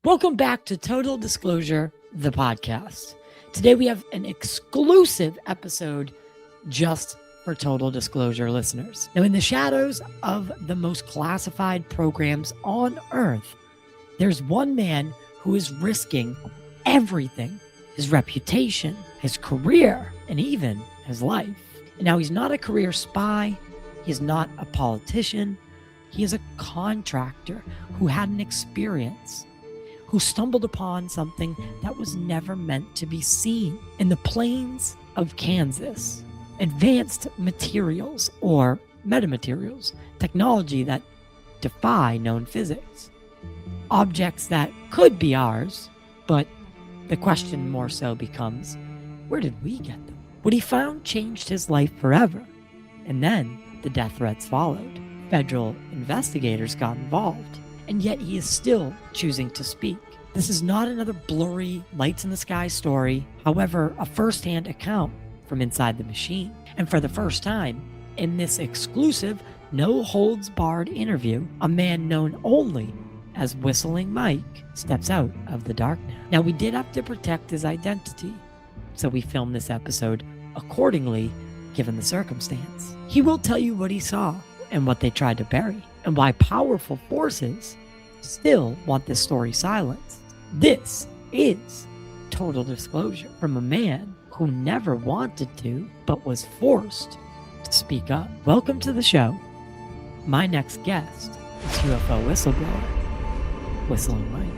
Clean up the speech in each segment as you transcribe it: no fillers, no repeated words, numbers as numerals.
Welcome back to Total Disclosure, the podcast. Today we have an exclusive episode just for Total Disclosure listeners. Now, in the shadows of the most classified programs on Earth, there's one man who is risking everything: his reputation, his career, and even his life. And now he's not a career spy. He's not a politician. He is a contractor who had an experience, who stumbled upon something that was never meant to be seen. In the plains of Kansas, advanced materials or metamaterials, technology that defy known physics, objects that could be ours, but the question more so becomes, where did we get them? What he found changed his life forever, and then the death threats followed. Federal investigators got involved, and yet he is still choosing to speak. This is not another blurry lights in the sky story, however, a first-hand account from inside the machine. And for the first time in this exclusive, no-holds-barred interview, a man known only as Whistling Mike steps out of the darkness. Now, we did have to protect his identity, so we filmed this episode accordingly, given the circumstance. He will tell you what he saw and what they tried to bury, and why powerful forces still want this story silenced. This is Total Disclosure from a man who never wanted to, but was forced to speak up. Welcome to the show. My next guest is UFO whistleblower, Whistling Mike.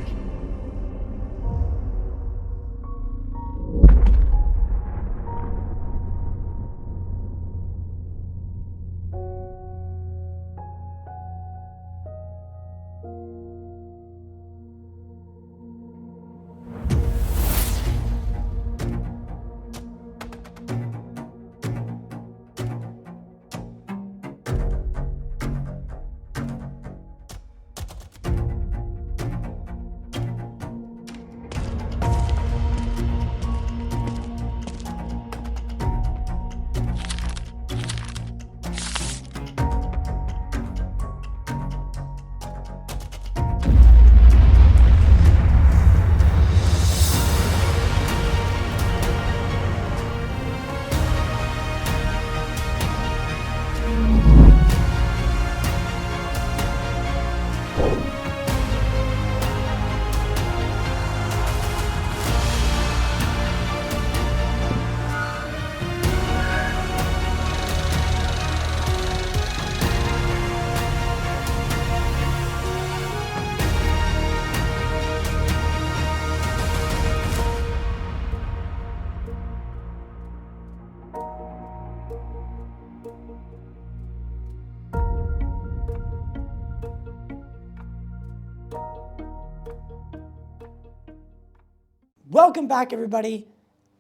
Welcome back, everybody.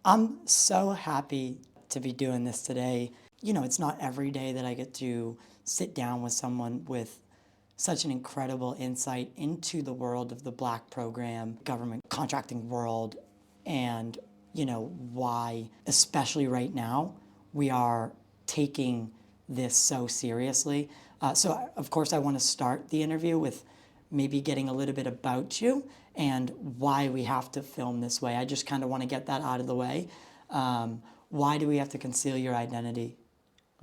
I'm so happy to be doing this today. You know, it's not every day that I get to sit down with someone with such an incredible insight into the world of the Black program, government contracting world, and, you know, why, especially right now, we are taking this so seriously. So, of course, I want to start the interview with maybe getting a little bit about you and why we have to film this way. I just kind of want to get that out of the way. Why do we have to conceal your identity?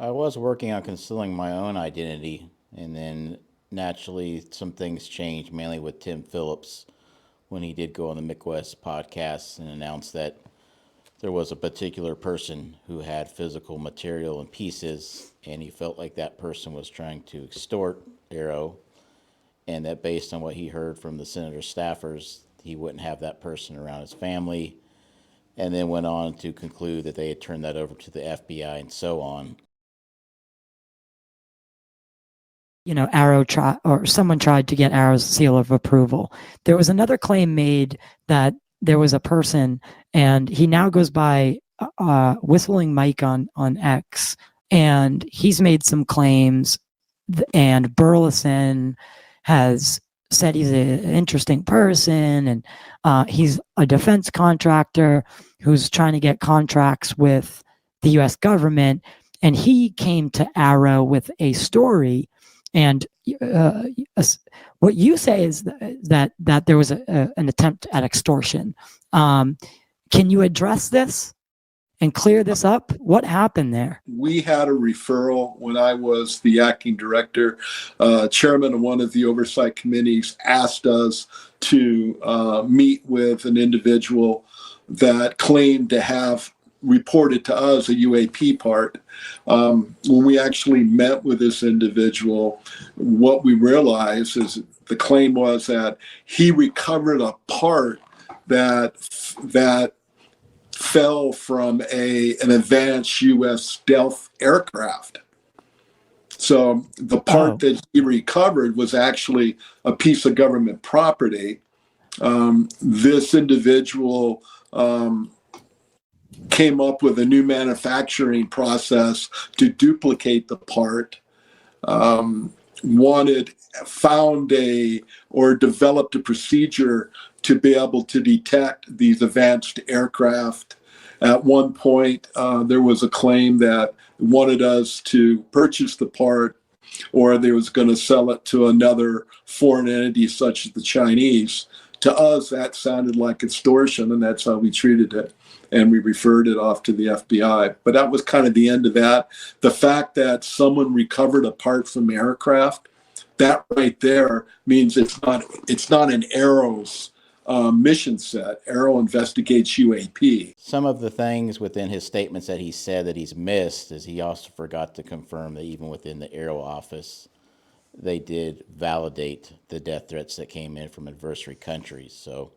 I was working on concealing my own identity, and then naturally some things changed, mainly with Tim Phillips, when he did go on the McWest podcast and announced that there was a particular person who had physical material and pieces, and he felt like that person was trying to extort AARO, and that based on what he heard from the senator's staffers, he wouldn't have that person around his family, and then went on to conclude that they had turned that over to the FBI and so on. You know, someone tried to get AARO's seal of approval. There was another claim made that there was a person, and he now goes by Whistling Mike on X, and he's made some claims, and Burleson has said he's an interesting person, and he's a defense contractor who's trying to get contracts with the U.S. government, and he came to AARO with a story And what you say is that there was an attempt at extortion. Can you address this and clear this up? What happened there? We had a referral when I was the acting director. Chairman of one of the oversight committees asked us to meet with an individual that claimed to have reported to us a UAP part. When we actually met with this individual, what we realized is the claim was that he recovered a part that fell from an advanced U.S. stealth aircraft. So the part that he recovered was actually a piece of government property. This individual came up with a new manufacturing process to duplicate the part. Developed a procedure to be able to detect these advanced aircraft. At one point, there was a claim that wanted us to purchase the part, or they was going to sell it to another foreign entity such as the Chinese. To us, that sounded like extortion, and that's how we treated it. And we referred it off to the FBI. But that was kind of the end of that. The fact that someone recovered a part from aircraft, that right there means it's not an AARO's mission set. AARO investigates UAP. Some of the things within his statements that he said that he's missed is he also forgot to confirm that even within the AARO office, they did validate the death threats that came in from adversary countries. So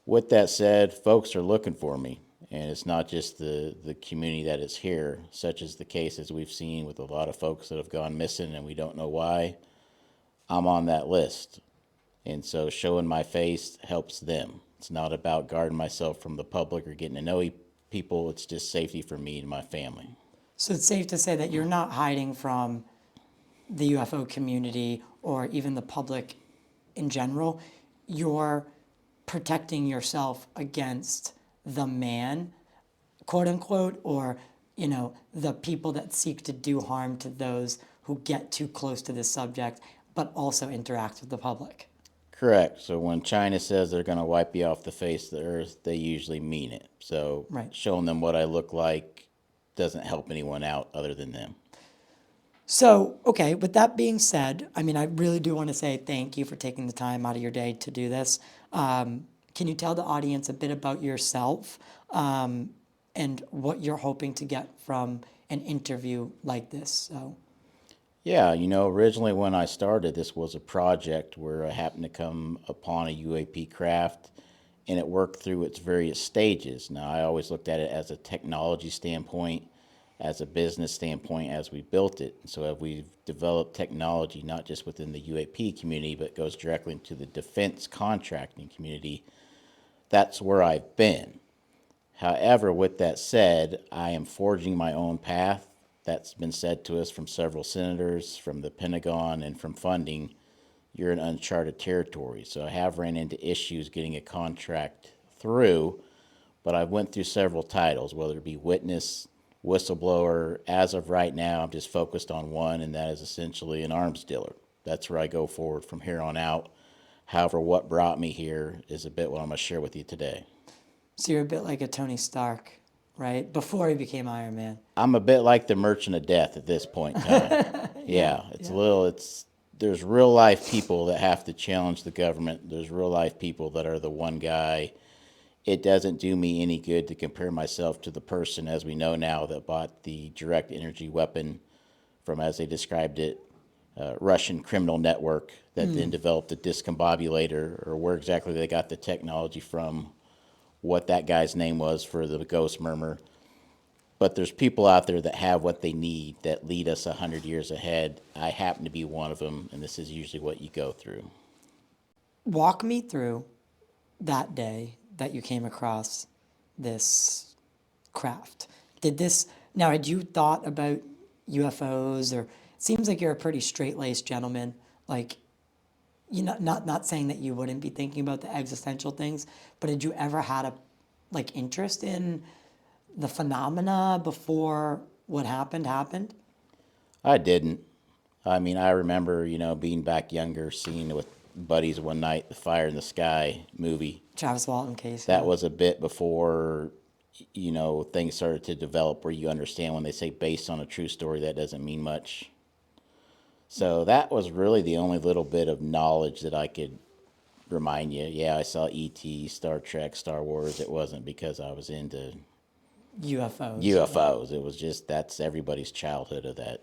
with that said, folks are looking for me. And it's not just the community that is here, such as the cases we've seen with a lot of folks that have gone missing and we don't know why. I'm on that list. And so showing my face helps them. It's not about guarding myself from the public or getting to know people. It's just safety for me and my family. So it's safe to say that you're not hiding from the UFO community or even the public in general. You're protecting yourself against the man, quote unquote, or, the people that seek to do harm to those who get too close to this subject, but also interact with the public. Correct. So when China says they're going to wipe you off the face of the earth, they usually mean it. So showing them what I look like doesn't help anyone out other than them. So, okay, with that being said, I really do want to say thank you for taking the time out of your day to do this. Can you tell the audience a bit about yourself and what you're hoping to get from an interview like this? So. Yeah, originally when I started, this was a project where I happened to come upon a UAP craft and it worked through its various stages. Now, I always looked at it as a technology standpoint, as a business standpoint, as we built it. So as we've developed technology, not just within the UAP community, but goes directly into the defense contracting community, that's where I've been. However, with that said, I am forging my own path. That's been said to us from several senators, from the Pentagon, and from funding. You're in uncharted territory. So I have ran into issues getting a contract through, but I've went through several titles, whether it be witness, whistleblower. As of right now, I'm just focused on one, and that is essentially an arms dealer. That's where I go forward from here on out. However, what brought me here is a bit what I'm going to share with you today. So you're a bit like a Tony Stark, right? Before he became Iron Man. I'm a bit like the Merchant of Death at this point in time. There's real life people that have to challenge the government. There's real life people that are the one guy. It doesn't do me any good to compare myself to the person, as we know now, that bought the direct energy weapon from, as they described it, Russian criminal network that then developed the discombobulator, or where exactly they got the technology from, what that guy's name was for the ghost murmur. But there's people out there that have what they need that lead us 100 years ahead. I happen to be one of them, and this is usually what you go through. Walk me through that day that you came across this craft. Had you thought about UFOs, or it seems like you're a pretty straight-laced gentleman, like, not saying that you wouldn't be thinking about the existential things, but had you ever had a interest in the phenomena before what happened? I didn't. I mean, I remember, being back younger, seeing with buddies one night, the Fire in the Sky movie. Travis Walton case. That Yeah. was a bit before, things started to develop where you understand when they say based on a true story, that doesn't mean much. So that was really the only little bit of knowledge that I could remind you. Yeah, I saw E.T., Star Trek, Star Wars. It wasn't because I was into UFOs. UFOs. It was just that's everybody's childhood of that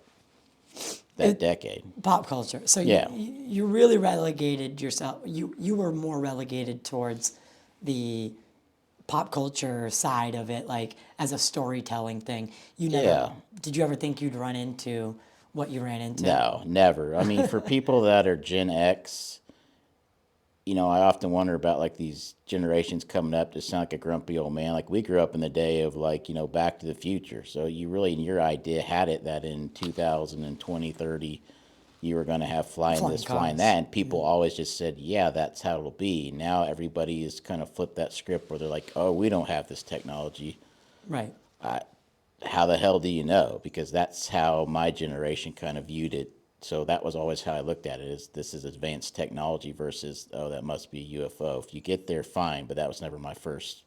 decade. Pop culture. So Yeah. you really relegated yourself. You were more relegated towards the pop culture side of it, like as a storytelling thing. You never. Yeah. Did you ever think you'd run into what you ran into? No, never. I mean, for people that are Gen X, I often wonder about like these generations coming up to sound like a grumpy old man. Like we grew up in the day of like, Back to the Future. So you really, in your idea, had it that in 2020, 30, you were going to have flying Flying this, flying cars. that. And people always just said, yeah, that's how it'll be. Now everybody has kind of flipped that script where they're like, oh, we don't have this technology. Right. How the hell do you know? Because that's how my generation kind of viewed it. So that was always how I looked at it: is this is advanced technology versus, oh, that must be a UFO. If you get there, fine, but that was never my first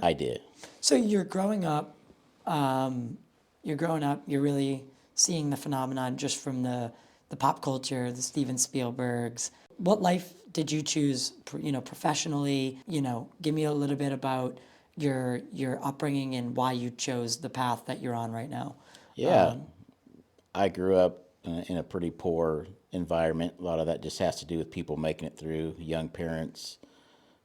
idea. So you're growing up. You're really seeing the phenomenon just from the pop culture, the Steven Spielbergs. What life did you choose, professionally? Give me a little bit about your upbringing and why you chose the path that you're on right now. Yeah, I grew up in a pretty poor environment. A lot of that just has to do with people making it through, young parents.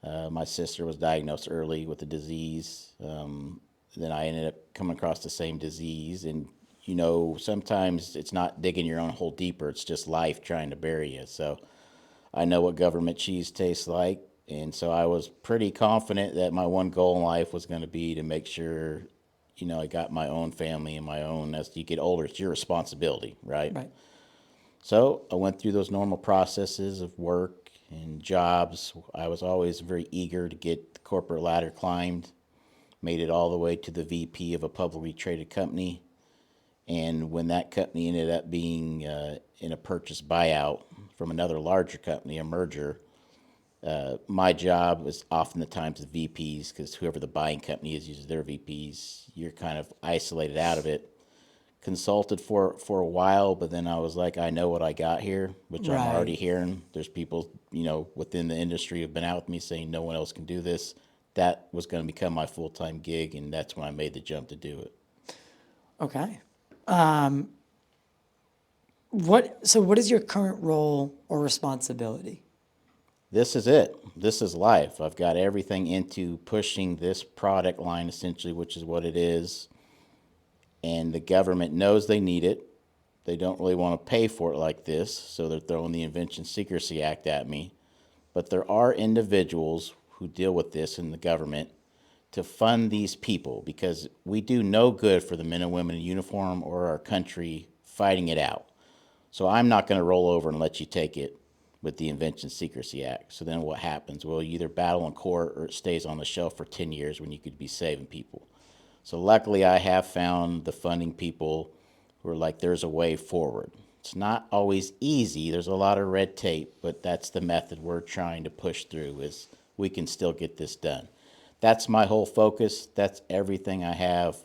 My sister was diagnosed early with a disease. Then I ended up coming across the same disease. And, sometimes it's not digging your own hole deeper, it's just life trying to bury you. So I know what government cheese tastes like. And so I was pretty confident that my one goal in life was going to be to make sure, I got my own family and my own. As you get older, it's your responsibility, right? Right. So I went through those normal processes of work and jobs. I was always very eager to get the corporate ladder climbed, made it all the way to the VP of a publicly traded company. And when that company ended up being in a purchase buyout from another larger company, a merger, my job was often the times the VPs, because whoever the buying company is uses their VPs. You're kind of isolated out of it. Consulted for a while, but then I was like, I know what I got here, which Right. I'm already hearing. There's people, within the industry have been out with me saying no one else can do this. That was going to become my full-time gig, and that's when I made the jump to do it. Okay. What is your current role or responsibility? This is it. This is life. I've got everything into pushing this product line, essentially, which is what it is. And the government knows they need it. They don't really want to pay for it like this, so they're throwing the Invention Secrecy Act at me. But there are individuals who deal with this in the government to fund these people, because we do no good for the men and women in uniform or our country fighting it out. So I'm not going to roll over and let you take it with the Invention Secrecy Act. So then what happens? Well, you either battle in court or it stays on the shelf for 10 years when you could be saving people. So luckily I have found the funding people who are like, there's a way forward. It's not always easy. There's a lot of red tape, but that's the method we're trying to push through, is we can still get this done. That's my whole focus. That's everything I have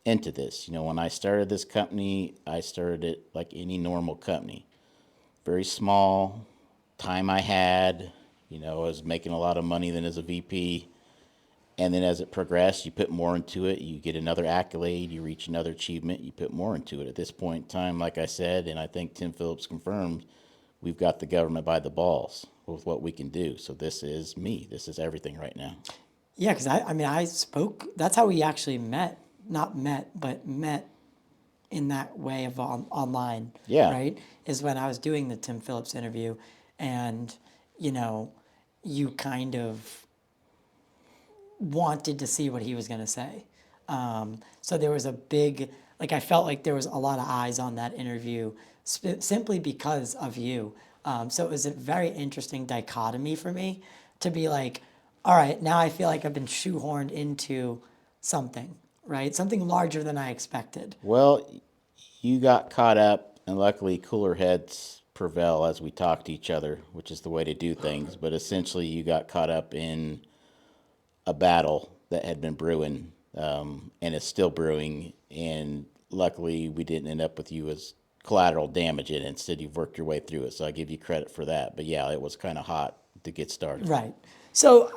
into this. When I started this company, I started it like any normal company. Very small, time I had, I was making a lot of money then as a VP. And then as it progressed, you put more into it, you get another accolade, you reach another achievement, you put more into it. At this point in time, like I said, and I think Tim Phillips confirmed, we've got the government by the balls with what we can do. So this is me. This is everything right now. Yeah, because I spoke. That's how we actually met. Not met, but met in that way of online. Yeah. Right? Is when I was doing the Tim Phillips interview, and you kind of wanted to see what he was going to say. So there was a big, I felt like there was a lot of eyes on that interview simply because of you. So it was a very interesting dichotomy for me to be like, all right, now I feel like I've been shoehorned into something, right? Something larger than I expected. Well, you got caught up And luckily, cooler heads prevail as we talk to each other, which is the way to do things. But essentially, you got caught up in a battle that had been brewing, and is still brewing. And luckily, we didn't end up with you as collateral damage in it. Instead, you've worked your way through it. So I give you credit for that. But yeah, it was kind of hot to get started. Right. So,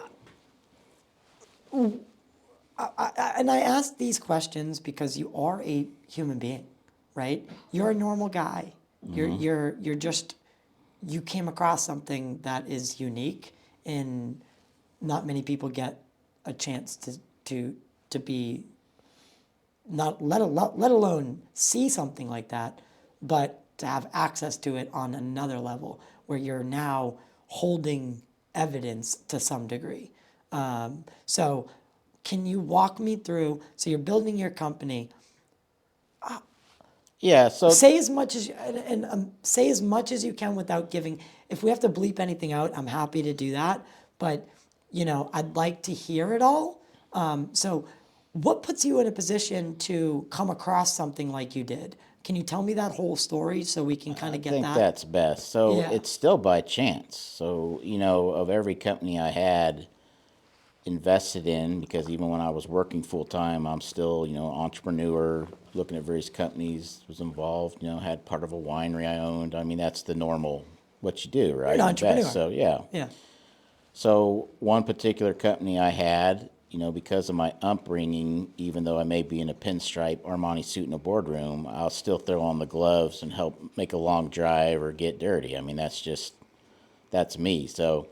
and I ask these questions because you are a human being, right? You're a normal guy. You're just, you came across something that is unique, and not many people get a chance to be, not let alone see something like that, but to have access to it on another level where you're now holding evidence to some degree. So can you walk me through, so you're building your company, Yeah. So say as much as say as much as you can without giving, if we have to bleep anything out, I'm happy to do that, but I'd like to hear it all. So what puts you in a position to come across something like you did? Can you tell me that whole story so we can kind of I get think that? that's best. So Yeah. it's still by chance. So, of every company I had invested in, because even when I was working full time, I'm still, entrepreneur, looking at various companies, was involved, had part of a winery I owned. I mean, that's the normal, what you do, right? You're an entrepreneur. Invest. So, yeah. Yeah. So one particular company I had, because of my upbringing, even though I may be in a pinstripe Armani suit in a boardroom, I'll still throw on the gloves and help make a long drive or get dirty. I mean, that's me. So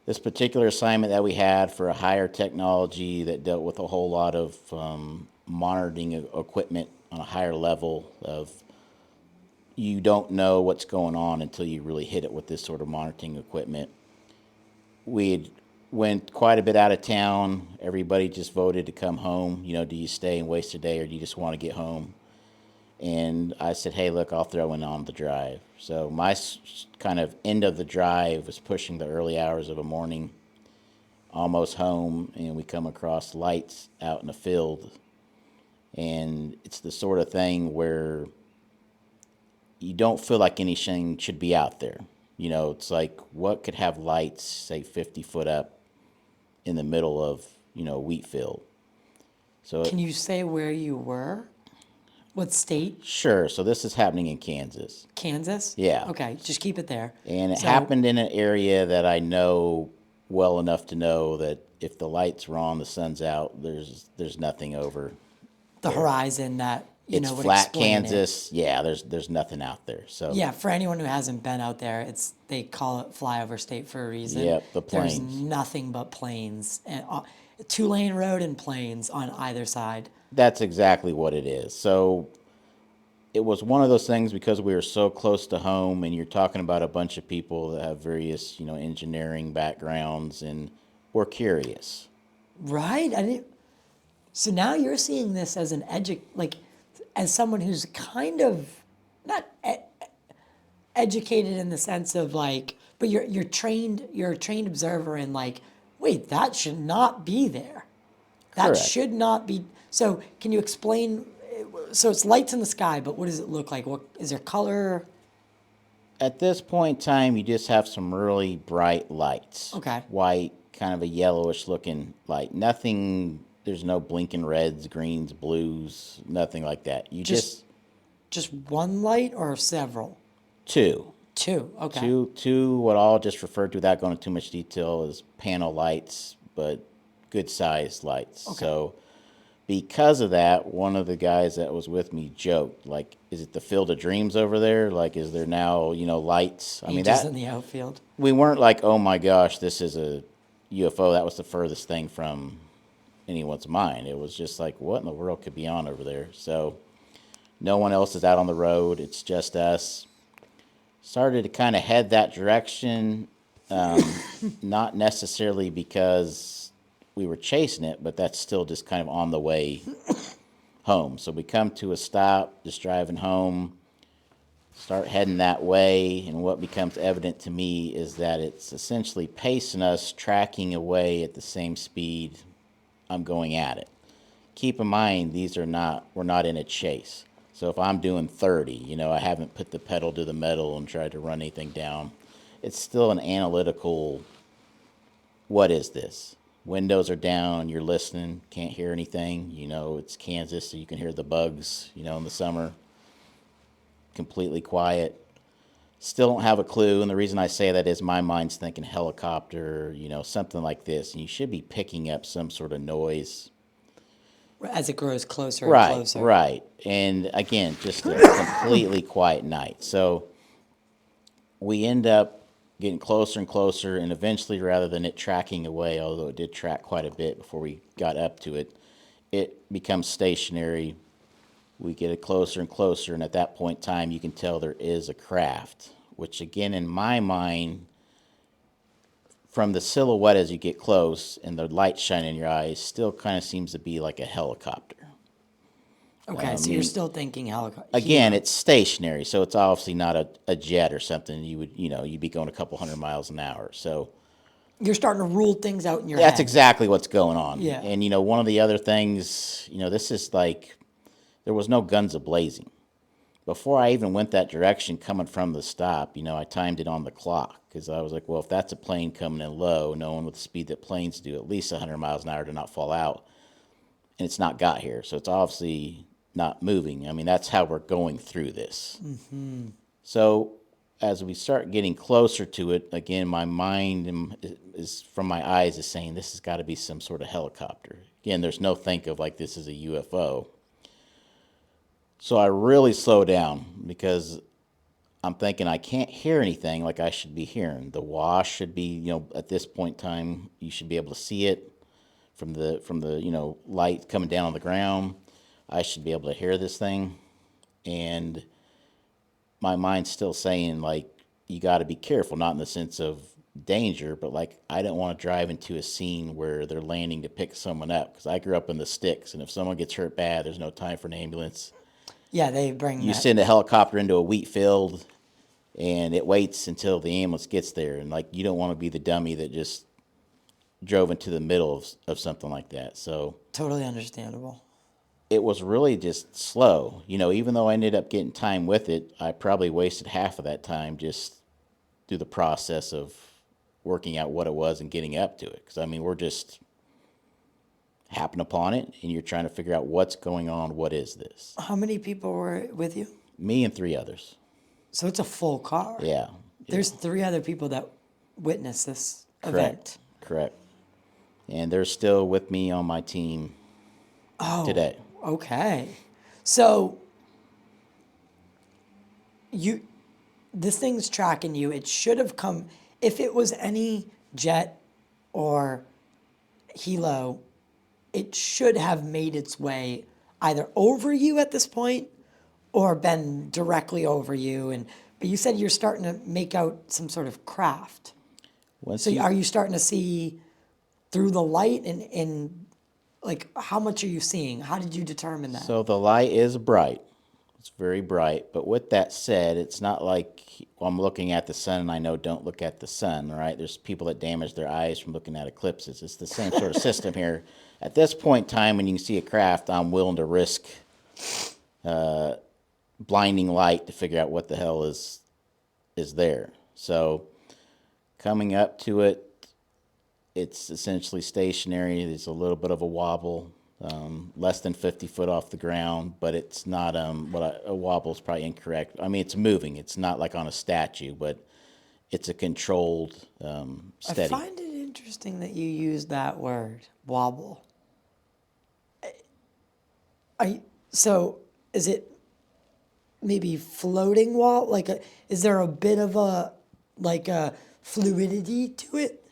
this particular assignment that we had for a higher technology that dealt with a whole lot of monitoring equipment on a higher level of, you don't know what's going on until you really hit it with this sort of monitoring equipment. We had went quite a bit out of town. Everybody just voted to come home. Do you stay and waste a day, or do you just want to get home? And I said, hey, look, I'll throw in on the drive. So my kind of end of the drive was pushing the early hours of the morning, almost home, and we come across lights out in the field. And it's the sort of thing where you don't feel like anything should be out there. It's like, what could have lights, say, 50 foot up in the middle of, a wheat field? So Can you say where you were? What state? sure. So this is happening in Kansas. Kansas? Yeah. Okay, just keep it there. And it So- happened in an area that I know well enough to know that if the lights were on, the sun's out, there's nothing over. The horizon that, It's would flat explain it. Kansas. Yeah, there's nothing out there. So Yeah, for anyone who hasn't been out there, they call it flyover state for a reason. Yep, the There's plains. nothing but plains, and 2-lane road and plains on either side. that's exactly what it is. So it was one of those things, because we were so close to home, and you're talking about a bunch of people that have various, engineering backgrounds, and we're curious. Right? I didn't. So now you're seeing this as an as someone who's kind of not educated in the sense of but you're trained. You're a trained observer in wait, that should not be there. That Correct. should not be. So can you explain? So it's lights in the sky, but what does it look like? What is there color? At this point in time, you just have some really bright lights. Okay. White, kind of a yellowish looking light. Nothing, there's no blinking reds, greens, blues, nothing like that. You Just one light or several? two. Two. Okay. Two, what I'll just refer to without going into too much detail as panel lights, but good sized lights. Okay. So because of that, one of the guys that was with me joked, is it the Field of Dreams over there? Is there now, lights? I mean, Aegis in the outfield. we weren't like, oh my gosh, this is a UFO. That was the furthest thing from anyone's mind. It was just like, what in the world could be on over there? So no one else is out on the road. It's just us. Started to kind of head that direction, not necessarily because we were chasing it, but that's still just kind of on the way home. So we come to a stop, just driving home, start heading that way, and what becomes evident to me is that it's essentially pacing us, tracking away at the same speed I'm going at it. Keep in mind, we're not in a chase. So if I'm doing 30, I haven't put the pedal to the metal and tried to run anything down. It's still an analytical, what is this? Windows are down, you're listening, can't hear anything. It's Kansas, so you can hear the bugs, in the summer. Completely quiet. Still don't have a clue, and the reason I say that is my mind's thinking helicopter, something like this, and you should be picking up some sort of noise. As it grows closer and Right, closer. right. And again, just a completely quiet night. So we end up getting closer and closer, and eventually, rather than it tracking away, although it did track quite a bit before we got up to it, it becomes stationary. We get it closer and closer, and at that point in time, you can tell there is a craft, which again, in my mind, from the silhouette as you get close and the light shining in your eyes, still kind of seems to be like a helicopter. Okay, so you're still thinking helicopter. Again, it's stationary, so it's obviously not a jet or something. You'd be going a couple 100 miles an hour. So You're starting to rule things out in your head. that's exactly what's going on. Yeah. And one of the other things, this is like, there was no guns a-blazing. Before I even went that direction coming from the stop, I timed it on the clock because I was like, well, if that's a plane coming in low, knowing with the speed that planes do, at least 100 miles an hour to not fall out, and it's not got here. So it's obviously not moving. I mean, that's how we're going through this. Mm-hmm. So as we start getting closer to it, again, my mind is from my eyes is saying this has got to be some sort of helicopter. Again, there's no think of like this is a UFO. So I really slow down because I'm thinking I can't hear anything like I should be hearing. The wash should be, at this point in time, you should be able to see it from the light coming down on the ground. I should be able to hear this thing. And my mind's still saying, like, you got to be careful, not in the sense of danger, but like, I don't want to drive into a scene where they're landing to pick someone up because I grew up in the sticks. And if someone gets hurt bad, there's no time for an ambulance. Yeah, they bring You that. send a helicopter into a wheat field, and it waits until the ambulance gets there. And, like, you don't want to be the dummy that just drove into the middle of something like that. So Totally understandable. it was really just slow. Even though I ended up getting time with it, I probably wasted half of that time just through the process of working out what it was and getting up to it. Because, I mean, we're just happen upon it, and you're trying to figure out what's going on. What is this? How many people were with you? Me and 3 others. So it's a full car. Yeah. There's 3 other people that witnessed this event. Correct. And they're still with me on my team today. Okay. So this thing's tracking you. It should have come, if it was any jet or helo, it should have made its way either over you at this point or been directly over you. But you said you're starting to make out some sort of craft. Are you starting to see through the light and like how much are you seeing? How did you determine that? So the light is bright. It's very bright. But with that said, it's not like I'm looking at the sun and I know don't look at the sun, right? There's people that damage their eyes from looking at eclipses. It's the same sort of system here. At this point in time, when you can see a craft, I'm willing to risk blinding light to figure out what the hell is there. So coming up to it, it's essentially stationary. There's a little bit of a wobble, less than 50 foot off the ground, but it's not, a wobble is probably incorrect. I mean, it's moving. It's not like on a statue, but it's a controlled, steady. I find it interesting that you use that word, wobble. So is it maybe floating wobble? Is there a bit of a fluidity to it?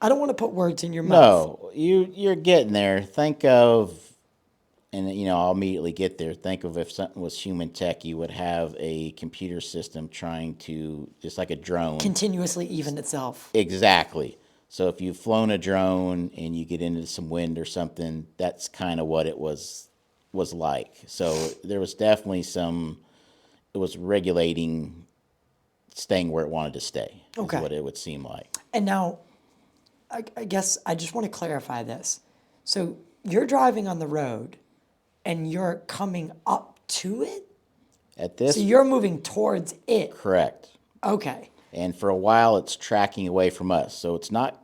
I don't want to put words in your mouth. No, you're getting there. Think of, and I'll immediately get there. Think of if something was human tech, you would have a computer system trying to, just like a drone, Continuously even itself. Exactly. So if you've flown a drone and you get into some wind or something, that's kind of what it was like. So there was definitely it was regulating, staying where it wanted to stay. Okay. Is what it would seem like. And now, I guess I just want to clarify this. So you're driving on the road and you're coming up to it? At So this, you're moving towards it. correct. Okay. And for a while, it's tracking away from us. So it's not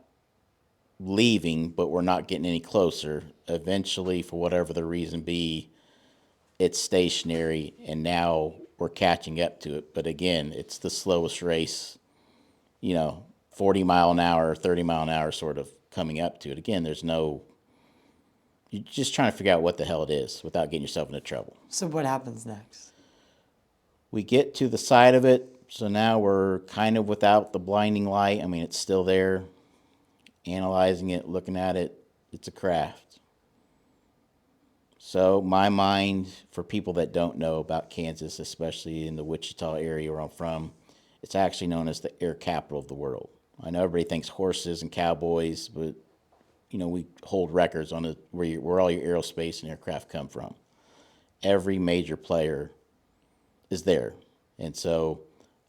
leaving, but we're not getting any closer. Eventually, for whatever the reason be, it's stationary, and now we're catching up to it. But again, it's the slowest race, 40 mile an hour, 30 mile an hour sort of coming up to it. Again, you're just trying to figure out what the hell it is without getting yourself into trouble. So what happens next? We get to the side of it, so now we're kind of without the blinding light. I mean, it's still there. Analyzing it, looking at it, it's a craft. So my mind, for people that don't know about Kansas, especially in the Wichita area where I'm from, it's actually known as the air capital of the world. I know everybody thinks horses and cowboys, but we hold records on where all your aerospace and aircraft come from. Every major player is there. And so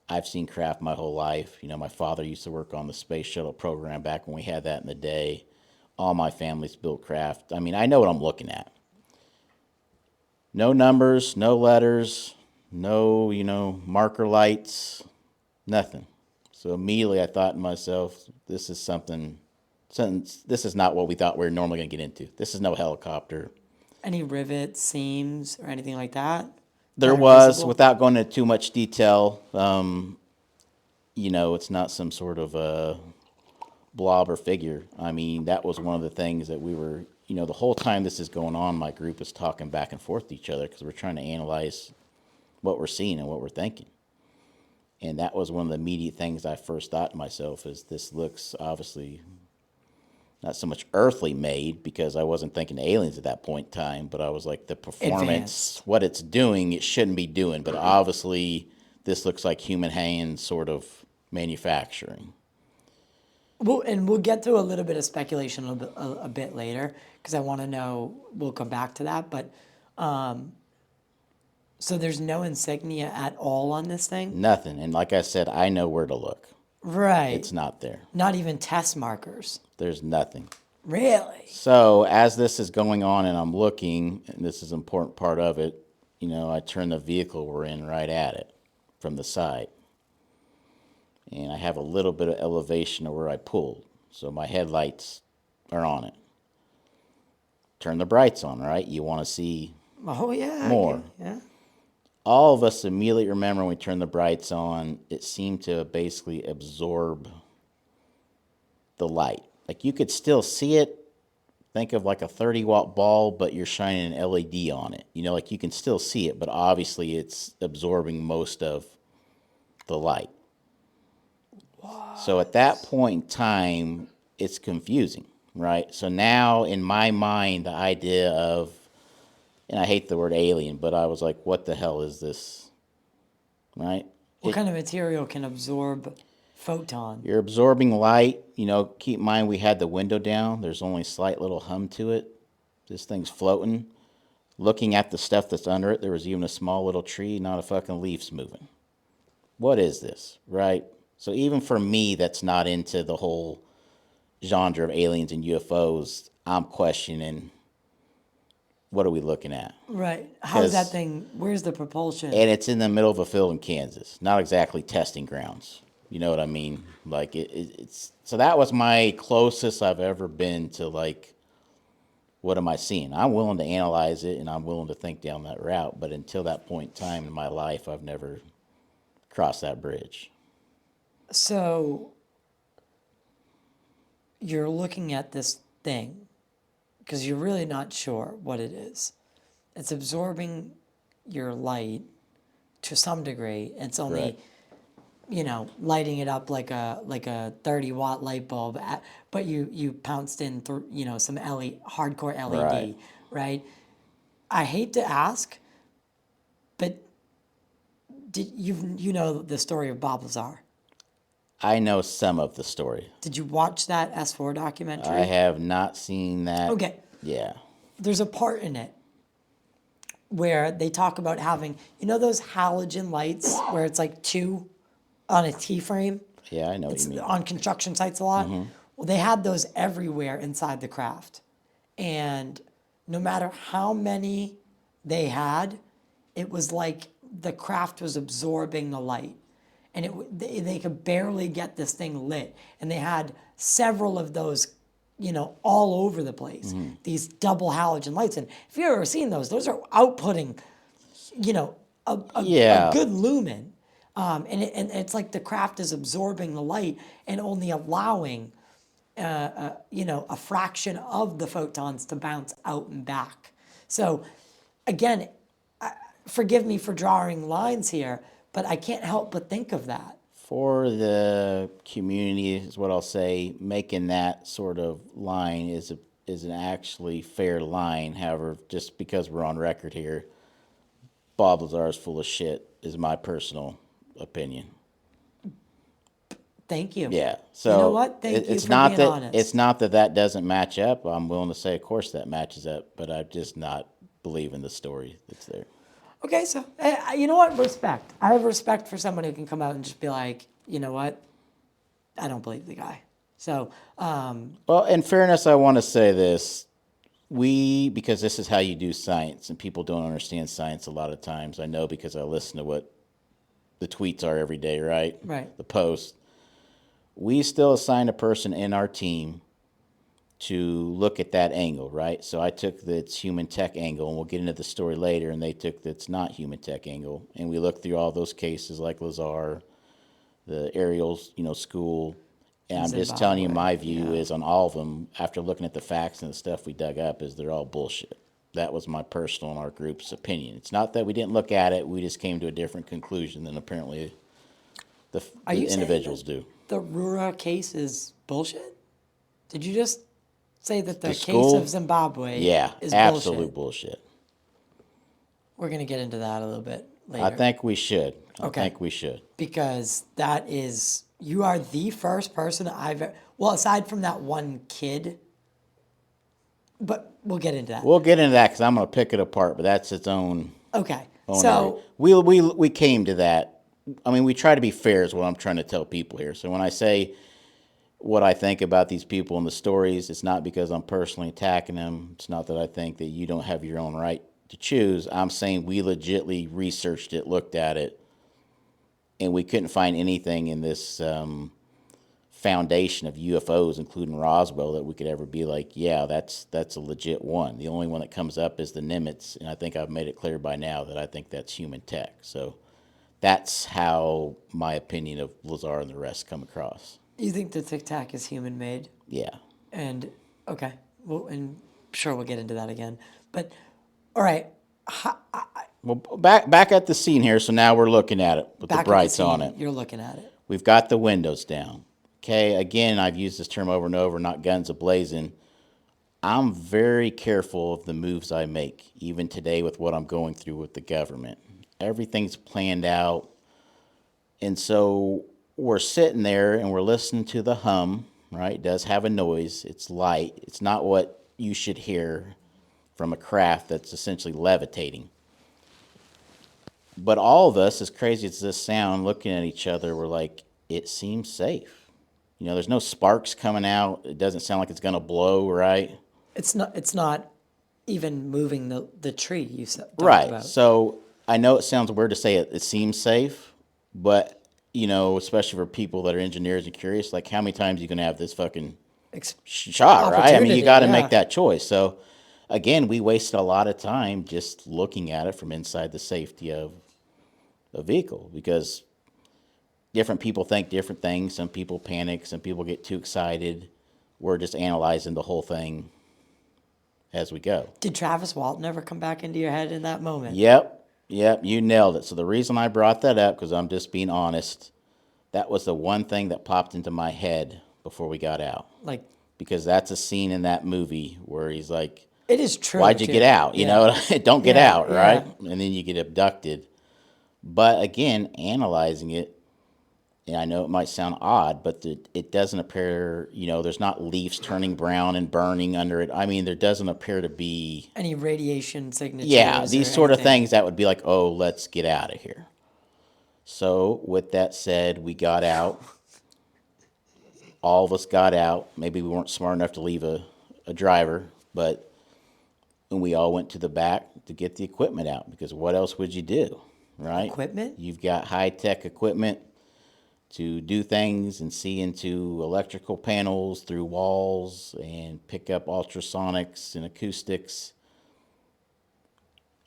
I've seen craft my whole life. My father used to work on the space shuttle program back when we had that in the day. All my family's built craft. I mean, I know what I'm looking at. No numbers, no letters, no, marker lights, nothing. So immediately I thought to myself, this is not what we thought we were normally going to get into. This is no helicopter. Any rivets, seams, or anything like that? There That are was, visible? without going into too much detail, it's not some sort of a blob or figure. I mean, that was one of the things that we were, the whole time this is going on, my group is talking back and forth to each other because we're trying to analyze what we're seeing and what we're thinking. And that was one of the immediate things I first thought to myself is this looks obviously not so much earthly made because I wasn't thinking aliens at that point in time, but I was like the performance, Advanced. what it's doing, it shouldn't be doing. But obviously this looks like human hands sort of manufacturing. We'll get to a little bit of speculation a bit later because I want to know. We'll come back to that, but so there's no insignia at all on this thing, Nothing. And like I said, I know where to look. right? It's not there. Not even test markers. There's nothing. Really? So as this is going on and I'm looking, and this is an important part of it, I turn the vehicle we're in right at it from the side. And I have a little bit of elevation of where I pulled. So my headlights are on it. Turn the brights on, right? You want to see Oh yeah. more. Yeah. All of us immediately remember when we turn the brights on, it seemed to basically absorb the light. Like you could still see it. Think of like a 30-watt bulb, but you're shining an LED on it. Like you can still see it, but obviously it's absorbing most of the light. What? So at that point in time, it's confusing, right? So now in my mind, the idea of, and I hate the word alien, but I was like, what the hell is this, right? What kind of material can absorb photon? You're absorbing light. Keep in mind we had the window down. There's only a slight little hum to it. This thing's floating. Looking at the stuff that's under it, there was even a small little tree, not a fucking leaf's moving. What is this, right? So even for me that's not into the whole genre of aliens and UFOs, I'm questioning, what are we looking at? Right. How's that thing? Where's the propulsion? And it's in the middle of a field in Kansas, not exactly testing grounds. You know what I mean? Like it's so that was my closest I've ever been to like, what am I seeing? I'm willing to analyze it and I'm willing to think down that route, but until that point in time in my life, I've never crossed that bridge. So you're looking at this thing because you're really not sure what it is. It's absorbing your light to some degree. It's only, Right. Lighting it up like a 30-watt light bulb, but you pounced in some hardcore LED, right? I hate to ask, but did you know the story of Bob Lazar? I know some of the story. Did you watch that S4 documentary? I have not seen that. Okay. Yeah. There's a part in it where they talk about having, those halogen lights where it's like two on a T-frame? Yeah, I know what It's you mean. on construction sites a lot. Well, they had those everywhere inside the craft. And no matter how many they had, it was like the craft was absorbing the light, and they could barely get this thing lit, and they had several of those, all over the place. These double halogen lights, and if you've ever seen those are outputting, a good lumen, and it's like the craft is absorbing the light and only allowing, a fraction of the photons to bounce out and back. So, again, forgive me for drawing lines here, but I can't help but think of that. For the community, is what I'll say, making that sort of line is an actually fair line. However, just because we're on record here, Bob Lazar is full of shit, is my personal opinion. Thank you. Yeah. So you know what? Thank you it's for not being that honest. it's not that doesn't match up. I'm willing to say, of course, that matches up, but I just not believe in the story that's there. Okay, so you know what? Respect. I have respect for someone who can come out and just be like, you know what? I don't believe the guy. So, well, in fairness, I want to say this. Because this is how you do science, and people don't understand science a lot of times. I know because I listen to what the tweets are every day, right? Right. The posts. We still assign a person in our team to look at that angle, right? So I took the it's human tech angle, and we'll get into the story later, and they took the it's not human tech angle. And we looked through all those cases like Lazar, the Ariel's, school. And I'm just telling you my view is on all of them, after looking at the facts and the stuff we dug up, is they're all bullshit. That was my personal and our group's opinion. It's not that we didn't look at it, we just came to a different conclusion than apparently the individuals do. The Rura case is bullshit? Did you just say that the case school? of Zimbabwe is absolute bullshit? We're going to get into that a little bit later. I think we should. Okay. Because that is, you are the first person aside from that one kid, but we'll get into that. We'll get into that because I'm going to pick it apart, but that's its own. Okay. So we came to that. I mean, we try to be fair is what I'm trying to tell people here. So when I say what I think about these people and the stories, it's not because I'm personally attacking them. It's not that I think that you don't have your own right to choose. I'm saying we legitimately researched it, looked at it, and we couldn't find anything in this foundation of UFOs, including Roswell, that we could ever be like, yeah, that's a legit one. The only one that comes up is the Nimitz, and I think I've made it clear by now that I think that's human tech. So that's how my opinion of Lazar and the rest come across. You think the Tic Tac is human made? Yeah. And okay, well, and sure we'll get into that again. But all right, Well, back at the scene here. So now we're looking at it with the brights on it. You're looking at it. We've got the windows down. Okay. Again, I've used this term over and over. Not guns a-blazing. I'm very careful of the moves I make, even today with what I'm going through with the government. Everything's planned out. And so we're sitting there and we're listening to the hum, right? It does have a noise. It's light. It's not what you should hear from a craft that's essentially levitating. But all of us, as crazy as this sound, looking at each other, we're like, it seems safe. There's no sparks coming out. It doesn't sound like it's going to blow, right? It's not even moving the tree you talked right. about. So I know it sounds weird to say it seems safe, but, especially for people that are engineers and curious, like how many times are you going to have this fucking shot, right? I mean, you got to make that choice. So again, we wasted a lot of time just looking at it from inside the safety of a vehicle because different people think different things. Some people panic. Some people get too excited. We're just analyzing the whole thing as we go. Did Travis Walton ever come back into your head in that moment? Yep, you nailed it. So the reason I brought that up, because I'm just being honest, that was the one thing that popped into my head before we got out. Because that's a scene in that movie where he's like, it is true. Why'd you get out? You know, don't get out, right? And then you get abducted. But again, analyzing it, and I know it might sound odd, but it doesn't appear, there's not leaves turning brown and burning under it. I mean, there doesn't appear to be any radiation signatures. Yeah, these sort of things that would be like, oh, let's get out of here. So with that said, we got out. All of us got out. Maybe we weren't smart enough to leave a driver, but we all went to the back to get the equipment out because what else would you do, right? Equipment? You've got high-tech equipment to do things and see into electrical panels through walls and pick up ultrasonics and acoustics.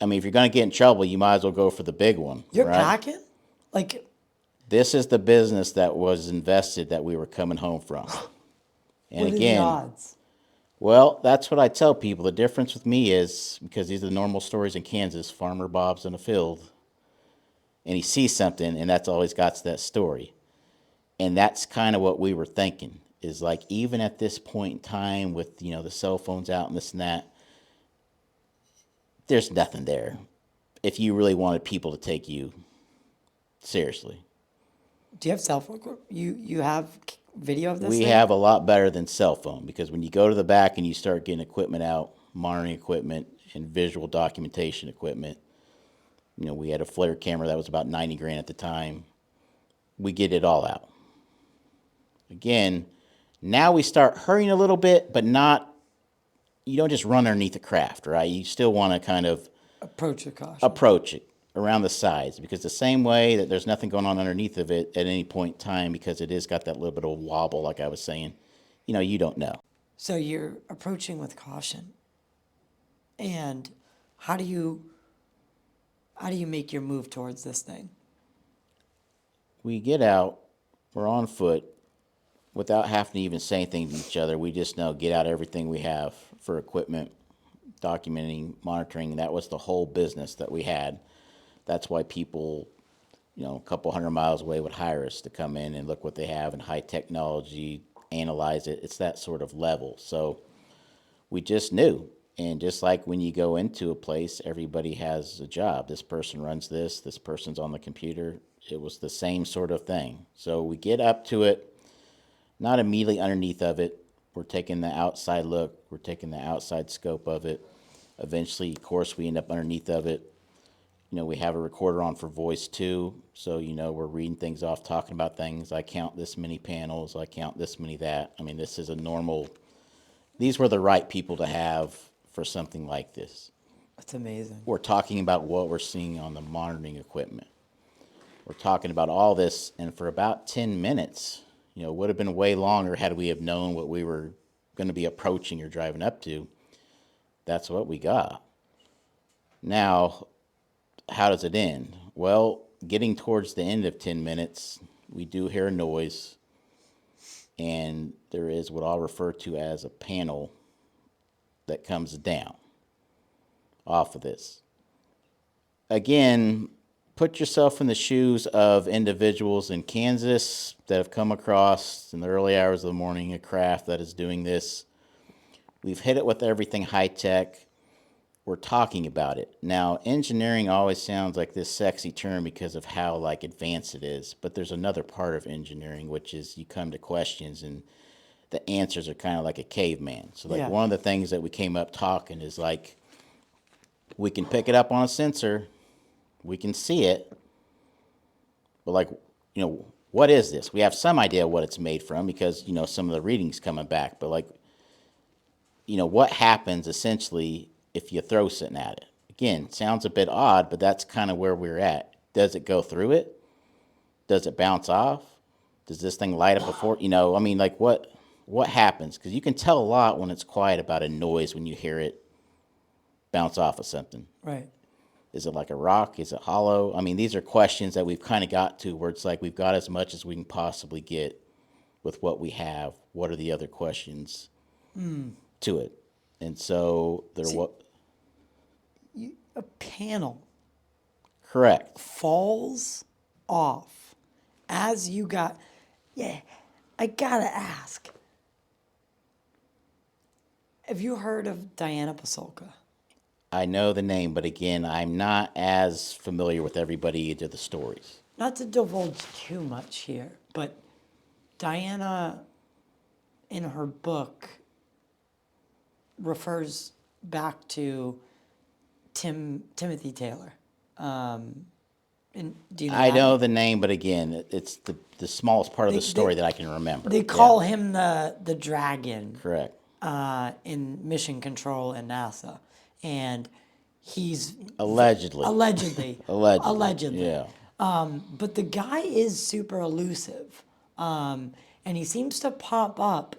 I mean, if you're going to get in trouble, you might as well go for the big one, You're right? packing? Like, This is the business that was invested that we were coming home from. And what are the again, odds? well, that's what I tell people. The difference with me is, because these are the normal stories in Kansas, Farmer Bob's in a field, and he sees something, and that's all he's got to that story. And that's kind of what we were thinking, is like, even at this point in time with, the cell phones out and this and that, there's nothing there if you really wanted people to take you seriously. Do you have cell phone? You have video of this We thing? have a lot better than cell phone, because when you go to the back and you start getting equipment out, monitoring equipment and visual documentation equipment, we had a flare camera that was about 90 grand at the time. We get it all out. Again, now we start hurrying a little bit, but not, you don't just run underneath the craft, right? You still want to kind of Approach with caution. approach it around the sides, because the same way that there's nothing going on underneath of it at any point in time, because it is got that little bit of wobble, like I was saying, you don't know. So you're approaching with caution. And how do you make your move towards this thing? We get out, we're on foot, without having to even say anything to each other. We just know, get out everything we have for equipment, documenting, monitoring. That was the whole business that we had. That's why people, a couple 100 miles away would hire us to come in and look what they have in high technology, analyze it. It's that sort of level. So we just knew. And just like when you go into a place, everybody has a job. This person runs this person's on the computer. It was the same sort of thing. So we get up to it, not immediately underneath of it. We're taking the outside look. We're taking the outside scope of it. Eventually, of course, we end up underneath of it. We have a recorder on for voice too. So, we're reading things off, talking about things. I count this many panels. I count this many that. I mean, this is a normal, these were the right people to have for something like this. That's amazing. We're talking about what we're seeing on the monitoring equipment. We're talking about all this, and for about 10 minutes, it would have been way longer had we have known what we were going to be approaching or driving up to. That's what we got. Now, how does it end? Well, getting towards the end of 10 minutes, we do hear a noise, and there is what I'll refer to as a panel that comes down off of this. Again, put yourself in the shoes of individuals in Kansas that have come across in the early hours of the morning a craft that is doing this. We've hit it with everything high tech. We're talking about it. Now, engineering always sounds like this sexy term because of how advanced it is, but there's another part of engineering, which is you come to questions and the answers are kind of like a caveman. So one of the things that we came up talking is we can pick it up on a sensor, we can see it, but what is this? We have some idea what it's made from because, some of the readings coming back, but what happens essentially if you throw something at it? Again, sounds a bit odd, but that's kind of where we're at. Does it go through it? Does it bounce off? Does this thing light up before, what happens? Because you can tell a lot when it's quiet about a noise when you hear it bounce off of something. Right. Is it like a rock? Is it hollow? I mean, these are questions that we've kind of got to where it's we've got as much as we can possibly get with what we have. What are the other questions to it? And so a panel correct. falls off as you got. Yeah, I gotta ask. Have you heard of Diana Pasulka? I know the name, but again, I'm not as familiar with everybody into the stories. Not to divulge too much here, but Diana, in her book, refers back to Timothy Taylor. And do you know I that? know the name, but again, it's the smallest part of the story that I can remember. They call him the dragon. Correct. In mission control in NASA. And he's Allegedly. allegedly, Allegedly. Yeah. but the guy is super elusive, and he seems to pop up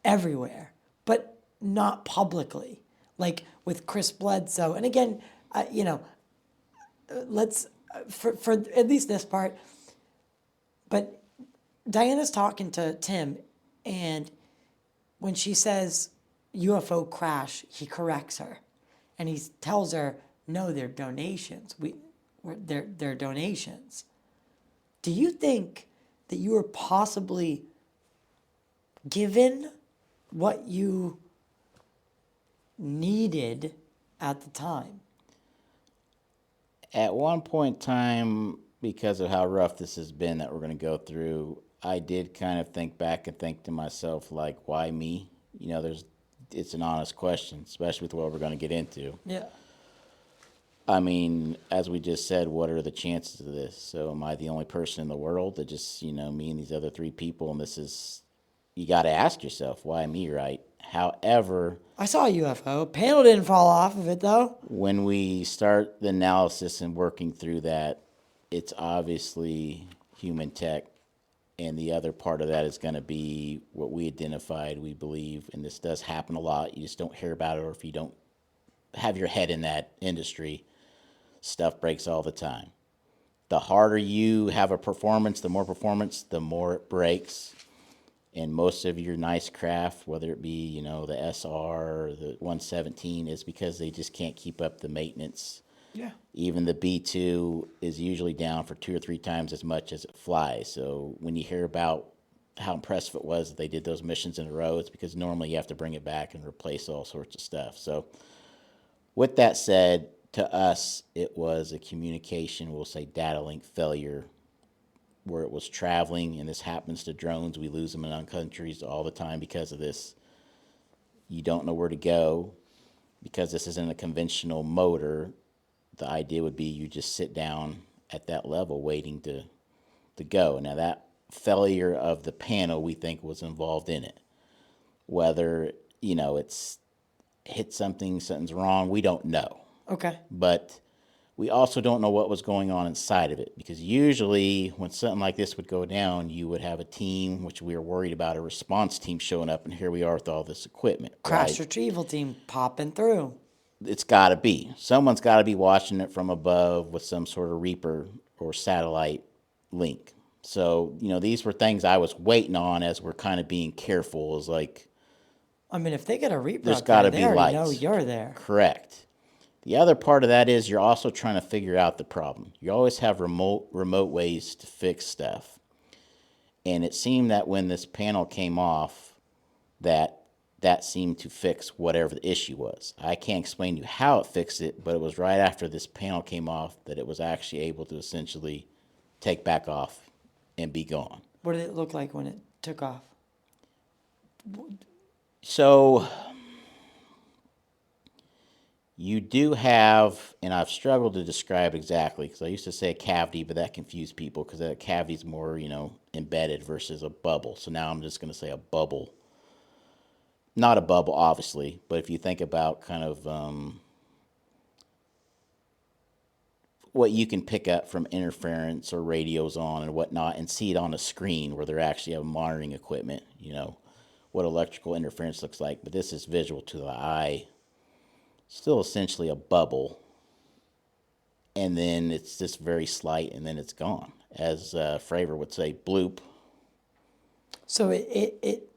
everywhere, but not publicly, like with Chris Bledsoe. And again, let's for at least this part. But Diana's talking to Tim, and when she says UFO crash, he corrects her, and he tells her, "No, they're donations. They're donations." Do you think that you were possibly given what you needed at the time? At one point in time, because of how rough this has been that we're going to go through, I did kind of think back and think to myself, like, why me? It's an honest question, especially with what we're going to get into. Yeah. I mean, as we just said, what are the chances of this? So am I the only person in the world that just, me and these other three people, and you got to ask yourself, why me, right? However, I saw a UFO. Panel didn't fall off of it, though. when we start the analysis and working through that, it's obviously human tech. And the other part of that is going to be what we identified, we believe, and this does happen a lot. You just don't hear about it, or if you don't have your head in that industry, stuff breaks all the time. The harder you have a performance, the more it breaks. And most of your nice craft, whether it be, the SR or the 117, is because they just can't keep up the maintenance. Yeah. Even the B2 is usually down for 2 or 3 times as much as it flies. So when you hear about how impressive it was that they did those missions in a row, it's because normally you have to bring it back and replace all sorts of stuff. So with that said, to us, it was a communication, we'll say data link failure, where it was traveling, and this happens to drones. We lose them in other countries all the time because of this. You don't know where to go because this isn't a conventional motor. The idea would be you just sit down at that level waiting to go. Now, that failure of the panel, we think, was involved in it. Whether, it's hit something's wrong, we don't know. Okay. But we also don't know what was going on inside of it, because usually when something like this would go down, you would have a team, which we were worried about, a response team showing up, and here we are with all this equipment. Crash right? retrieval team popping through. It's got to be. Someone's got to be watching it from above with some sort of Reaper or satellite link. So, these were things I was waiting on as we're kind of being careful. Is like, I mean, if they get a Reaper there's up got there, to they be already lights. know you're there. Correct. The other part of that is you're also trying to figure out the problem. You always have remote ways to fix stuff. And it seemed that when this panel came off, that seemed to fix whatever the issue was. I can't explain to you how it fixed it, but it was right after this panel came off that it was actually able to essentially take back off and be gone. What did it look like when it took off? So you do have, and I've struggled to describe exactly, because I used to say a cavity, but that confused people because a cavity is more, embedded versus a bubble. So now I'm just going to say a bubble. Not a bubble, obviously, but if you think about kind of what you can pick up from interference or radios on and whatnot, and see it on a screen where they're actually have monitoring equipment, what electrical interference looks like. But this is visual to the eye. Still essentially a bubble, and then it's just very slight, and then it's gone. As Fravor would say, bloop. So it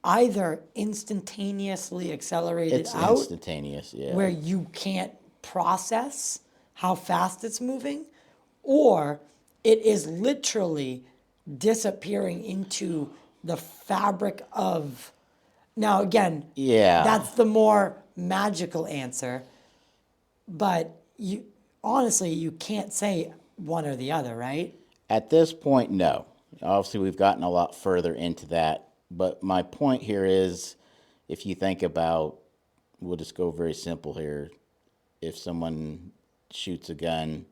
either instantaneously accelerated It's out, instantaneous, yeah. where you can't process how fast it's moving, or it is literally disappearing into the fabric of. Now, again, Yeah. that's the more magical answer, but honestly, you can't say one or the other, right? At this point, no. Obviously, we've gotten a lot further into that. But my point here is, if you think about, we'll just go very simple here. If someone shoots a gun,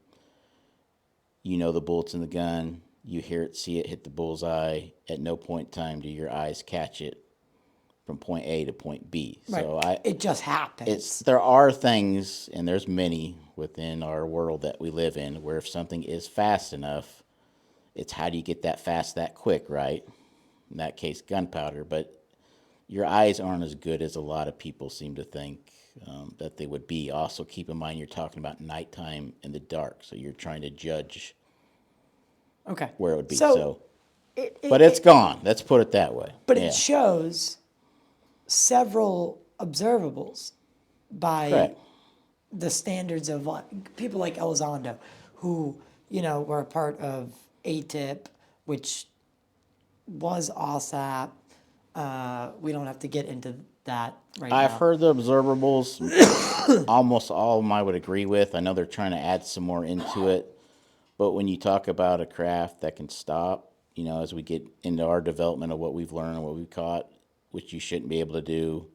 the bullets in the gun, you hear it, see it hit the bullseye. At no point in time do your eyes catch it. from point A to point B. Right. So It just happens. there are things, and there's many within our world that we live in, where if something is fast enough, it's how do you get that fast that quick, right? In that case, gunpowder. But your eyes aren't as good as a lot of people seem to think that they would be. Also, keep in mind you're talking about nighttime in the dark, so you're trying to judge Okay. where it would be. So, But it's gone. Let's put it that way. but Yeah. it shows several observables by Correct. the standards of people like Elizondo, who, were a part of ATIP, which was OSAP. We don't have to get into that right now. I've heard the observables. Almost all of them I would agree with. I know they're trying to add some more into it. But when you talk about a craft that can stop, as we get into our development of what we've learned and what we've caught, which you shouldn't be able to do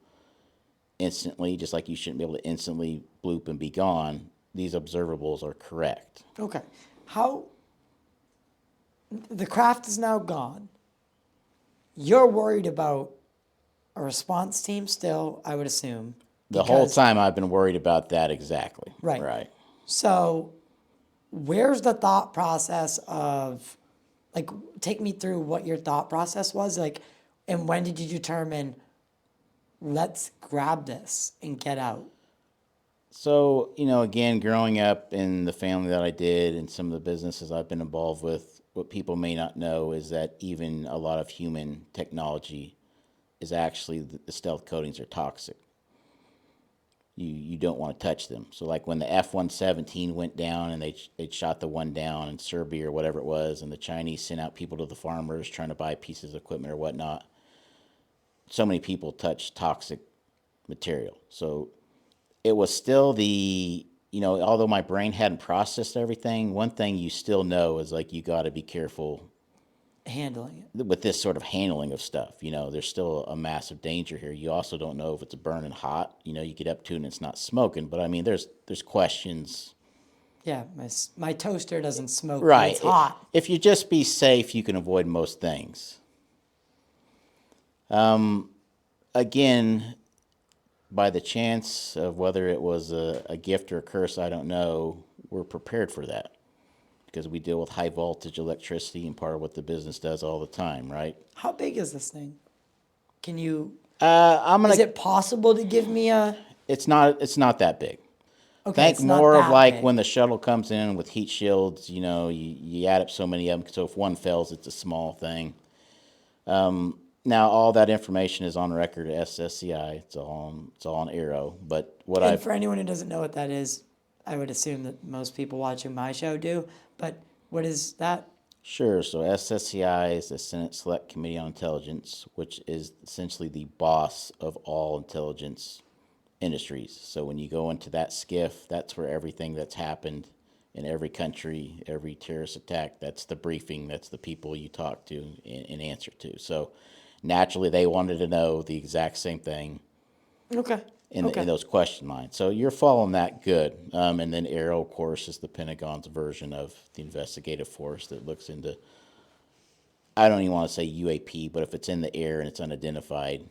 instantly, just like you shouldn't be able to instantly bloop and be gone, these observables are correct. Okay. How the craft is now gone. You're worried about a response team still, I would assume. The whole because- time I've been worried about that exactly. Right. Right. So, where's the thought process of, take me through what your thought process was, and when did you determine, let's grab this and get out? So, again, growing up in the family that I did and some of the businesses I've been involved with, what people may not know is that even a lot of human technology is actually the stealth coatings are toxic. You don't want to touch them. So like when the F-117 went down and they shot the one down in Serbia or whatever it was, and the Chinese sent out people to the farmers trying to buy pieces of equipment or whatnot, so many people touched toxic material. So it was still although my brain hadn't processed everything, one thing you still know is you got to be careful Handling it. with this sort of handling of stuff. There's still a massive danger here. You also don't know if it's burning hot. You get up to it and it's not smoking. But I mean, there's questions. Yeah, my toaster doesn't smoke. But Right. it's hot. If you just be safe, you can avoid most things. Again, by the chance of whether it was a gift or a curse, I don't know, we're prepared for that. Because we deal with high voltage electricity and part of what the business does all the time, right? How big is this thing? Can you? Is Is it possible to give me a? It's not that big. Okay, Think it's not more of that big. when the shuttle comes in with heat shields. You add up so many of them. So if one fails, it's a small thing. Now all that information is on record at SSCI. It's all on AARO. But And for anyone who doesn't know what that is, I would assume that most people watching my show do. But what is that? Sure. So SSCI is the Senate Select Committee on Intelligence, which is essentially the boss of all intelligence industries. So when you go into that SCIF, that's where everything that's happened in every country, every terrorist attack, that's the briefing, that's the people you talk to and answer to. So naturally, they wanted to know the exact same thing Okay. in those question lines. So you're following that good. And then AARO, of course, is the Pentagon's version of the investigative force that looks into, I don't even want to say UAP, but if it's in the air and it's unidentified,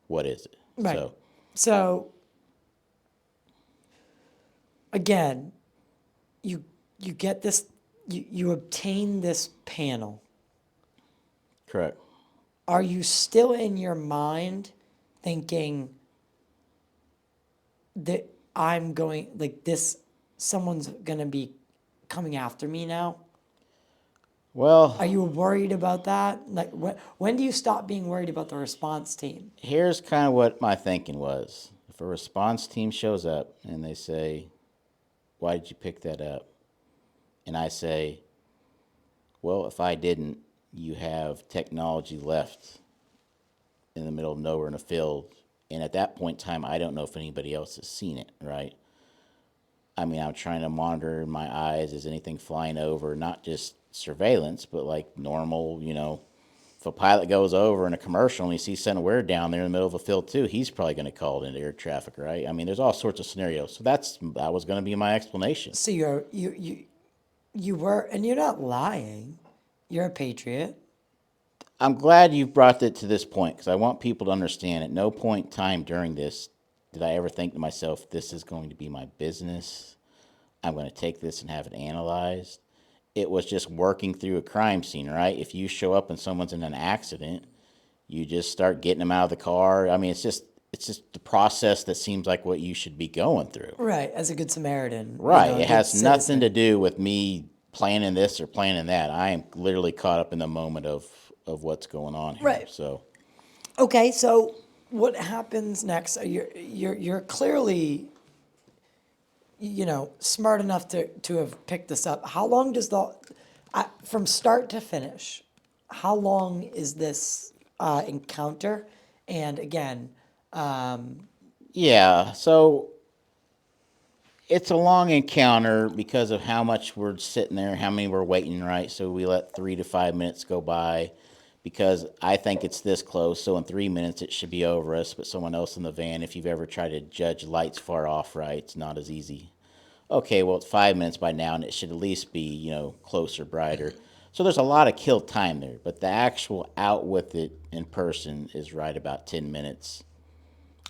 what is it? Right. So again, you get this, you obtain this panel. Correct. Are you still in your mind thinking that I'm going, someone's going to be coming after me now? Well, Are you worried about that? When do you stop being worried about the response team? here's kind of what my thinking was. If a response team shows up and they say, why did you pick that up? And I say, well, if I didn't, you have technology left in the middle of nowhere in a field. And at that point in time, I don't know if anybody else has seen it, right? I mean, I'm trying to monitor in my eyes. Is anything flying over? Not just surveillance, but like normal, if a pilot goes over in a commercial and he sees something weird down there in the middle of a field too, he's probably going to call it into air traffic, right? I mean, there's all sorts of scenarios. So that was going to be my explanation. So you were, and you're not lying. You're a patriot. I'm glad you brought it to this point because I want people to understand at no point in time during this did I ever think to myself, this is going to be my business. I'm going to take this and have it analyzed. It was just working through a crime scene, right? If you show up and someone's in an accident, you just start getting them out of the car. I mean, it's just the process that seems like what you should be going through. Right, as a good Samaritan. Right. A It good has nothing citizen. to do with me planning this or planning that. I am literally caught up in the moment of what's going on here. Right. So Okay, so what happens next? You're clearly, smart enough to have picked this up. How long does from start to finish, how long is this encounter? And again, yeah, so it's a long encounter because of how much we're sitting there, how many we're waiting, right? So we let 3 to 5 minutes go by because I think it's this close. So in 3 minutes, it should be over us. But someone else in the van, if you've ever tried to judge lights far off, right, it's not as easy. Okay, well, it's 5 minutes by now, and it should at least be, closer, brighter. So there's a lot of kill time there. But the actual out with it in person is right about 10 minutes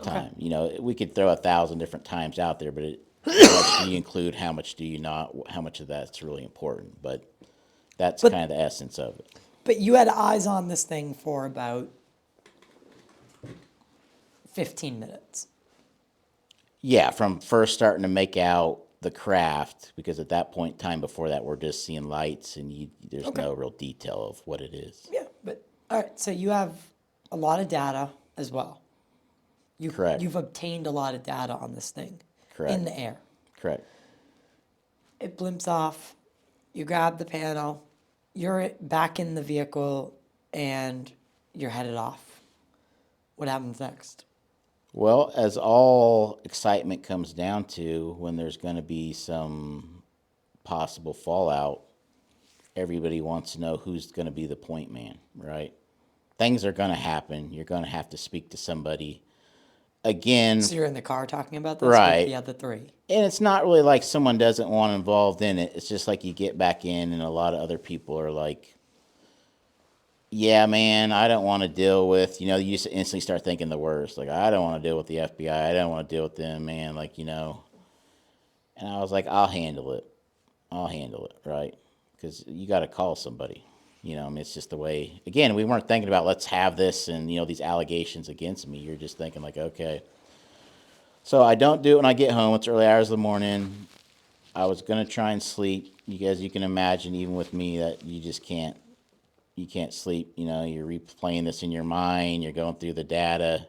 time. We could throw 1,000 different times out there, but how much do you include? How much do you not? How much of that's really important? But that's But- kind of the essence of it. but you had eyes on this thing for about 15 minutes. Yeah, from first starting to make out the craft, because at that point in time before that, we're just seeing lights and there's Okay. no real detail of what it is. Yeah, but all right, so you have a lot of data as well. Correct. You've obtained a lot of data on this thing Correct. in the air. Correct. It blimps off. You grab the panel. You're back in the vehicle, and you're headed off. What happens next? Well, as all excitement comes down to when there's going to be some possible fallout, everybody wants to know who's going to be the point man, right? Things are going to happen. You're going to have to speak to somebody. Again, So you're in the car talking about this Right. with the other three. and it's not really like someone doesn't want involved in it. It's just like you get back in, and a lot of other people are like, yeah, man, I don't want to deal with, you just instantly start thinking the worst. Like, I don't want to deal with the FBI. I don't want to deal with them, man. Like, And I was like, I'll handle it. Right? Because you got to call somebody. It's just the way, again, we weren't thinking about let's have this and, these allegations against me. You're just thinking like, okay. So I don't do it when I get home. It's early hours of the morning. I was going to try and sleep. You can imagine, even with me, that you just can't. You can't sleep. You're replaying this in your mind. You're going through the data.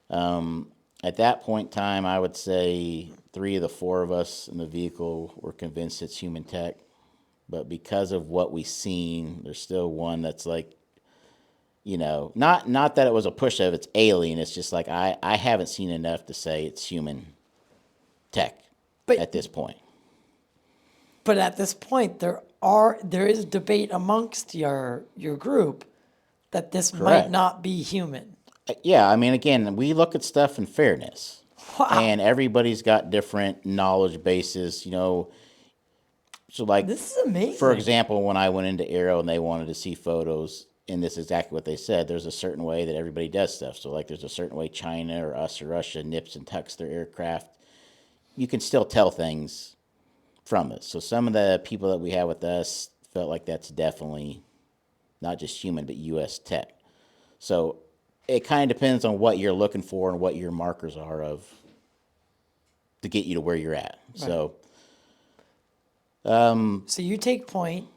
At that point in time, I would say 3 of the 4 of us in the vehicle were convinced it's human tech. But because of what we've seen, there's still one that's like, not that it was a push of it's alien. It's just like I haven't seen enough to say it's human tech But- at this point. But at this point, there is debate amongst your group that this might Correct. not be human. Yeah, I mean, again, we look at stuff in fairness. Wow. And everybody's got different knowledge bases, So, like, This is amazing. for example, when I went into AARO and they wanted to see photos, and this is exactly what they said, there's a certain way that everybody does stuff. So, like, there's a certain way China or us or Russia nips and tucks their aircraft. You can still tell things from it. So, some of the people that we had with us felt like that's definitely not just human, but U.S. tech. So, it kind of depends on what you're looking for and what your markers are to get you to where you're at. Right. So, So you take point.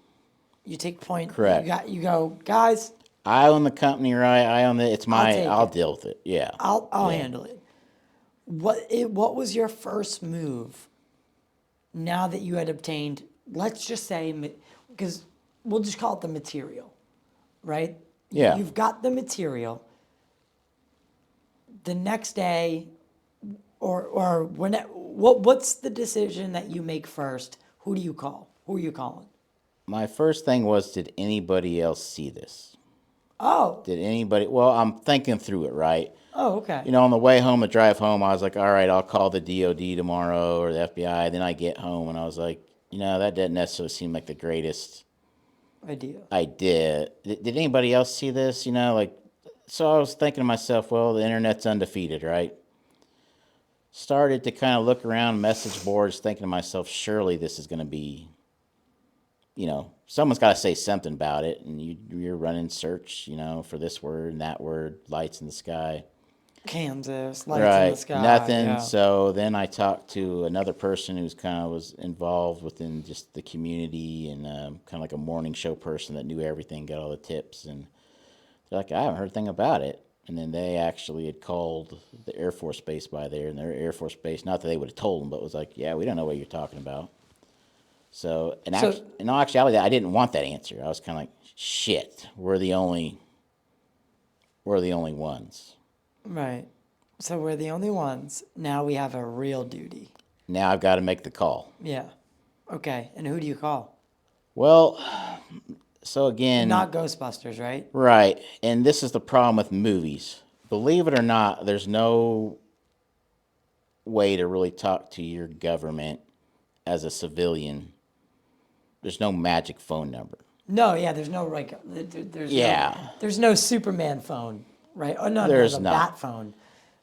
You take point. Correct. You go, guys. I own the company, right? I own it's my. I'll it. deal with it. Yeah. I'll Yeah. handle it. What was your first move? Now that you had obtained, let's just say, because we'll just call it the material, right? Yeah. You've got the material. The next day, or when, what's the decision that you make first? Who do you call? Who are you calling? My first thing was, did anybody else see this? Oh, Did anybody? Well, I'm thinking through it, right? oh, okay. On the way home, the drive home, I was like, all right, I'll call the DOD tomorrow or the FBI. Then I get home and I was like, that doesn't necessarily seem like the greatest idea. I did. Did anybody else see this? So I was thinking to myself, well, the internet's undefeated, right? Started to kind of look around message boards, thinking to myself, surely this is going to be, someone's got to say something about it. And you're running search, for this word and that word, lights in the sky. Kansas, lights in the Right. sky. Nothing. Yeah. So then I talked to another person who's kind of was involved within just the community and kind of like a morning show person that knew everything, got all the tips. And they're like, I haven't heard a thing about it. And then they actually had called the Air Force Base by there, and their Air Force Base, not that they would have told them, but was like, yeah, we don't know what you're talking about. So, in all actuality, I didn't want that answer. I was kind of like, shit, we're the only ones. Right. So we're the only ones. Now we have a real duty. Now I've got to make the call. Yeah. Okay. And who do you call? Well, so again, Not Ghostbusters, right? right. And this is the problem with movies. Believe it or not, there's no way to really talk to your government as a civilian. There's no magic phone number. No, yeah, there's no there's no Superman phone, right? Oh no, There's the not. bat phone.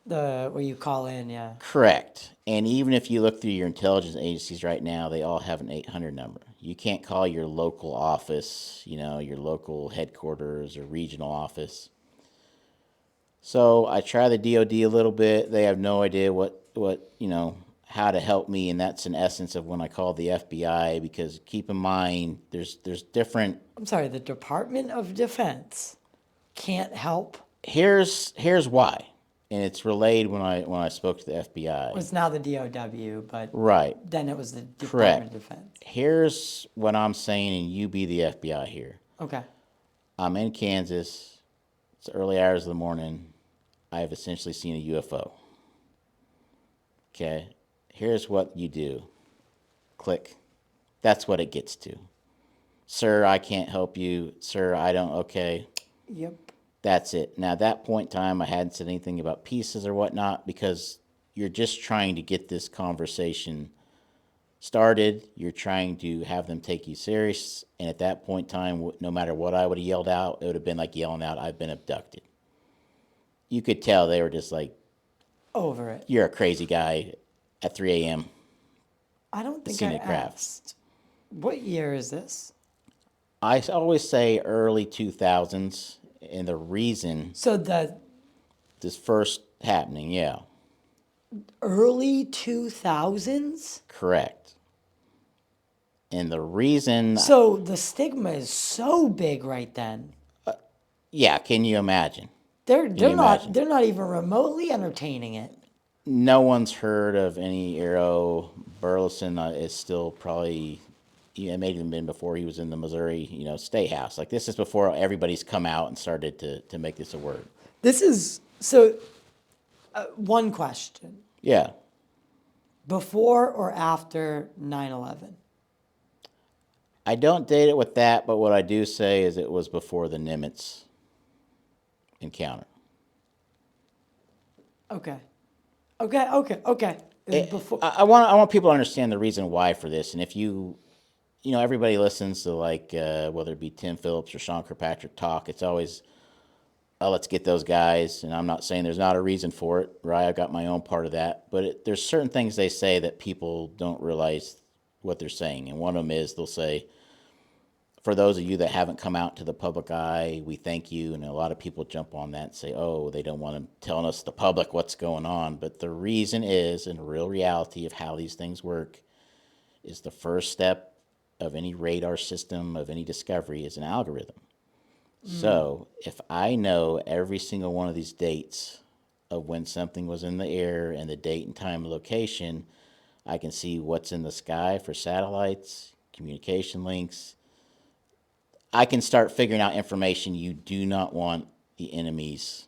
Where you call in, yeah. Correct. And even if you look through your intelligence agencies right now, they all have an 800 number. You can't call your local office, your local headquarters or regional office. So I try the DOD a little bit. They have no idea what how to help me, and that's in essence of when I called the FBI, because keep in mind there's different. I'm sorry, the Department of Defense can't help. Here's why. And it's relayed when I spoke to the FBI. Well, it's now the DOW, but Right. then it was the Department Correct. of Defense. Here's what I'm saying, and you be the FBI here. Okay. I'm in Kansas. It's early hours of the morning. I've essentially seen a UFO. Okay. Here's what you do. Click. That's what it gets to. Sir, I can't help you. Sir, I don't. Okay. Yep. That's it. Now, at that point in time, I hadn't said anything about pieces or whatnot, because you're just trying to get this conversation started. You're trying to have them take you serious. And at that point in time, no matter what I would have yelled out, it would have been like yelling out, I've been abducted. You could tell they were just like, Over it. you're a crazy guy at 3 a.m. I don't think Scenic I craft. asked. What year is this? I always say early 2000s. And the reason So this first happening, yeah. early 2000s? Correct. And the reason... So the stigma is so big right then. Yeah, can you imagine? They're you imagine? they're not even remotely entertaining it. No one's heard of any AARO. Burleson is still probably... It may have even been before he was in the Missouri, State House. Like, this is before everybody's come out and started to make this a word. This is, so, one question. Yeah. Before or after 9/11? I don't date it with that, but what I do say is it was before the Nimitz encounter. Okay. It was before. I want people to understand the reason why for this. And if everybody listens to, like, whether it be Tim Phillips or Sean Kirkpatrick talk, it's always, oh, let's get those guys. And I'm not saying there's not a reason for it, right? I've got my own part of that. But there's certain things they say that people don't realize what they're saying. And one of them is they'll say, for those of you that haven't come out to the public eye, we thank you. And a lot of people jump on that and say, oh, they don't want to tell us, the public, what's going on. But the reason is, in real reality of how these things work, is the first step of any radar system, of any discovery, is an algorithm. So if I know every single one of these dates of when something was in the air and the date and time and location, I can see what's in the sky for satellites, communication links. I can start figuring out information you do not want the enemies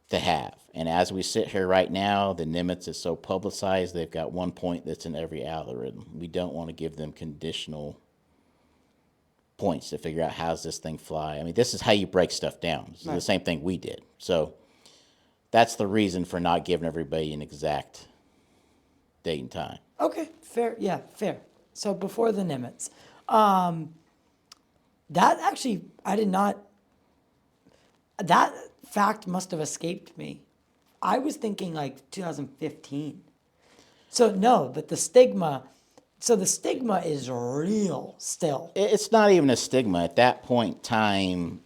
to have. And as we sit here right now, the Nimitz is so publicized, they've got one point that's in every algorithm. We don't want to give them conditional points to figure out how's this thing fly. I mean, this is how you break stuff down. This is the same thing we did. So that's the reason for not giving everybody an exact date and time. Okay, fair. Yeah, fair. So before the Nimitz. That actually, I did not. That fact must have escaped me. I was thinking like 2015. So no, but the stigma. So the stigma is real still. It's not even a stigma at that point in time,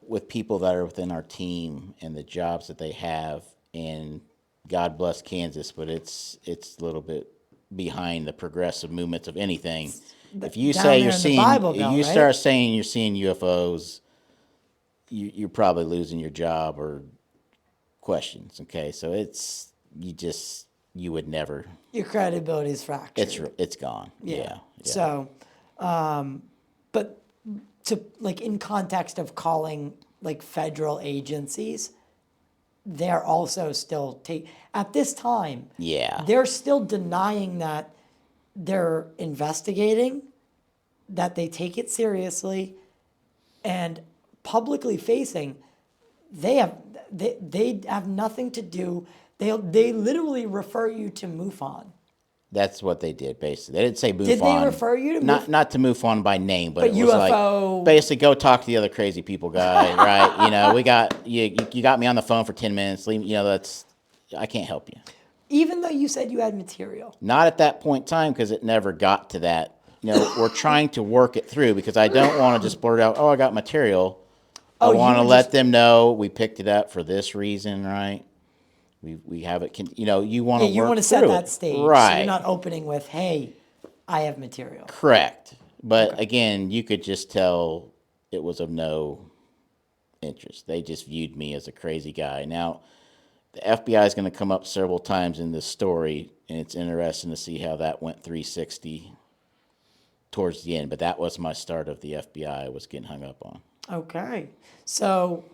with people that are within our team and the jobs that they have, and God bless Kansas, but it's a little bit behind the progressive movements of anything. If you Down say there you're in the seeing, Bible Belt, you right? start saying you're seeing UFOs, you're probably losing your job or questions. Okay, so you would never. Your credibility is fractured. It's gone. Yeah. So, but to like in context of calling like federal agencies, they're also still at this time. Yeah. They're still denying that they're investigating, that they take it seriously, and publicly facing. They have nothing to do. They literally refer you to MUFON. That's what they did, basically. They didn't say MUFON. Did they refer you to not to MUFON by name, but it was UFO? Like basically go talk to the other crazy people guy, right? We got you got me on the phone for 10 minutes. That's I can't help you. Even though you said you had material. Not at that point in time, because it never got to that. We're trying to work it through, because I don't want to just blurt out, "Oh, I got material." I want to let them know we picked it up for this reason, right? We have it. You want to work set through that it. stage, right? So you're not opening with, "Hey, I have material." Correct, but again, you could just tell it was of no interest. They just viewed me as a crazy guy. Now, the FBI is going to come up several times in this story, and it's interesting to see how that went 360 towards the end. But that was my start of the FBI. I was getting hung up on. Okay, so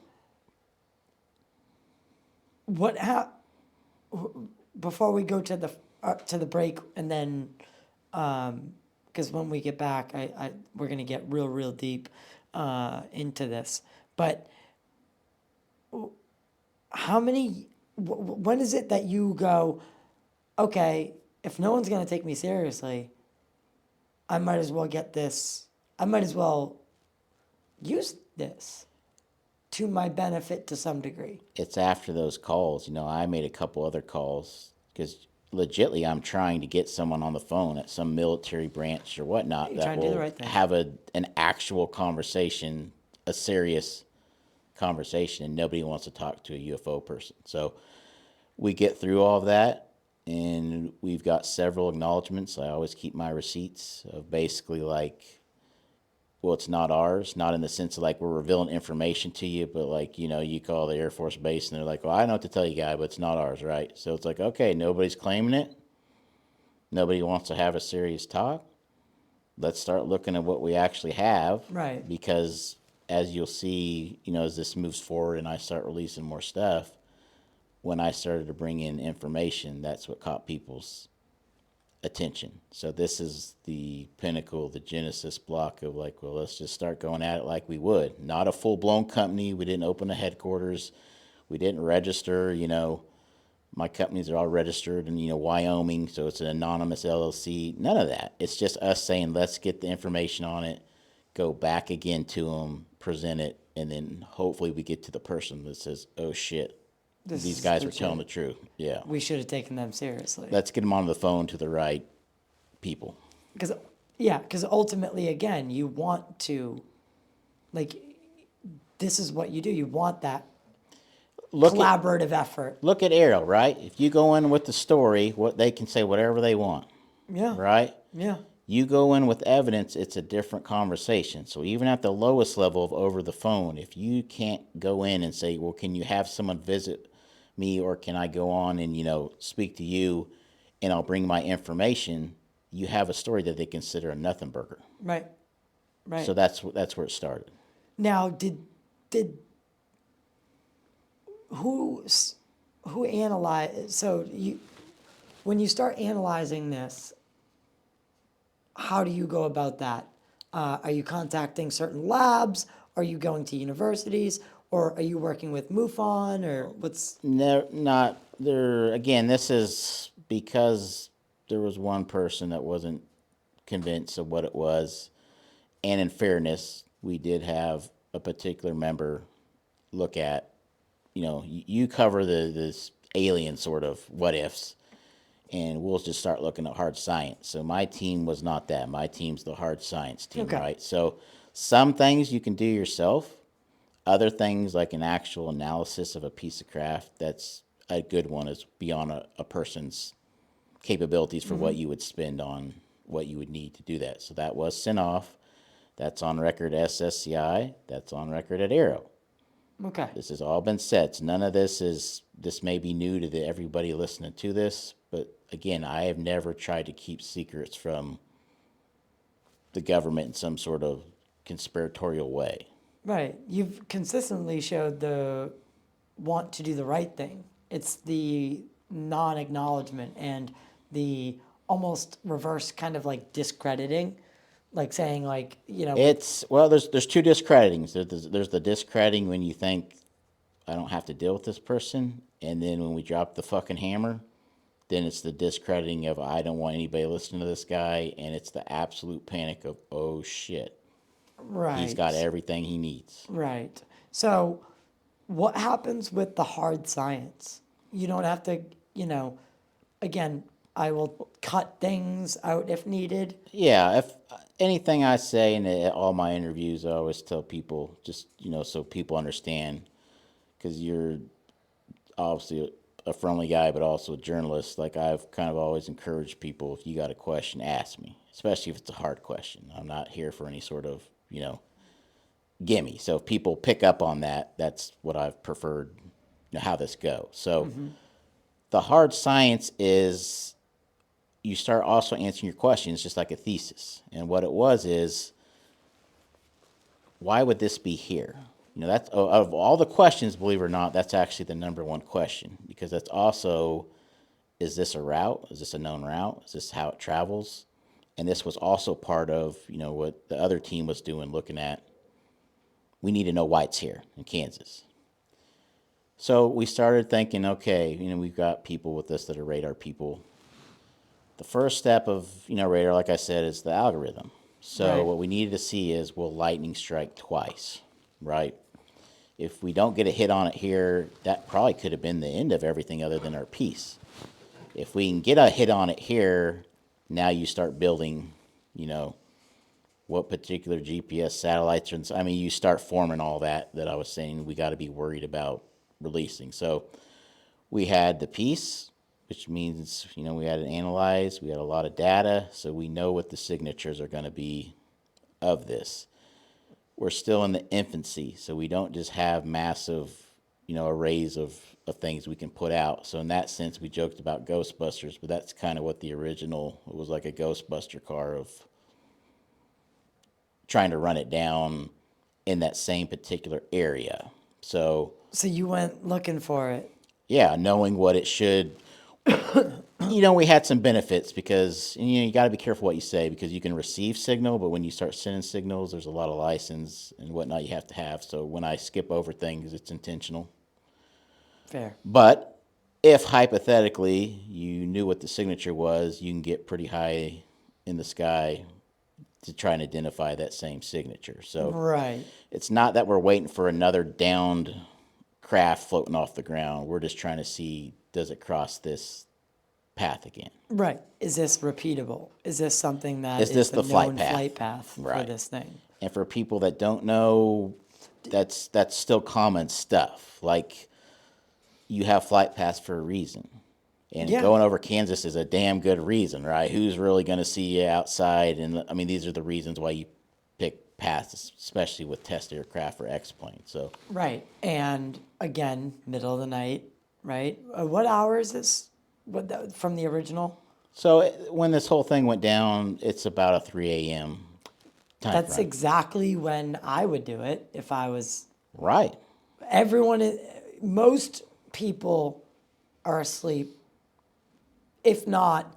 before we go to the break, and then because when we get back, we're gonna get real deep into this. But how many? When is it that you go, okay, if no one's gonna take me seriously, I might as well get this. I might as well use this to my benefit to some degree. It's after those calls. I made a couple other calls because legitly I'm trying to get someone on the phone at some military branch or whatnot that will have an actual conversation, a serious conversation, and nobody wants to talk to a UFO person. So we get through all of that, and we've got several acknowledgments. I always keep my receipts of basically like, well, it's not ours, not in the sense of like we're revealing information to you, but like, you call the Air Force Base and they're like, well, I know what to tell you, guy, but it's not ours, right? So it's like, okay, nobody's claiming it. Nobody wants to have a serious talk. Let's start looking at what we actually have. Right. Because as you'll see, as this moves forward and I start releasing more stuff, when I started to bring in information, that's what caught people's attention. So this is the pinnacle, the genesis block of like, well, let's just start going at it like we would. Not a full-blown company. We didn't open a headquarters. We didn't register. My companies are all registered in, Wyoming, so it's an anonymous LLC. None of that. It's just us saying, let's get the information on it, go back again to them, present it, and then hopefully we get to the person that says, oh, shit, these guys were telling the truth. Yeah. We should have taken them seriously. Let's get them on the phone to the right people. Because ultimately, again, you want to, like, this is what you do. You want that collaborative effort. Look at AARO, right? If you go in with the story, they can say whatever they want. Yeah. Right? Yeah. You go in with evidence, it's a different conversation. So even at the lowest level of over the phone, if you can't go in and say, well, can you have someone visit me, or can I go on and, speak to you and I'll bring my information, you have a story that they consider a nothing burger. Right. Right. So that's where it started. Now, did who analyzed? So when you start analyzing this, how do you go about that? Are you contacting certain labs? Are you going to universities? Or are you working with MUFON? Or what's... No, not there. Again, this is because there was one person that wasn't convinced of what it was. And in fairness, we did have a particular member look at, you cover this alien sort of what ifs, and we'll just start looking at hard science. So my team was not that. My team's the hard science team, Okay. right? So some things you can do yourself. Other things like an actual analysis of a piece of craft, that's a good one, is beyond a person's capabilities for what you would spend on what you would need to do that. So that was sent off. That's on record at SSCI. That's on record at AARO. Okay. This has all been said. So none of this may be new to everybody listening to this, but again, I have never tried to keep secrets from the government in some sort of conspiratorial way. Right. You've consistently showed the want to do the right thing. It's the non-acknowledgement and the almost reverse kind of like discrediting, like saying like, It's, well, there's two discreditings. There's the discrediting when you think I don't have to deal with this person, and then when we drop the fucking hammer, then it's the discrediting of I don't want anybody listening to this guy, and it's the absolute panic of, oh shit, right. he's got everything he needs. Right. So what happens with the hard science? You don't have to, again, I will cut things out if needed. Yeah, if anything I say in all my interviews, I always tell people just, so people understand, because you're obviously a friendly guy, but also a journalist. Like, I've kind of always encouraged people, if you got a question, ask me, especially if it's a hard question. I'm not here for any sort of, gimme. So if people pick up on that, that's what I've preferred, how this goes. So the hard science is you start also answering your questions just like a thesis. And what it was is, why would this be here? That's, of all the questions, believe it or not, that's actually the number one question, because that's also, is this a route? Is this a known route? Is this how it travels? And this was also part of, what the other team was doing, looking at, we need to know why it's here in Kansas. So we started thinking, okay, we've got people with us that are radar people. The first step of, radar, like I said, is the algorithm. So Right. what we needed to see is, will lightning strike twice, right? If we don't get a hit on it here, that probably could have been the end of everything other than our piece. If we can get a hit on it here, now you start building, what particular GPS satellites are. You start forming all that I was saying we got to be worried about releasing. So we had the piece, which means, we had it analyzed. We had a lot of data, so we know what the signatures are going to be of this. We're still in the infancy, so we don't just have massive, arrays of things we can put out. So in that sense, we joked about Ghostbusters, but that's kind of what the original, it was like a Ghostbuster car of trying to run it down in that same particular area. So you went looking for it. yeah, knowing what it should, we had some benefits because, you got to be careful what you say, because you can receive signal, but when you start sending signals, there's a lot of license and whatnot you have to have. So when I skip over things, it's intentional. Fair. But if hypothetically you knew what the signature was, you can get pretty high in the sky to try and identify that same signature. So Right. it's not that we're waiting for another downed craft floating off the ground. We're just trying to see, does it cross this path again? Right. Is this repeatable? Is this something that Is this the the flight known path? flight path for Right. this thing? And for people that don't know, that's still common stuff. Like, you have flight paths for a reason. And Yeah. going over Kansas is a damn good reason, right? Who's really going to see you outside? And these are the reasons why you pick paths, especially with test aircraft or X-planes. So Right. And again, middle of the night, right? What hour is this? From the original? when this whole thing went down, it's about a 3 a.m. time That's frame. exactly when I would do it if I was. Right. Most people are asleep. If not,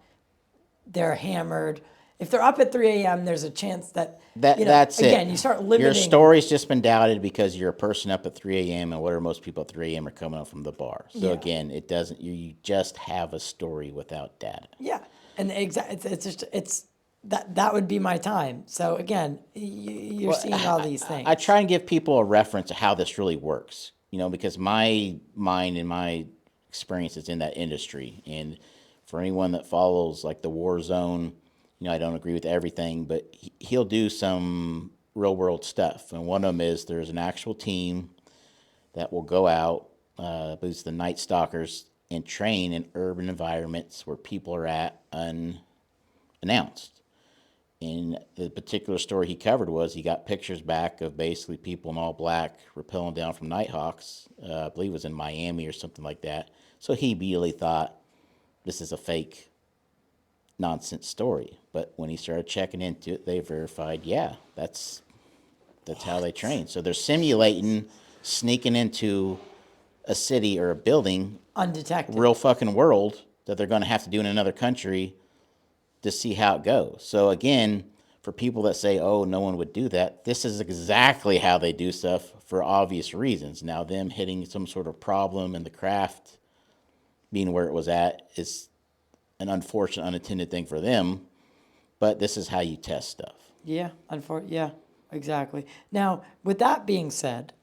they're hammered. If they're up at 3 a.m., there's a chance that, That's it. again, you start limiting. Your story's just been doubted because you're a person up at 3 a.m. and what are most people at 3 a.m. are coming up from the bar. So Yeah. again, it doesn't. You just have a story without data. Yeah, and it's that would be my time. So again, you're Well, seeing all these things. I try and give people a reference of how this really works, because my mind and my experience is in that industry. And for anyone that follows like the war zone, I don't agree with everything, but he'll do some real world stuff. And one of them is there's an actual team that will go out, but it's the Night Stalkers, and train in urban environments where people are at unannounced. And the particular story he covered was he got pictures back of basically people in all black rappelling down from Nighthawks. I believe it was in Miami or something like that. So he immediately thought this is a fake nonsense story. But when he started checking into it, they verified, yeah, that's how they train. So they're simulating sneaking into a city or a building, Undetected. real fucking world, that they're going to have to do in another country to see how it goes. So again, for people that say, oh, no one would do that, this is exactly how they do stuff for obvious reasons. Now, them hitting some sort of problem and the craft being where it was at is an unfortunate, unintended thing for them, but this is how you test stuff. Yeah, yeah, exactly. Now, with that being said,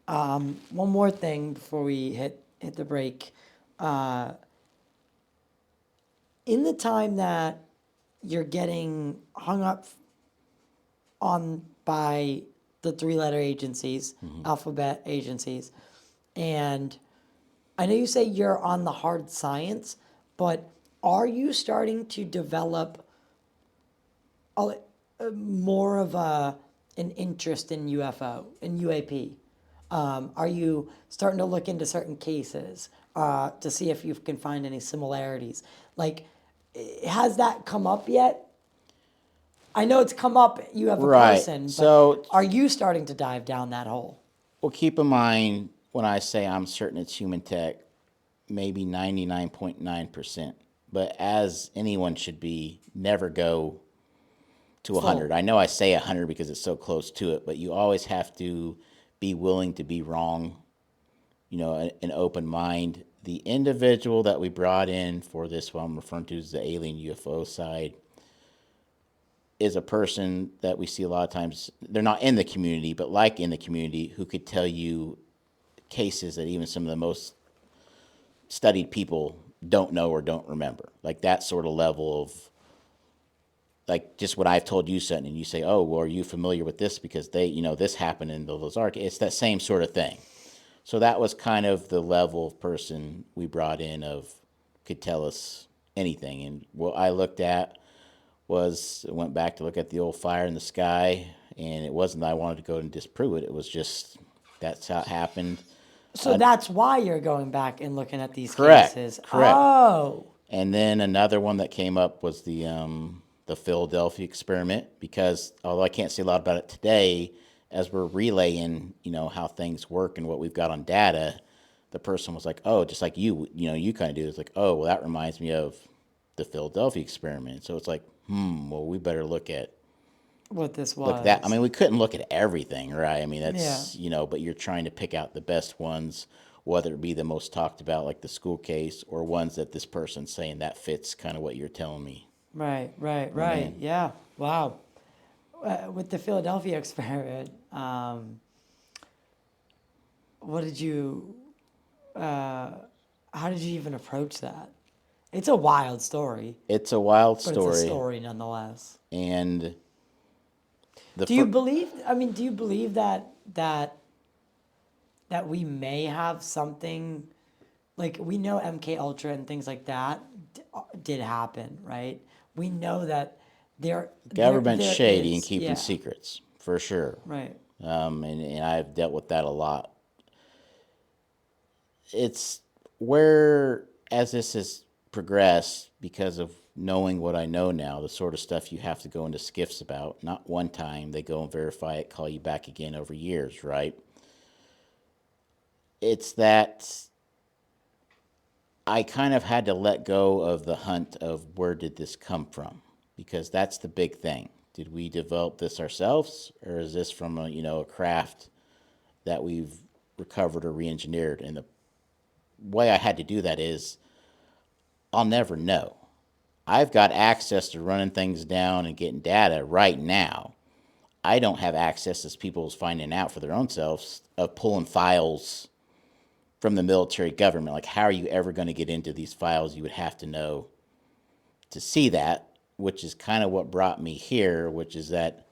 one more thing before we hit the break. In the time that you're getting hung up on by the three-letter agencies, alphabet agencies, and I know you say you're on the hard science, but are you starting to develop more of an interest in UAP? Are you starting to look into certain cases to see if you can find any similarities? Like, has that come up yet? I know it's come up. You have a Right. person, but So- are you starting to dive down that hole? Well, keep in mind when I say I'm certain it's human tech, maybe 99.9%. But as anyone should be, never go to 100. I know I say 100 because it's so close to it, but you always have to be willing to be wrong, an open mind. The individual that we brought in for this, what I'm referring to as the alien UFO side, is a person that we see a lot of times. They're not in the community, but like in the community, who could tell you cases that even some of the most studied people don't know or don't remember. Like that sort of level of, like just what I've told you, Sutton, and you say, oh, well, are you familiar with this because this happened in the Ozark. It's that same sort of thing. So that was kind of the level of person we brought in of could tell us anything. And what I looked at went back to look at the old fire in the sky, and it wasn't that I wanted to go and disprove it. It was just that's how it happened. So that's why you're going back and looking at these Correct. cases. Correct. Oh. And then another one that came up was the Philadelphia experiment, because although I can't say a lot about it today, as we're relaying, how things work and what we've got on data, the person was like, oh, just like you kind of do. It's like, oh, well, that reminds me of the Philadelphia experiment. So it's like, well, we better look at What this was. look at that. I mean, we couldn't look at everything, right? I mean, that's, but you're trying to pick out the best ones, whether it be the most talked about, like the school case, or ones that this person's saying that fits kind of what you're telling me. Right. Yeah. Wow. With the Philadelphia experiment, what did you, how did you even approach that? It's a wild story, It's a wild but story. it's a story nonetheless. And Do you believe that we may have something, like we know MK Ultra and things like that did happen, right? We know that government's there shady is, and keeping yeah. secrets, for sure. Right. And I've dealt with that a lot. It's where, as this has progressed, because of knowing what I know now, the sort of stuff you have to go into SCIFs about, not one time, they go and verify it, call you back again over years, right? It's that I kind of had to let go of the hunt of where did this come from, because that's the big thing. Did we develop this ourselves, or is this from a craft that we've recovered or re-engineered? And the way I had to do that is I'll never know. I've got access to running things down and getting data right now. I don't have access, as people's finding out for their own selves, of pulling files from the military government. Like, how are you ever going to get into these files? You would have to know to see that, which is kind of what brought me here, which is that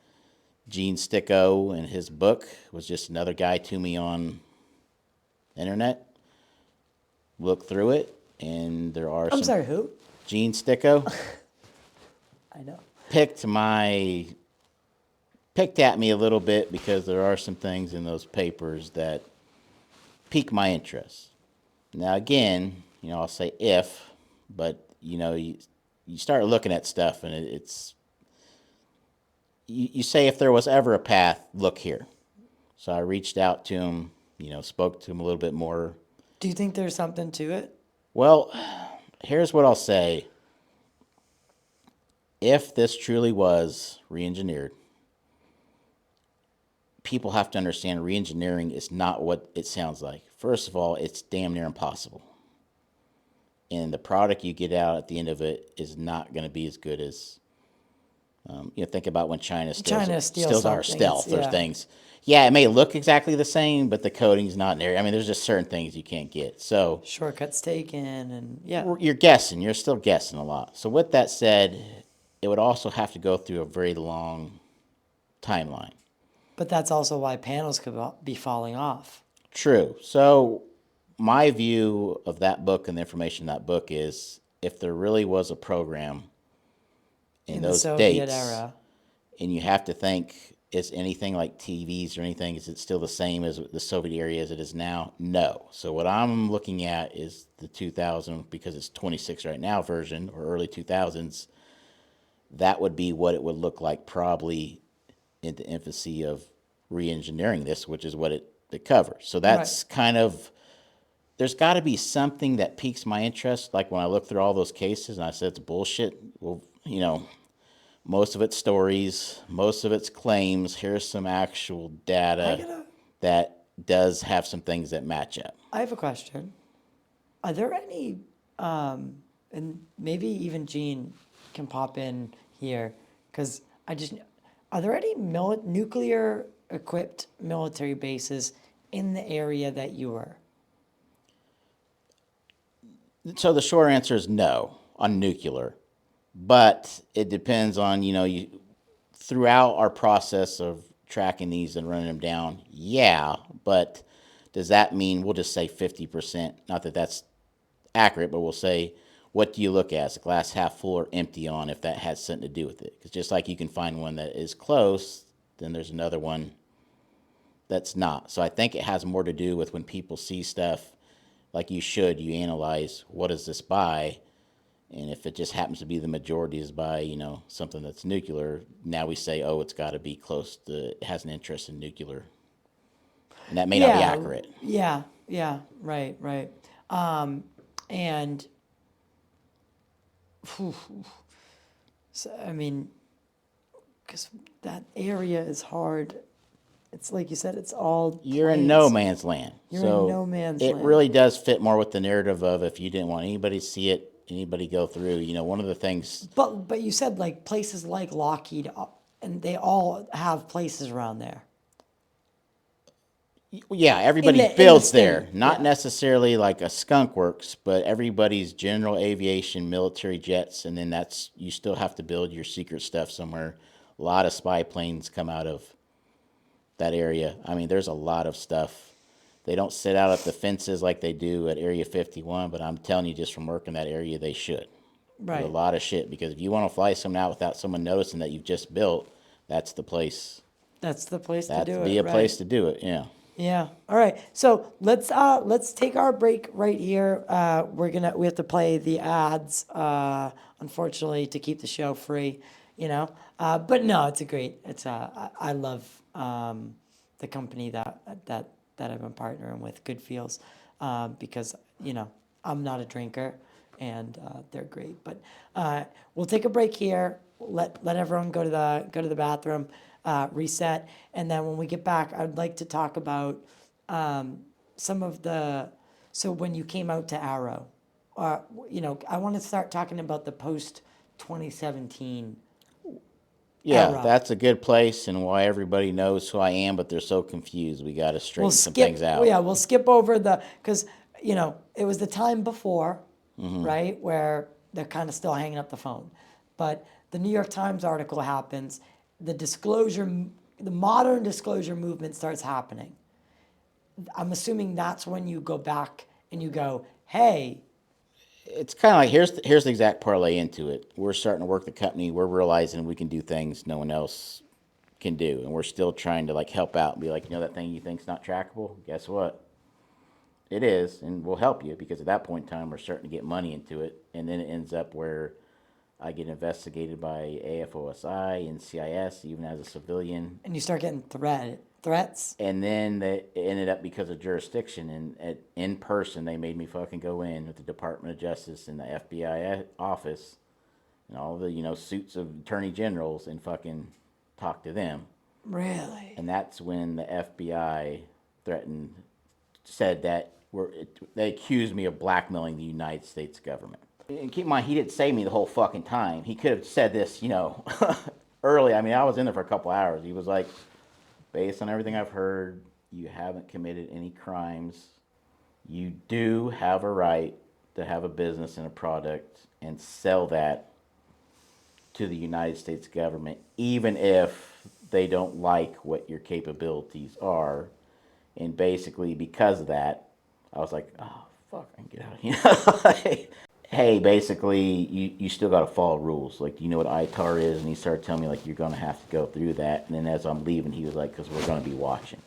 Gene Sticko and his book was just another guy to me on internet. Look through it, and there are I'm sorry, who? Gene Sticko I know. picked at me a little bit because there are some things in those papers that pique my interest. Now, again, I'll say if, but you start looking at stuff and it's you say if there was ever a path, look here. So I reached out to him, spoke to him a little bit more. Do you think there's something to it? Well, here's what I'll say. If this truly was re-engineered, people have to understand re-engineering is not what it sounds like. First of all, it's damn near impossible. And the product you get out at the end of it is not going to be as good as, think about when China steals our stealth or things. Yeah, it may look exactly the same, but the coding's not there. I mean, there's just certain things you can't get. So shortcuts taken, and yeah. You're guessing. You're still guessing a lot. So with that said, it would also have to go through a very long timeline. But that's also why panels could be falling off. True. So my view of that book and the information in that book is if there really was a program in those the Soviet dates, era, and you have to think, is anything like TVs or anything, is it still the same as the Soviet area as it is now? No. So what I'm looking at is the 2000, because it's 26 right now version, or early 2000s. That would be what it would look like probably in the infancy of re-engineering this, which is what it covers. So that's kind of, there's got to be something that piques my interest. Like when I look through all those cases and I said it's bullshit, well, most of it's stories, most of it's claims. Here's some actual data that does have some things that match up. I have a question. Are there any, and maybe even Gene can pop in here, because are there any nuclear equipped military bases in the area that you were? So the short answer is no on nuclear, but it depends on, throughout our process of tracking these and running them down. Yeah, but does that mean we'll just say 50%? Not that that's accurate, but we'll say, what do you look at? Is the glass half full or empty on, if that has something to do with it? Because just like you can find one that is close, then there's another one that's not. So I think it has more to do with when people see stuff, like you analyze, what is this by? And if it just happens to be the majority is by, something that's nuclear, now we say, oh, it's got to be close to, it has an interest in nuclear. And that may not be accurate. Yeah, right. And, so, I mean, because that area is hard. It's like you said, it's all You're plains. in no man's land. You're in no man's land. It really does fit more with the narrative of if you didn't want anybody to see it, anybody go through, one of the things. But you said like places like Lockheed, and they all have places around there. Yeah, everybody builds there. Not necessarily like a skunk works, but everybody's general aviation, military jets, and then you still have to build your secret stuff somewhere. A lot of spy planes come out of that area. I mean, there's a lot of stuff. They don't sit out at the fences like they do at Area 51, but I'm telling you, just from working that area, they should. Right. There's a lot of shit, because if you want to fly something out without someone noticing that you've just built, that's the place. That's the place to do it. That'd be a place to do it, yeah. Yeah. All right. So let's take our break right here. We have to play the ads, unfortunately, to keep the show free. But no, I love the company that I've been partnering with, Good Feels, because I'm not a drinker, and they're great. But we'll take a break here. Let everyone go to the bathroom. Reset, and then when we get back, I'd like to talk about some of so when you came out to AARO, I want to start talking about the post 2017. Yeah, era. that's a good place and why everybody knows who I am, but they're so confused. We got to straighten some things out. Yeah, we'll skip over because, it was the time before, right, where they're kind of still hanging up the phone. But the New York Times article happens, the modern disclosure movement starts happening. I'm assuming that's when you go back and you go, hey, It's kind of like here's the exact parlay into it. We're starting to work the company. We're realizing we can do things no one else can do, and we're still trying to like help out and be like, that thing you think's not trackable. Guess what? It is, and we'll help you because at that point in time we're starting to get money into it, and then it ends up where I get investigated by AFOSI and CIS even as a civilian. and you start getting threats. And then it ended up because of jurisdiction, and in person they made me fucking go in with the Department of Justice and the FBI office and all the suits of attorney generals and fucking talk to them. Really? And that's when the FBI said that they accused me of blackmailing the United States government. And keep in mind, he didn't say me the whole fucking time. He could have said this, early. I mean, I was in there for a couple hours. He was like, based on everything I've heard, you haven't committed any crimes. You do have a right to have a business and a product and sell that to the United States government, even if they don't like what your capabilities are. And basically, because of that, I was like, oh, fuck, I can get out of here. Hey, basically, you still got to follow rules. Like, do you know what ITAR is? And he started telling me, like, you're going to have to go through that. And then as I'm leaving, he was like, because we're going to be watching.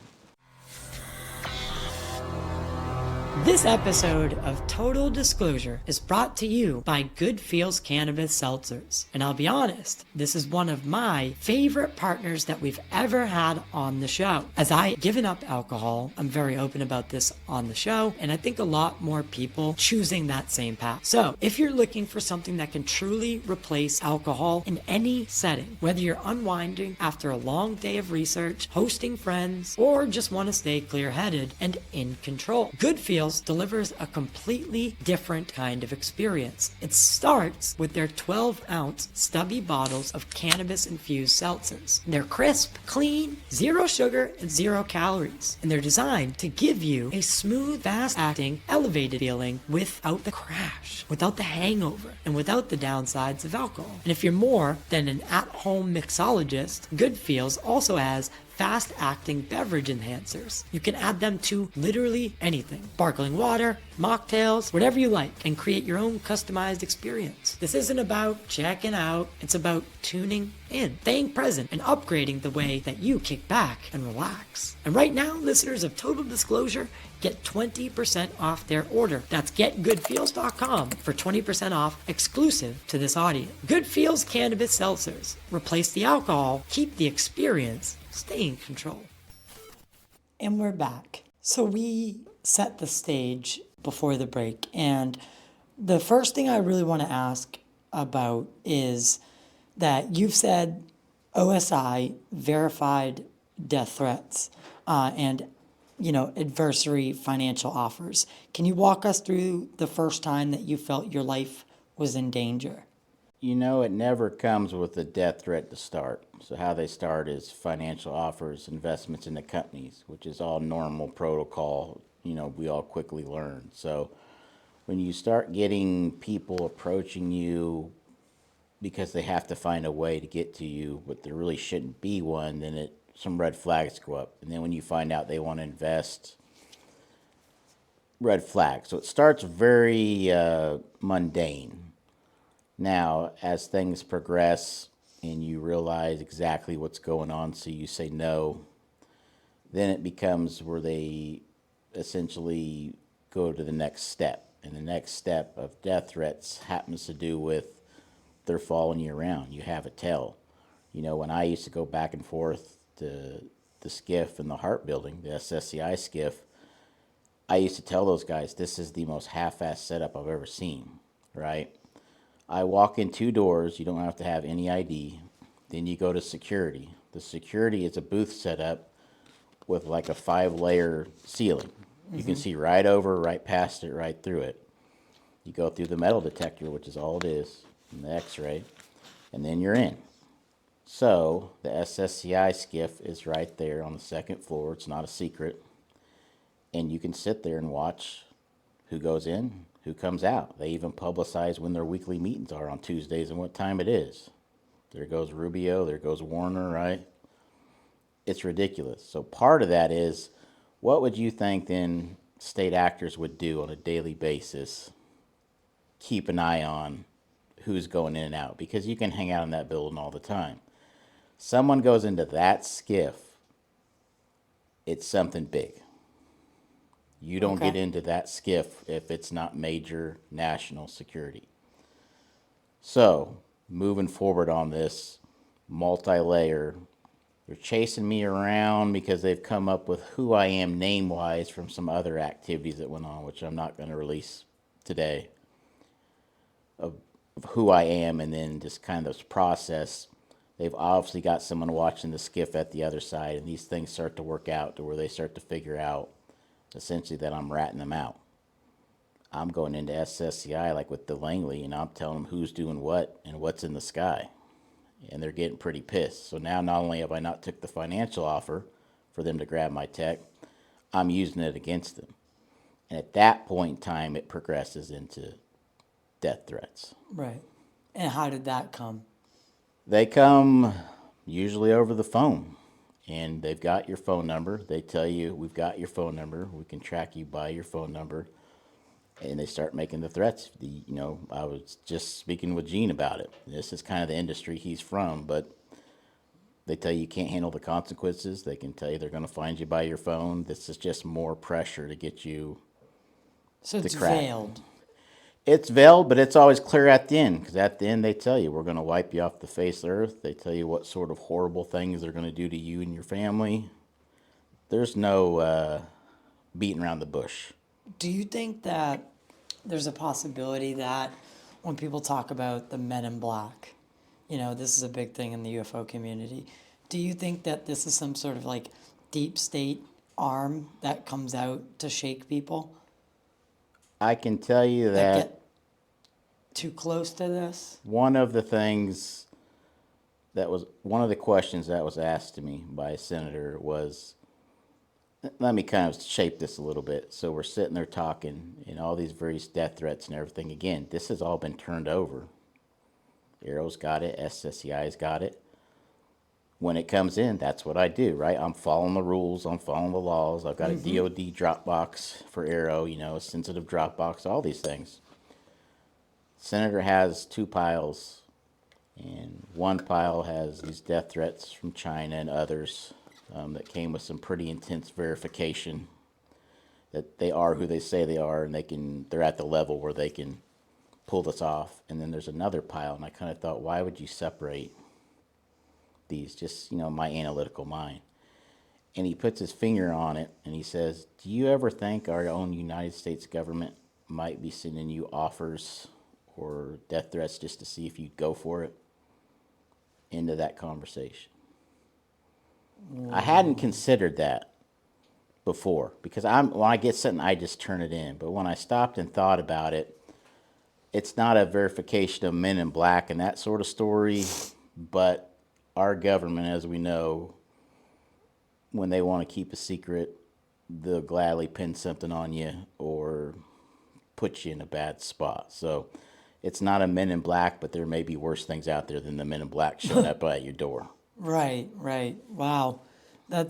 This episode of Total Disclosure is brought to you by Good Feels Cannabis Seltzers. And I'll be honest, this is one of my favorite partners that we've ever had on the show. As I given up alcohol, I'm very open about this on the show, and I think a lot more people choosing that same path. So if you're looking for something that can truly replace alcohol in any setting, whether you're unwinding after a long day of research, hosting friends, or just want to stay clear-headed and in control, Good Feels delivers a completely different kind of experience. It starts with their 12-ounce stubby bottles of cannabis-infused seltzers. They're crisp, clean, zero sugar, and 0 calories. And they're designed to give you a smooth, fast-acting, elevated feeling without the crash, without the hangover, and without the downsides of alcohol. And if you're more than an at-home mixologist, Good Feels also has fast-acting beverage enhancers. You can add them to literally anything. Sparkling water, mocktails, whatever you like, and create your own customized experience. This isn't about checking out, it's about tuning in, staying present, and upgrading the way that you kick back and relax. And right now, listeners of Total Disclosure get 20% off their order. That's getgoodfeels.com for 20% off exclusive to this audience. Good Feels Cannabis Seltzers. Replace the alcohol, keep the experience, stay in control. And we're back. So we set the stage before the break, and the first thing I really want to ask about is that you've said OSI verified death threats and adversary financial offers. Can you walk us through the first time that you felt your life was in danger? It never comes with a death threat to start. So how they start is financial offers, investments in the companies, which is all normal protocol, we all quickly learn. So when you start getting people approaching you because they have to find a way to get to you, but there really shouldn't be one, then some red flags go up. And then when you find out they want to invest, red flags. So it starts very mundane. Now, as things progress and you realize exactly what's going on, so you say no, then it becomes where they essentially go to the next step. And the next step of death threats happens to do with they're following you around. You have a tell. When I used to go back and forth to the SCIF and the Hart building, the SSCI SCIF, I used to tell those guys, this is the most half-assed setup I've ever seen, right? I walk in 2 doors, you don't have to have any ID. Then you go to security. The security is a booth setup with like a 5-layer ceiling. You can see right over, right past it, right through it. You go through the metal detector, which is all it is. and the x-ray, and then you're in. So the SSCI SCIF is right there on the second floor. It's not a secret. And you can sit there and watch who goes in, who comes out. They even publicize when their weekly meetings are on Tuesdays and what time it is. There goes Rubio, there goes Warner, right? It's ridiculous. So part of that is, what would you think then state actors would do on a daily basis? Keep an eye on who's going in and out, because you can hang out in that building all the time. Someone goes into that SCIF, it's something big. You don't Okay. get into that SCIF if it's not major national security. So, moving forward on this multi-layer, they're chasing me around because they've come up with who I am name-wise from some other activities that went on, which I'm not going to release today, of who I am, and then just kind of this process. They've obviously got someone watching the SCIF at the other side, and these things start to work out to where they start to figure out essentially that I'm ratting them out. I'm going into SSCI like with the Langley, and I'm telling them who's doing what and what's in the sky. And they're getting pretty pissed. So now not only have I not took the financial offer for them to grab my tech, I'm using it against them. And at that point in time, it progresses into death threats. Right. And how did that come? They come usually over the phone, and they've got your phone number. They tell you, we've got your phone number. We can track you by your phone number. And they start making the threats. I was just speaking with Gene about it. This is kind of the industry he's from, but they tell you can't handle the consequences. They can tell you they're going to find you by your phone. This is just more pressure to get you So to it's crack. veiled. It's veiled, but it's always clear at the end, because at the end they tell you we're going to wipe you off the face of the earth. They tell you what sort of horrible things they're going to do to you and your family. There's no beating around the bush. Do you think that there's a possibility that when people talk about the men in black, this is a big thing in the UFO community. Do you think that this is some sort of like deep state arm that comes out to shake people I can tell you that that get too close to this? one of the things that was one of the questions that was asked to me by a senator was, let me kind of shape this a little bit. So we're sitting there talking, and all these various death threats and everything. Again, this has all been turned over. AARO's got it, SSCI's got it. When it comes in, that's what I do, right? I'm following the rules, I'm following the laws. I've got a DOD Dropbox for AARO, a sensitive Dropbox, all these things. Senator has two piles, and one pile has these death threats from China and others that came with some pretty intense verification that they are who they say they are, and they're at the level where they can pull this off. And then there's another pile, and I kind of thought, why would you separate these? Just, my analytical mind. And he puts his finger on it, and he says, do you ever think our own United States government might be sending you offers or death threats just to see if you'd go for it? Into that conversation. I hadn't considered that before, because when I get something, I just turn it in. But when I stopped and thought about it, it's not a verification of men in black and that sort of story, but our government, as we know, when they want to keep a secret, they'll gladly pin something on you or put you in a bad spot. So it's not a men in black, but there may be worse things out there than the men in black showing up at your door. Right. Wow. That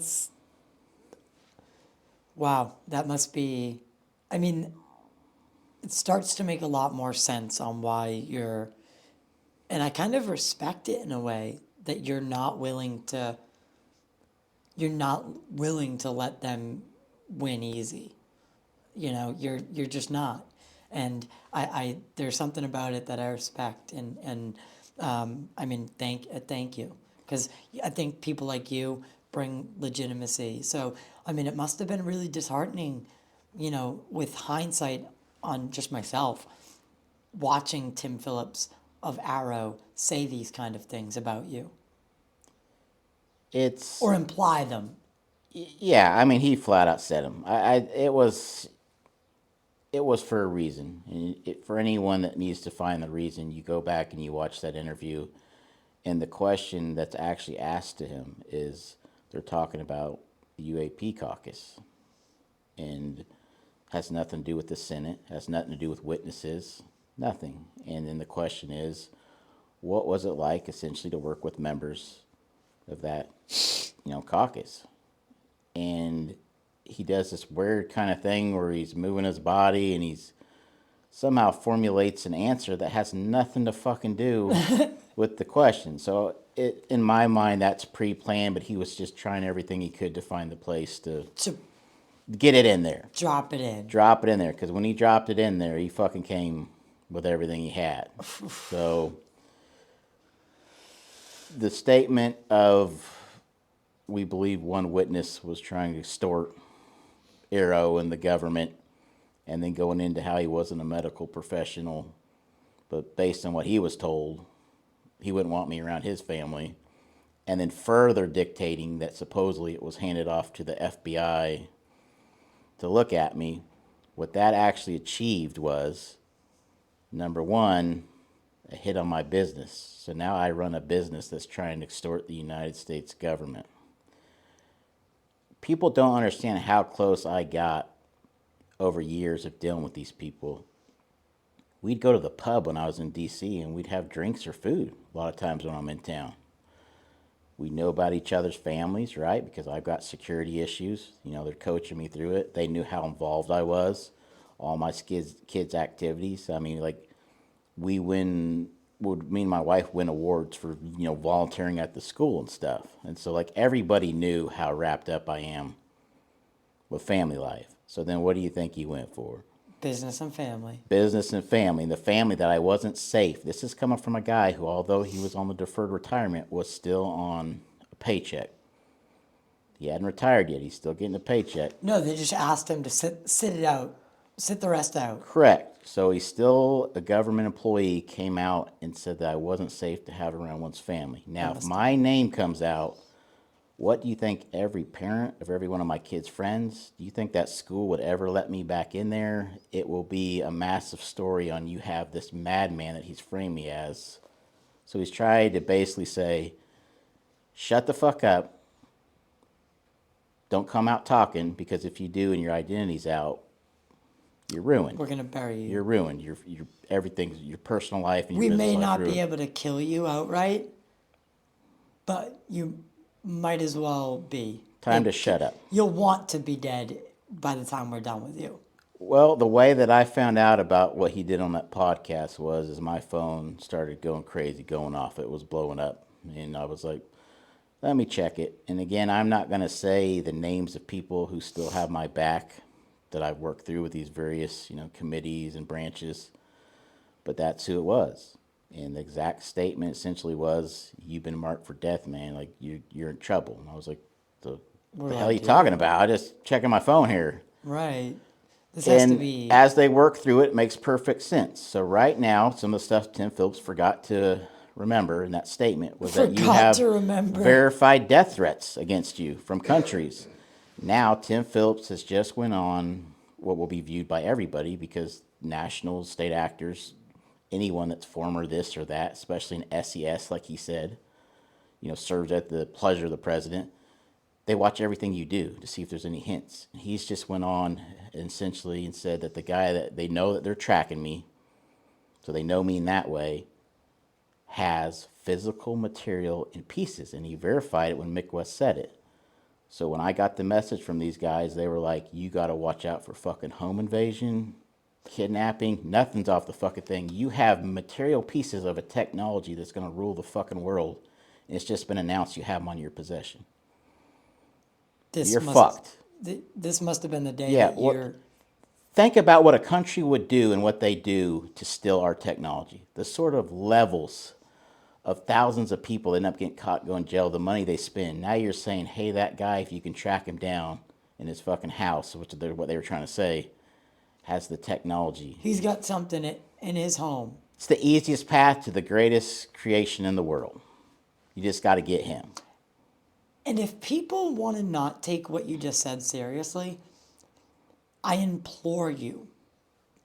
must be, it starts to make a lot more sense on why and I kind of respect it in a way that you're not willing to let them win easy. You're just not. And I there's something about it that I respect, and thank you, because I think people like you bring legitimacy. So it must have been really disheartening, with hindsight on just myself, watching Tim Phillips of AARO say these kind of things about you It's or imply them. Yeah, he flat out said them. It it was for a reason. And for anyone that needs to find the reason, you go back and you watch that interview. And the question that's actually asked to him is, they're talking about the UAP caucus. And has nothing to do with the Senate, has nothing to do with witnesses, nothing. And then the question is, what was it like essentially to work with members of that, caucus? And he does this weird kind of thing where he's moving his body and he's somehow formulates an answer that has nothing to fucking do with the question. So in my mind, that's pre-planned, but he was just trying everything he could to find the place to get it in there. Drop it in. Drop it in there, because when he dropped it in there, he fucking came with everything he had. So the statement of, we believe one witness was trying to extort AARO and the government, and then going into how he wasn't a medical professional, but based on what he was told, he wouldn't want me around his family, and then further dictating that supposedly it was handed off to the FBI to look at me. What that actually achieved was, number one, a hit on my business. So now I run a business that's trying to extort the United States government. People don't understand how close I got over years of dealing with these people. We'd go to the pub when I was in DC and we'd have drinks or food a lot of times when I'm in town. We know about each other's families, right? Because I've got security issues. They're coaching me through it. They knew how involved I was, all my kids' activities. I mean, like, me and my wife win awards for, volunteering at the school and stuff. And so, like, everybody knew how wrapped up I am with family life. So then what do you think he went for? Business and family. Business and family. And the family that I wasn't safe. This is coming from a guy who, although he was on the deferred retirement, was still on a paycheck. He hadn't retired yet. He's still getting a paycheck. No, they just asked him to sit it out. Sit the rest out. Correct. So he's still a government employee, came out and said that I wasn't safe to have around one's family. Now, if my name comes out, what do you think every parent of every one of my kids' friends, do you think that school would ever let me back in there? It will be a massive story on, you have this madman that he's framed me as. So he's trying to basically say, shut the fuck up. Don't come out talking, because if you do and your identity's out, you're ruined. We're going to bury you. You're ruined. Your everything, your personal life and your We business may life not ruined. be able to kill you outright, but you might as well be. Time to shut up. You'll want to be dead by the time we're done with you. Well, the way that I found out about what he did on that podcast was my phone started going crazy, going off. It was blowing up. And I was like, let me check it. And again, I'm not going to say the names of people who still have my back that I've worked through with these various, committees and branches. But that's who it was. And the exact statement essentially was, you've been marked for death, man. Like, you're in trouble. And I was like, the hell are you talking about? I just checking my phone here. Right. This has to And be. as they work through it, it makes perfect sense. So right now, some of the stuff Tim Phillips forgot to remember in that statement was that you have verified death threats against you from countries. Now, Tim Phillips has just went on what will be viewed by everybody, because national, state actors, anyone that's former this or that, especially an SCIFs, like he said, serves at the pleasure of the president. They watch everything you do to see if there's any hints. And he's just went on essentially and said that the guy that they know that they're tracking me, so they know me in that way, has physical material in pieces. And he verified it when Mick West said it. So when I got the message from these guys, they were like, you got to watch out for fucking home invasion, kidnapping. Nothing's off the fucking thing. You have material pieces of a technology that's going to rule the fucking world. And it's just been announced you have them on your possession. You're fucked. This must have been the day that you're... Think about what a country would do and what they do to steal our technology. The sort of levels of thousands of people that end up getting caught, going to jail, the money they spend. Now you're saying, hey, that guy, if you can track him down in his fucking house, which is what they were trying to say, has the technology. He's got something in his home. It's the easiest path to the greatest creation in the world. You just got to get him. And if people want to not take what you just said seriously, I implore you,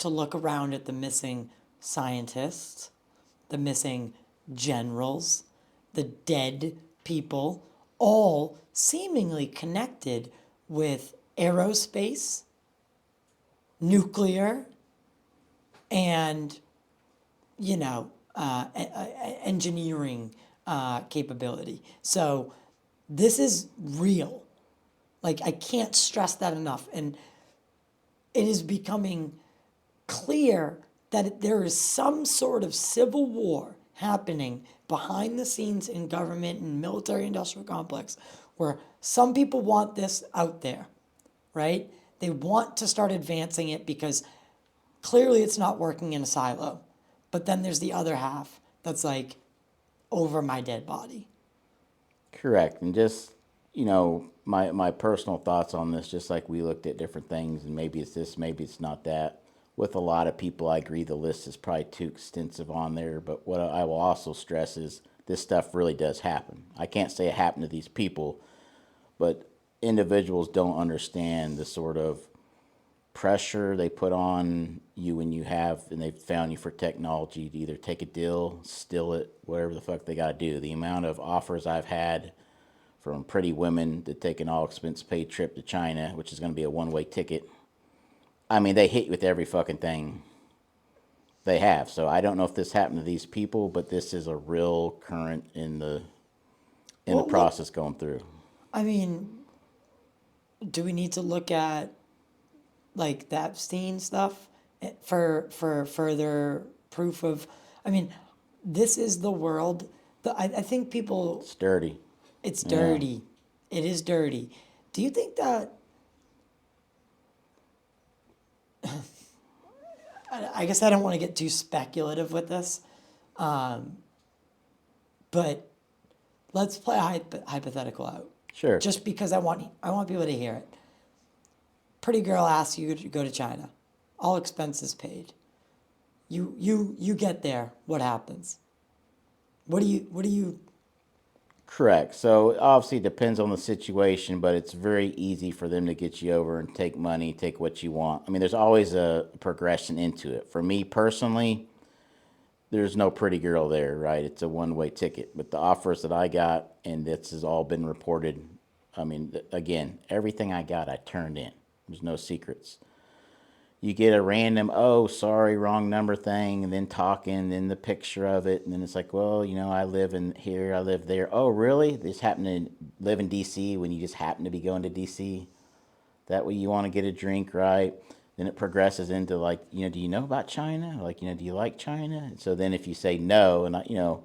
to look around at the missing scientists, the missing generals, the dead people, all seemingly connected with aerospace, nuclear, and, engineering capability. So this is real. Like, I can't stress that enough. And it is becoming clear that there is some sort of civil war happening behind the scenes in government and military industrial complex where some people want this out there, right? They want to start advancing it because clearly it's not working in a silo. But then there's the other half that's like, over my dead body. Correct. And just, my personal thoughts on this, just like we looked at different things, and maybe it's this, maybe it's not that. With a lot of people, I agree the list is probably too extensive on there. But what I will also stress is this stuff really does happen. I can't say it happened to these people, but individuals don't understand the sort of pressure they put on you when and they've found you for technology to either take a deal, steal it, whatever the fuck they got to do. The amount of offers I've had from pretty women to take an all expense paid trip to China, which is going to be a one-way ticket. I mean, they hit you with every fucking thing they have. So I don't know if this happened to these people, but this is a real current in the process going through. I mean, do we need to look at like the Epstein stuff for further proof of? I mean, this is the world. I think people. It's dirty. It's dirty. Yeah. It is dirty. Do you think that? I guess I don't want to get too speculative with this, but let's play a hypothetical out. Sure. Just because I want people to hear it. Pretty girl asks you to go to China, all expenses paid. You get there. What happens? What do you? Correct. So obviously it depends on the situation, but it's very easy for them to get you over and take money, take what you want. I mean, there's always a progression into it. For me personally, there's no pretty girl there, right? It's a one-way ticket. But the offers that I got, and this has all been reported, I mean, again, everything I got, I turned in. There's no secrets. You get a random, oh, sorry, wrong number thing, and then talking, then the picture of it, and then it's like, well, I live in here, I live there. Oh, really? This happened to live in D.C. when you just happen to be going to D.C.? That way you want to get a drink, right? Then it progresses into like, do you know about China? Like, do you like China? So then if you say no, and I don't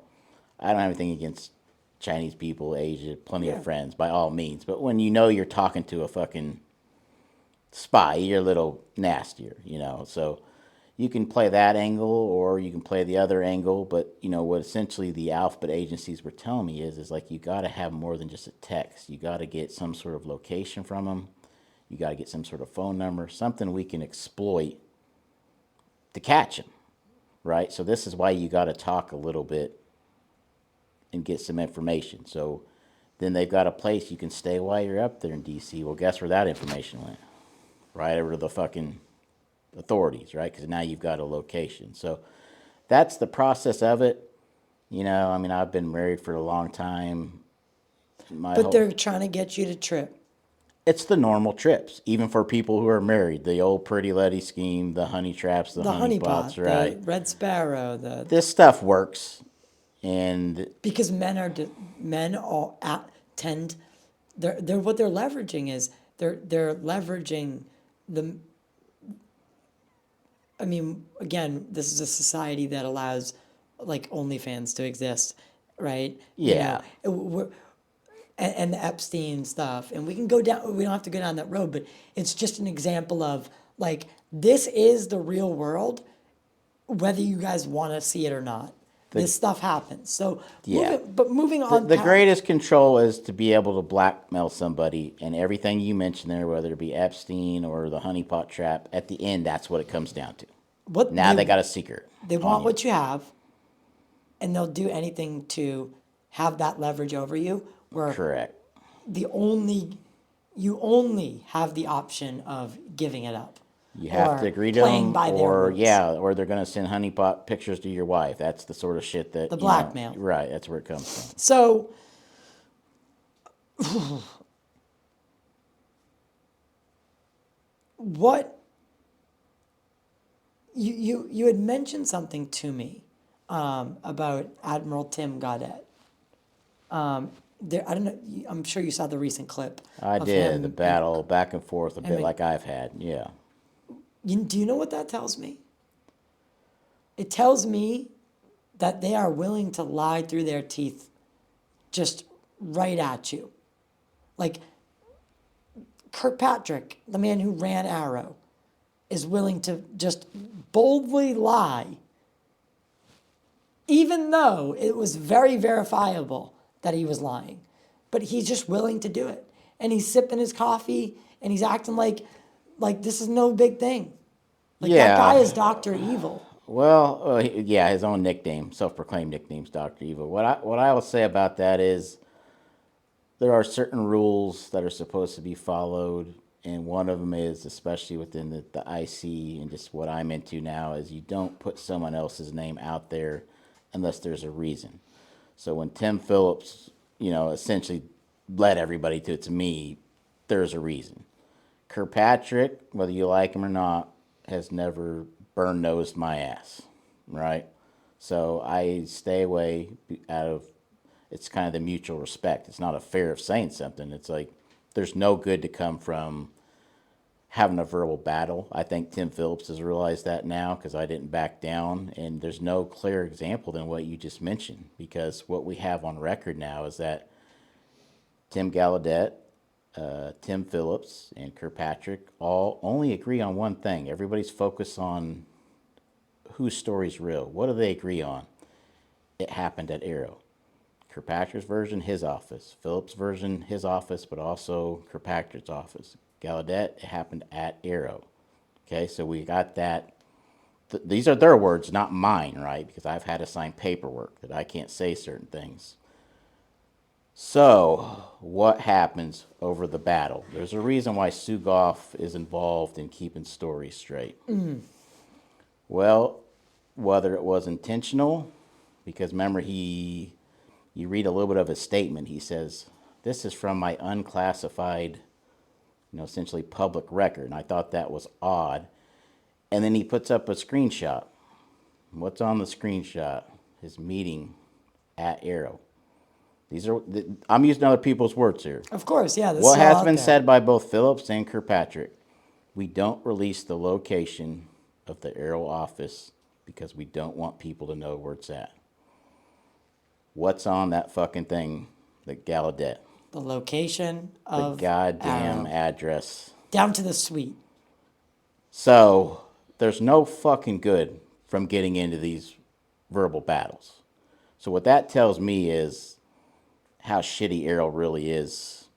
have anything against Chinese people, Asia, plenty of friends, by all means. But when you're talking to a fucking spy, you're a little nastier, so you can play that angle or you can play the other angle. But what essentially the alphabet agencies were telling me is like, you got to have more than just a text. You got to get some sort of location from them. You got to get some sort of phone number, something we can exploit to catch them, right? So this is why you got to talk a little bit and get some information. So then they've got a place you can stay while you're up there in DC. Well, guess where that information went? Right over to the fucking authorities, right? Because now you've got a location. So that's the process of it. I mean, I've been married for a long time. They're trying to get you to trip. It's the normal trips, even for people who are married. The old pretty lady scheme, the honey traps, the honey pots, right? The red sparrow, this stuff works, and because men all tend, they're what they're leveraging is they're leveraging the. I mean, again, this is a society that allows like OnlyFans to exist, right? Yeah. And the Epstein stuff, and we can go down. We don't have to go down that road, but it's just an example of like, this is the real world, whether you guys want to see it or not. This stuff happens. So moving on. The greatest control is to be able to blackmail somebody, and everything you mentioned there, whether it be Epstein or the honeypot trap, at the end, that's what it comes down to. They got a secret. They want what you have, and they'll do anything to have that leverage over you. Correct. You only have the option of giving it up. You have to or agree to playing them, by their or rules. yeah, or they're gonna send honeypot pictures to your wife. That's the sort of shit that The blackmail. right? That's where it comes from. So, what you had mentioned something to me about Admiral Tim Gaudet. I don't know. I'm sure you saw the recent clip I of did the him. battle back and forth a bit and- like I've had. Yeah. Do you know what that tells me? It tells me that they are willing to lie through their teeth, just right at you. Like Kirkpatrick, the man who ran AARO, is willing to just boldly lie, even though it was very verifiable that he was lying. But he's just willing to do it. And he's sipping his coffee and he's acting like this is no big thing. Like that guy is Dr. Evil. Well, yeah, his own nickname, self-proclaimed nickname's Dr. Evil. What I will say about that is there are certain rules that are supposed to be followed, and one of them is, especially within the IC and just what I'm into now, is you don't put someone else's name out there unless there's a reason. So when Tim Phillips, essentially led everybody to it's me, there's a reason. Kirkpatrick, whether you like him or not, has never burn-nosed my ass, right? So I stay away out of, it's kind of the mutual respect. It's not a fear of saying something. It's like there's no good to come from having a verbal battle. I think Tim Phillips has realized that now because I didn't back down. And there's no clearer example than what you just mentioned, because what we have on record now is that Tim Gallaudet, Tim Phillips, and Kirkpatrick all only agree on one thing. Everybody's focused on whose story's real. What do they agree on? It happened at AARO. Kirkpatrick's version, his office. Phillips' version, his office, but also Kirkpatrick's office. Gallaudet, it happened at AARO. Okay, so we got that. These are their words, not mine, right? Because I've had to sign paperwork that I can't say certain things. So, what happens over the battle? There's a reason why Sugoff is involved in keeping stories straight. Well, whether it was intentional, because remember you read a little bit of his statement. He says, "This is from my unclassified, essentially public record." And I thought that was odd. And then he puts up a screenshot. What's on the screenshot? His meeting at AARO. I'm using other people's words here. Of course, yeah. What has been said by both Phillips and Kirkpatrick: we don't release the location of the AARO office because we don't want people to know where it's at. What's on that fucking thing, the Gallaudet? The location The of goddamn AARO. address. Down to the suite. So there's no fucking good from getting into these verbal battles. So what that tells me is how shitty AARO really is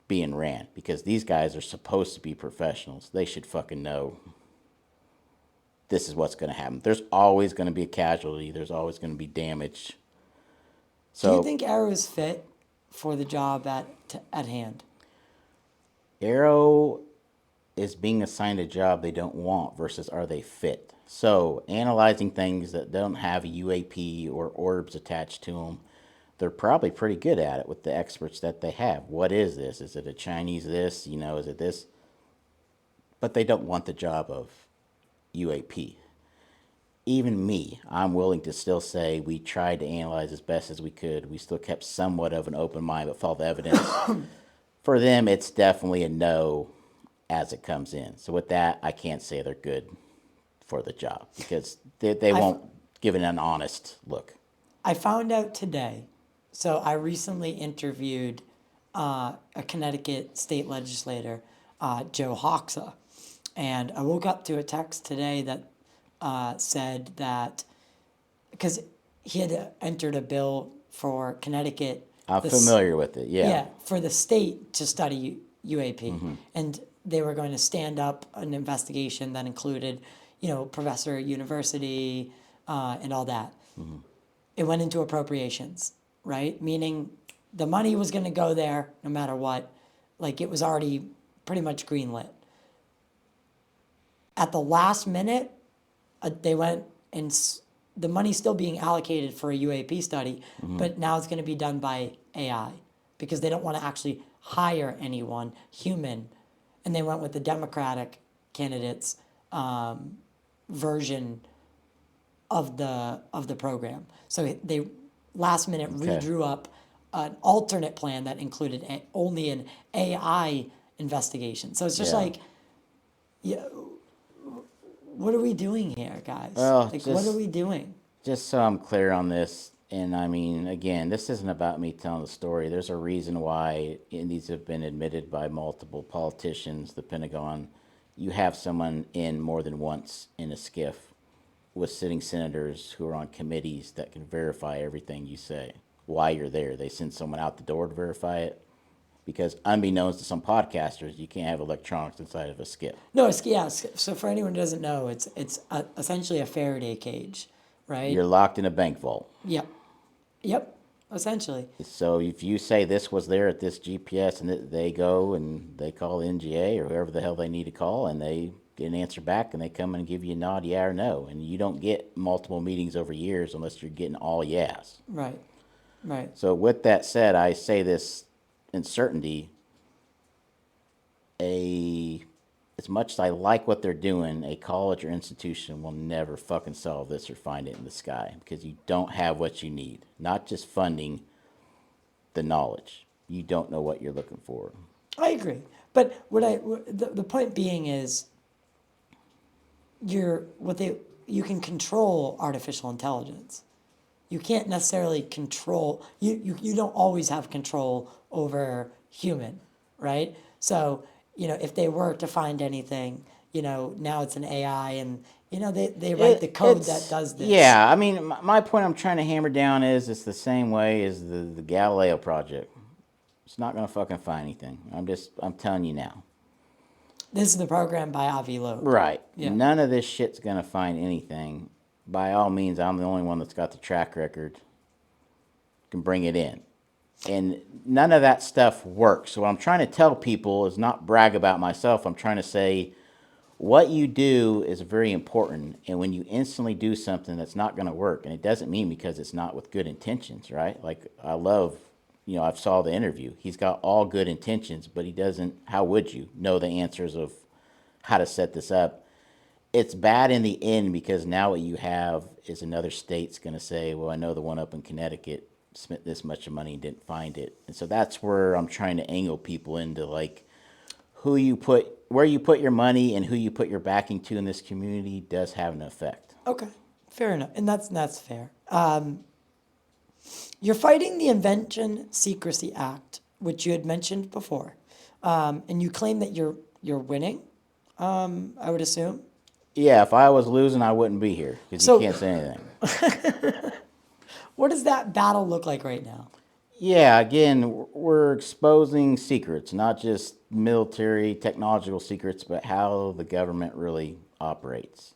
being ran, because these guys are supposed to be professionals. They should fucking know this is what's going to happen. There's always going to be a casualty. There's always going to be damage. So, Do you think AARO is fit for the job at hand? AARO is being assigned a job they don't want versus are they fit? So analyzing things that don't have a UAP or orbs attached to them, they're probably pretty good at it with the experts that they have. What is this? Is it a Chinese this? Is it this? But they don't want the job of UAP. Even me, I'm willing to still say we tried to analyze as best as we could. We still kept somewhat of an open mind, but followed the evidence. For them, it's definitely a no as it comes in. So with that, I can't say they're good for the job because they won't give it an honest look. I found out today. So I recently interviewed a Connecticut state legislator, Joe Hoxa, and I woke up to a text today that said that because he had entered a bill for Connecticut. I'm familiar with it, yeah. Yeah, for the state to study UAP. And they were going to stand up an investigation that included, professor at university and all that. It went into appropriations, right? Meaning the money was going to go there no matter what. Like it was already pretty much greenlit. At the last minute, they went and the money's still being allocated for a UAP study, but now it's going to be done by AI because they don't want to actually hire anyone human, and they went with the Democratic candidates version of the program. So they last minute redrew up an alternate plan that included only an AI investigation. So it's just like, yeah, what are we doing here, guys? Well, like, what are we doing? Just so I'm clear on this, and I mean, again, this isn't about me telling the story. There's a reason why these have been admitted by multiple politicians, the Pentagon. You have someone in more than once in a SCIF with sitting senators who are on committees that can verify everything you say while you're there. They send someone out the door to verify it. Because unbeknownst to some podcasters, you can't have electronics inside of a SCIF. No, so for anyone who doesn't know, it's essentially a Faraday cage, right? You're locked in a bank vault. Yep, essentially. So if you say this was there at this GPS, and they go and they call NGA or whoever the hell they need to call, and they get an answer back, and they come and give you a nod, yeah or no, and you don't get multiple meetings over years unless you're getting all yes. Right. So with that said, I say this in certainty, as much as I like what they're doing, a college or institution will never fucking solve this or find it in the sky, because you don't have what you need. Not just funding, the knowledge. You don't know what you're looking for. I agree, but the point being is, you can control artificial intelligence. You can't necessarily control, you don't always have control over human, right? So, if they were to find anything, now it's an AI, and, they write the code that does this. Yeah, I mean, my point I'm trying to hammer down is it's the same way as the Galileo project. It's not going to fucking find anything. I'm telling you now. This is the program by Avi Loeb. Right. Yeah. None of this shit's going to find anything. By all means, I'm the only one that's got the track record, can bring it in. And none of that stuff works. So what I'm trying to tell people is not brag about myself. I'm trying to say what you do is very important. And when you instantly do something that's not going to work, and it doesn't mean because it's not with good intentions, right? Like, I love, I've saw the interview. He's got all good intentions, but he doesn't, how would you know the answers of how to set this up? It's bad in the end, because now what you have is another state's going to say, well, I know the one up in Connecticut spent this much money and didn't find it. And so that's where I'm trying to angle people into, like, where you put your money and who you put your backing to in this community does have an effect. Okay, fair enough. And that's fair. You're fighting the Invention Secrecy Act, which you had mentioned before. And you claim that you're winning, I would assume. Yeah, if I was losing, I wouldn't be here, because you can't say anything. What does that battle look like right now? Yeah, again, we're exposing secrets, not just military, technological secrets, but how the government really operates.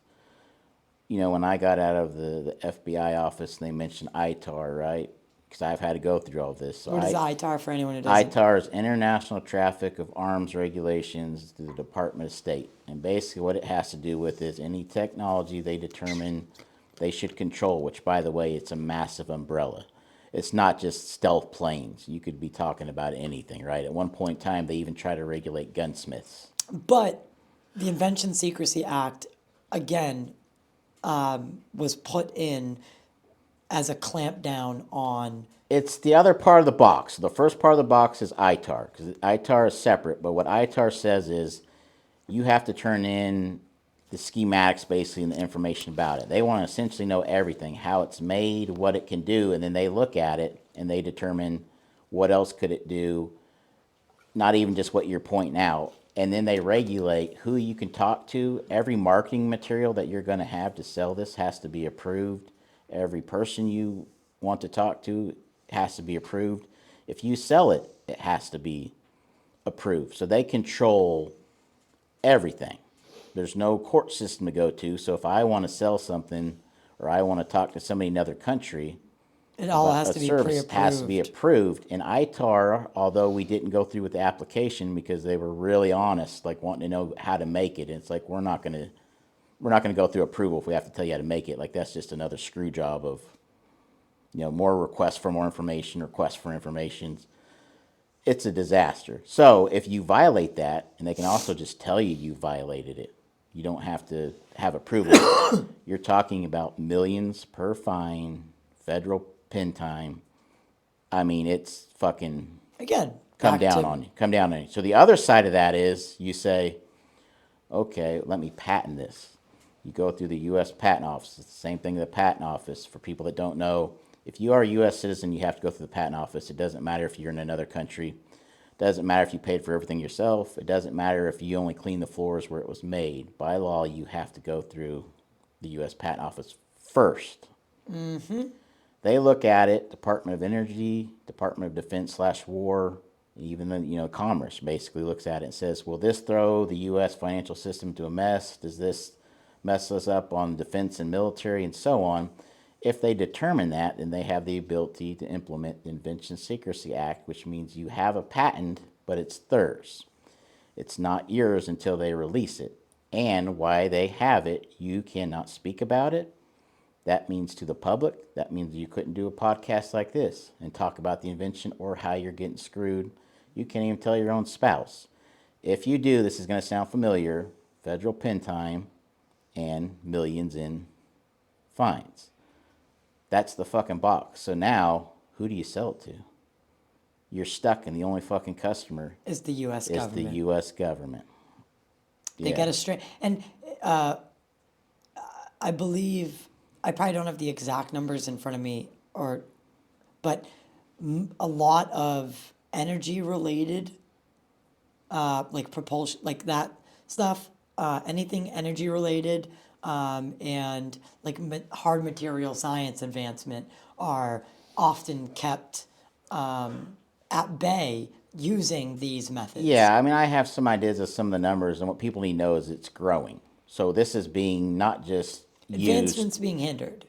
When I got out of the FBI office, they mentioned ITAR, right? Because I've had to go through all this. So what is ITAR for anyone who doesn't? ITAR is International Traffic of Arms Regulations to the Department of State. And basically what it has to do with is any technology they determine they should control, which, by the way, it's a massive umbrella. It's not just stealth planes. You could be talking about anything, right? At one point in time, they even try to regulate gunsmiths. But the Invention Secrecy Act, again, was put in as a clampdown on... It's the other part of the box. The first part of the box is ITAR, because ITAR is separate. But what ITAR says is you have to turn in the schematics, basically, and the information about it. They want to essentially know everything, how it's made, what it can do, and then they look at it and they determine what else could it do, not even just what you're pointing out. And then they regulate who you can talk to. Every marketing material that you're going to have to sell this has to be approved. Every person you want to talk to has to be approved. If you sell it, it has to be approved. So they control everything. There's no court system to go to. So if I want to sell something, or I want to talk to somebody in another country, it all has to be pre-approved. Has to be approved. And ITAR, although we didn't go through with the application because they were really honest, like wanting to know how to make it, and it's like, we're not going to we're not going to go through approval if we have to tell you how to make it. Like, that's just another screw job of, more requests for more information, requests for information. It's a disaster. So if you violate that, and they can also just tell you violated it, you don't have to have approval. You're talking about millions per fine, federal pen time. I mean, it's fucking Again, come back down to- on you. Come down on you. So the other side of that is you say, okay, let me patent this. You go through the U.S. Patent Office. It's the same thing in the Patent Office. For people that don't know, if you are a U.S. citizen, you have to go through the Patent Office. It doesn't matter if you're in another country. It doesn't matter if you paid for everything yourself. It doesn't matter if you only clean the floors where it was made. By law, you have to go through the U.S. Patent Office first. Mm-hmm. They look at it, Department of Energy, Department of Defense/War, even the, Commerce basically looks at it and says, will this throw the U.S. financial system to a mess? Does this mess us up on defense and military and so on? If they determine that, then they have the ability to implement the Invention Secrecy Act, which means you have a patent, but it's theirs. It's not yours until they release it. And why they have it, you cannot speak about it. That means to the public, that means you couldn't do a podcast like this and talk about the invention or how you're getting screwed. You can't even tell your own spouse. If you do, this is going to sound familiar, federal pen time and millions in fines. That's the fucking box. So now, who do you sell it to? You're stuck, and the only fucking customer is the U.S. is government. the U.S. government. They got a straight, and I believe, I probably don't have the exact numbers in front of me, but a lot of energy related, like propulsion, like that stuff, anything energy related, and like hard material science advancement are often kept at bay using these methods. Yeah, I mean, I have some ideas of some of the numbers, and what people need to know is it's growing. So this is being not just Advancements used, being hindered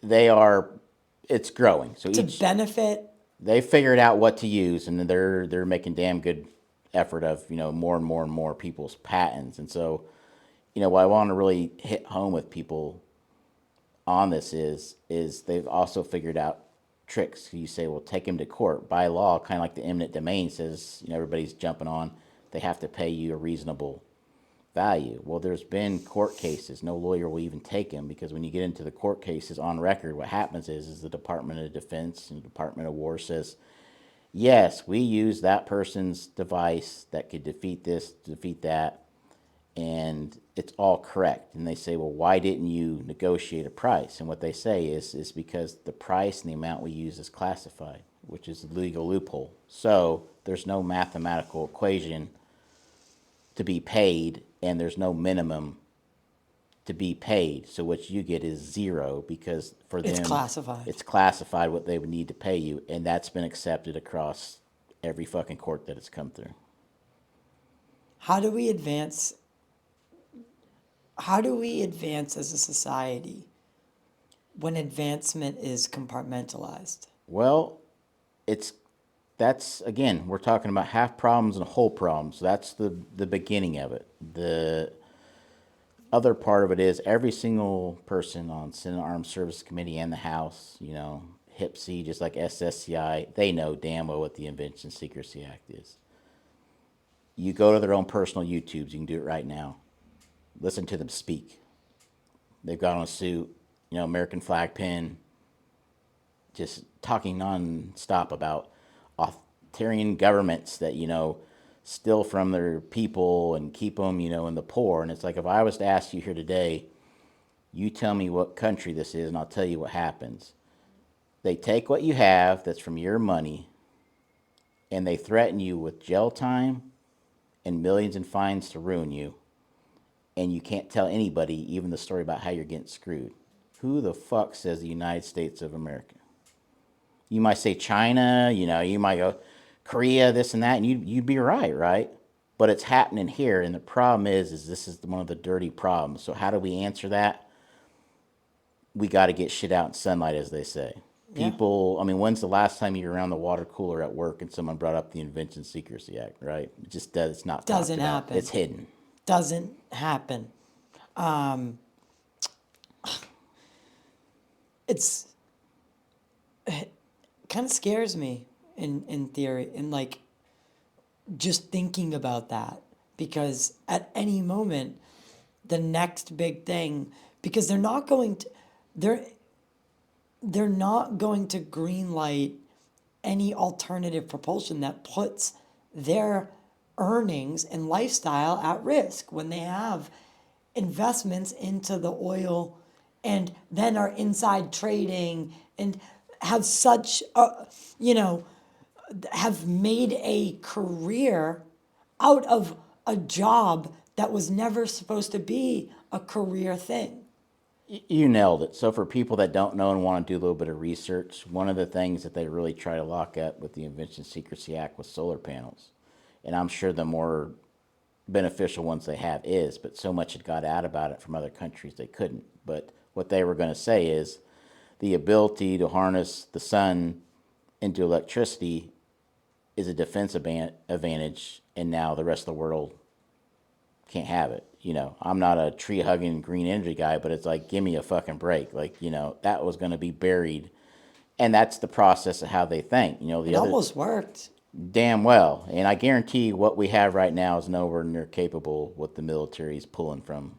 it's growing. So to benefit. they figured out what to use, and they're making damn good effort of more and more and more people's patents. And so, what I want to really hit home with people on this is they've also figured out tricks. You say, well, take him to court. By law, kind of like the eminent domain says, everybody's jumping on, they have to pay you a reasonable value. Well, there's been court cases. No lawyer will even take him, because when you get into the court cases on record, what happens is the Department of Defense and the Department of War says, yes, we use that person's device that could defeat this, defeat that, and it's all correct. And they say, well, why didn't you negotiate a price? And what they say is because the price and the amount we use is classified, which is a legal loophole. So there's no mathematical equation to be paid, and there's no minimum to be paid. So what you get is zero, because for them, It's classified. It's classified what they would need to pay you, and that's been accepted across every fucking court that it's come through. How do we advance as a society when advancement is compartmentalized? Well, that's again, we're talking about half problems and whole problems. That's the beginning of it. The other part of it is every single person on Senate Armed Services Committee and the House, HIPC, just like SSCI, they know damn well what the Invention Secrecy Act is. You go to their own personal YouTubes, you can do it right now. Listen to them speak. They've got on a suit, American flag pin, just talking non-stop about authoritarian governments that, steal from their people and keep them, in the poor. And it's like, if I was to ask you here today, you tell me what country this is, and I'll tell you what happens. They take what you have that's from your money, and they threaten you with jail time and millions in fines to ruin you. And you can't tell anybody even the story about how you're getting screwed. Who the fuck says the United States of America? You might say China, you might go Korea, this and that, and you'd be right? But it's happening here, and the problem is this is one of the dirty problems. So how do we answer that? We got to get shit out in sunlight, as they say. Yeah. People, when's the last time you were around the water cooler at work and someone brought up the Invention Secrecy Act, right? It just does not. Doesn't talked about. happen. It's hidden. Doesn't happen. it's it kind of scares me in theory, and like just thinking about that, because at any moment the next big thing, because they're they're not going to green light any alternative propulsion that puts their earnings and lifestyle at risk when they have investments into the oil and then are inside trading and have such you know, have made a career out of a job that was never supposed to be a career thing. You nailed it. So for people that don't know and want to do a little bit of research, one of the things that they really try to lock up with the Invention Secrecy Act was solar panels. And I'm sure the more beneficial ones they have is, but so much had got out about it from other countries they couldn't. But what they were going to say is the ability to harness the sun into electricity is a defense advantage, and now the rest of the world can't have it. You know, I'm not a tree hugging green energy guy, but it's like, give me a fucking break. Like, you know, that was going to be buried. And that's the process of how they think. You know, It almost worked. damn well. And I guarantee what we have right now is nowhere near capable what the military is pulling from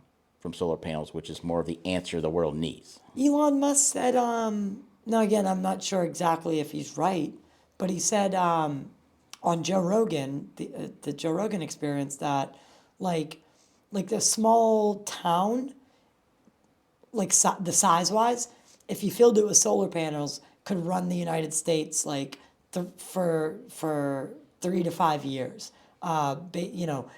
solar panels, which is more of the answer the world needs. Elon Musk said, now again, I'm not sure exactly if he's right, but he said on Joe Rogan, the Joe Rogan experience, that like the small town, like the size wise, if you filled it with solar panels, could run the United States like for 3 to 5 years. You know,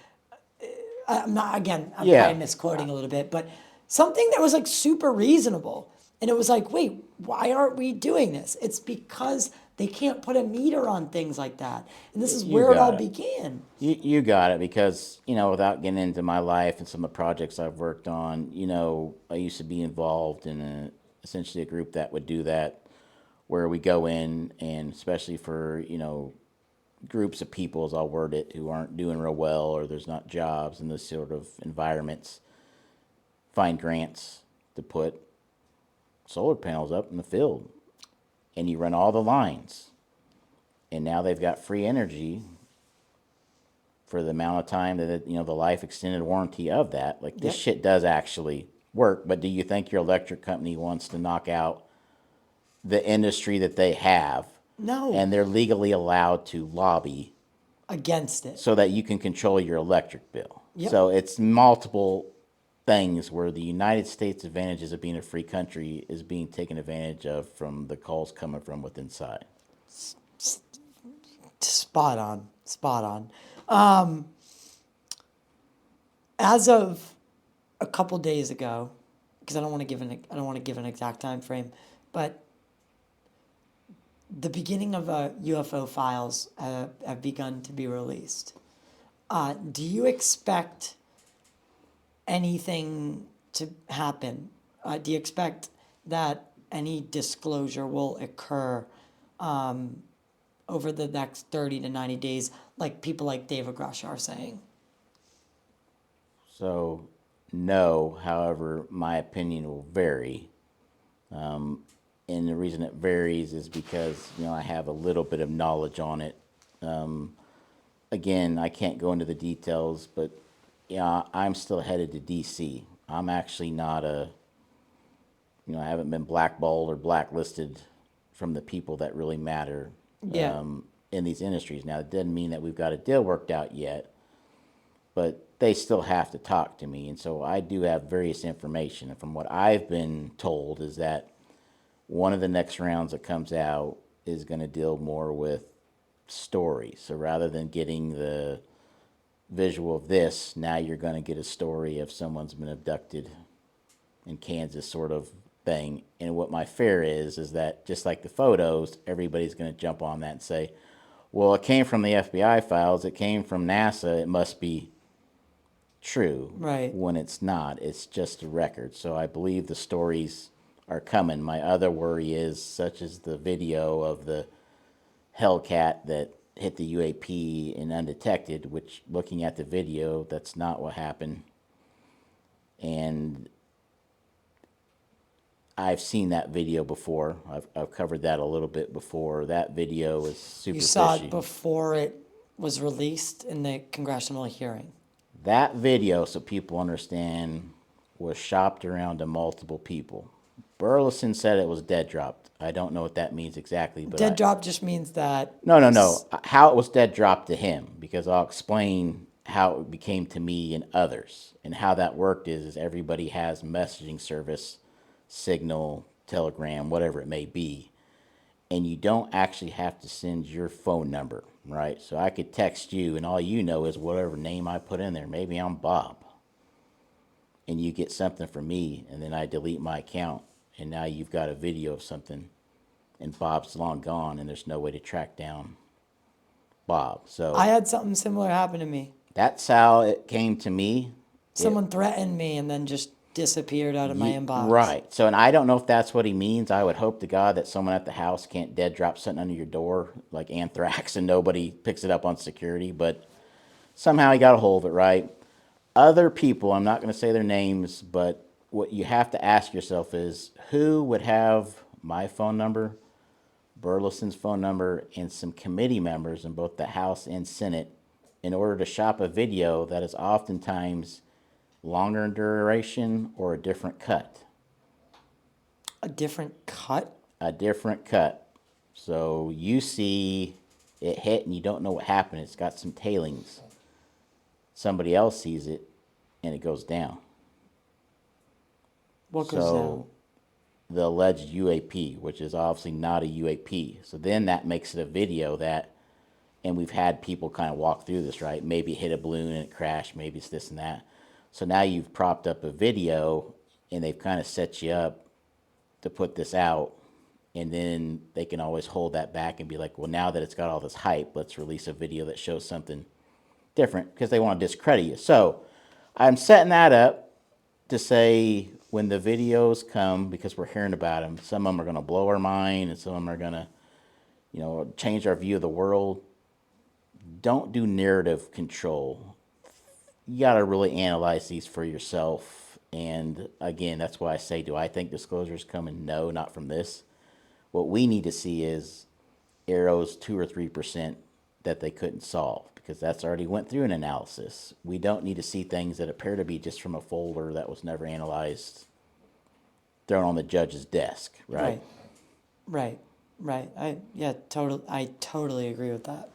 I'm not, again, I'm Yeah. probably misquoting a little bit, but something that was like super reasonable. And it was like, wait, why aren't we doing this? It's because they can't put a meter on things like that. And this is You where it got all it. began. You got it, because, you know, without getting into my life and some of the projects I've worked on, you know, I used to be involved in essentially a group that would do that, where we go in and especially for, you know, groups of people, as I'll word it, who aren't doing real well or there's not jobs in this sort of environments, find grants to put solar panels up in the field. And you run all the lines. And now they've got free energy for the amount of time that, you know, the life extended warranty of that. Like, this Yep. shit does actually work. But do you think your electric company wants to knock out the industry that they have? No, And they're legally allowed to lobby against it. so that you can control your electric bill. Yep. So it's multiple things where the United States advantages of being a free country is being taken advantage of from the calls coming from within inside. Spot on. Spot on. As of a couple days ago, because I don't want to give an exact time frame, but the beginning of UFO files have begun to be released. Do you expect anything to happen? Do you expect that any disclosure will occur over the next 30 to 90 days, like people like David Grush are saying? So, no, however, my opinion will vary. And the reason it varies is because, you know, I have a little bit of knowledge on it. Again, I can't go into the details, but yeah, I'm still headed to DC. I'm actually not you know, I haven't been blackballed or blacklisted from the people that really matter Yeah. in these industries. Now, it doesn't mean that we've got a deal worked out yet, but they still have to talk to me. And so I do have various information. And from what I've been told is that one of the next rounds that comes out is going to deal more with story. So rather than getting the visual of this, now you're going to get a story of someone's been abducted in Kansas, sort of thing. And what my fear is that just like the photos, everybody's going to jump on that and say, well, it came from the FBI files, it came from NASA, it must be true. Right. When it's not, it's just a record. So I believe the stories are coming. My other worry is, such as the video of the Hellcat that hit the UAP and undetected, which, looking at the video, that's not what happened. And I've seen that video before. I've covered that a little bit before. That video was super You saw fishy. it before it was released in the congressional hearing. That video, so people understand, was shopped around to multiple people. Burleson said it was dead dropped. I don't know what that means exactly, but Dead drop just means that. no. How it was dead dropped to him, because I'll explain how it became to me and others. And how that worked is everybody has messaging service, Signal, Telegram, whatever it may be. And you don't actually have to send your phone number, right? So I could text you, and all you know is whatever name I put in there. Maybe I'm Bob. And you get something from me, and then I delete my account, and now you've got a video of something, and Bob's long gone, and there's no way to track down Bob. So I had something similar happen to me. that's how it came to me. Someone threatened me and then just disappeared out of my inbox. Right. So, and I don't know if that's what he means. I would hope to God that someone at the house can't dead drop something under your door like anthrax and nobody picks it up on security, but somehow he got a hold of it, right? Other people, I'm not going to say their names, but what you have to ask yourself is who would have my phone number, Burleson's phone number, and some committee members in both the House and Senate in order to shop a video that is oftentimes longer in duration or a different cut. A different cut? A different cut. So you see it hit and you don't know what happened. It's got some tailings. Somebody else sees it and it goes down. What goes down? The alleged UAP, which is obviously not a UAP. So then that makes it a video that, and we've had people kind of walk through this, right? Maybe it hit a balloon and it crashed. Maybe it's this and that. So now you've propped up a video and they've kind of set you up to put this out. And then they can always hold that back and be like, well, now that it's got all this hype, let's release a video that shows something different because they want to discredit you. So I'm setting that up to say when the videos come, because we're hearing about them, some of them are going to blow our mind and some of them are going to, change our view of the world. Don't do narrative control. You got to really analyze these for yourself. And again, that's why I say, do I think disclosures coming? No, not from this. What we need to see is AARO's 2 or 3% that they couldn't solve, because that's already went through an analysis. We don't need to see things that appear to be just from a folder that was never analyzed, thrown on the judge's desk, right? Right. I totally agree with that.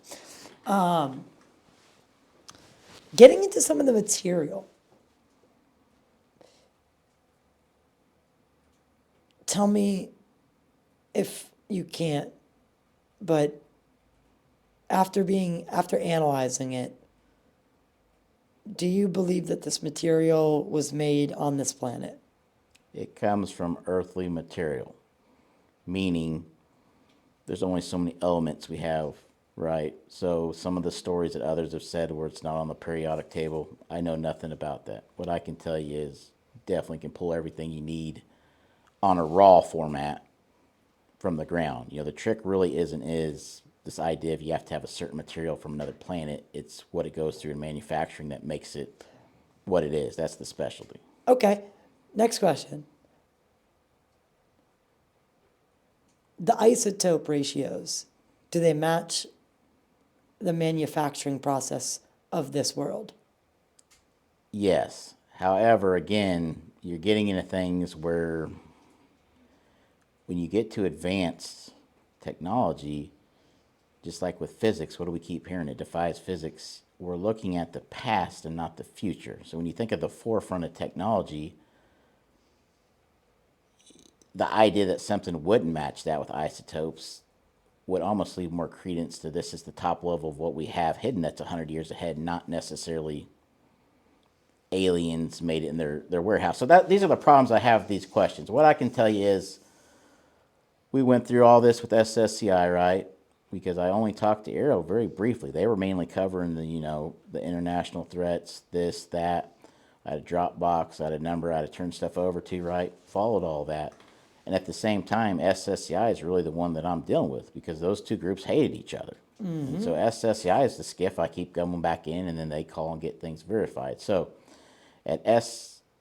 Getting into some of the material. Tell me if you can't, but after analyzing it, do you believe that this material was made on this planet? It comes from earthly material, meaning there's only so many elements we have, right? So some of the stories that others have said where it's not on the periodic table, I know nothing about that. What I can tell you is definitely can pull everything you need on a raw format from the ground. The trick really is this idea of you have to have a certain material from another planet. It's what it goes through in manufacturing that makes it what it is. That's the specialty. Okay, next question. The isotope ratios, do they match the manufacturing process of this world? Yes. However, again, you're getting into things where when you get to advanced technology, just like with physics, what do we keep hearing? It defies physics. We're looking at the past and not the future. So when you think of the forefront of technology, the idea that something wouldn't match that with isotopes would almost leave more credence to this is the top level of what we have hidden that's 100 years ahead, not necessarily aliens made it in their warehouse. So these are the problems I have with these questions. What I can tell you is we went through all this with SSCI, right? Because I only talked to AARO very briefly. They were mainly covering the international threats, this, that. I had a Dropbox, I had a number I had to turn stuff over to, right? Followed all that. And at the same time, SSCI is really the one that I'm dealing with because those two groups hated each other. Mm-hmm. And so SSCI is the SCIF I keep going back in, and then they call and get things verified. So at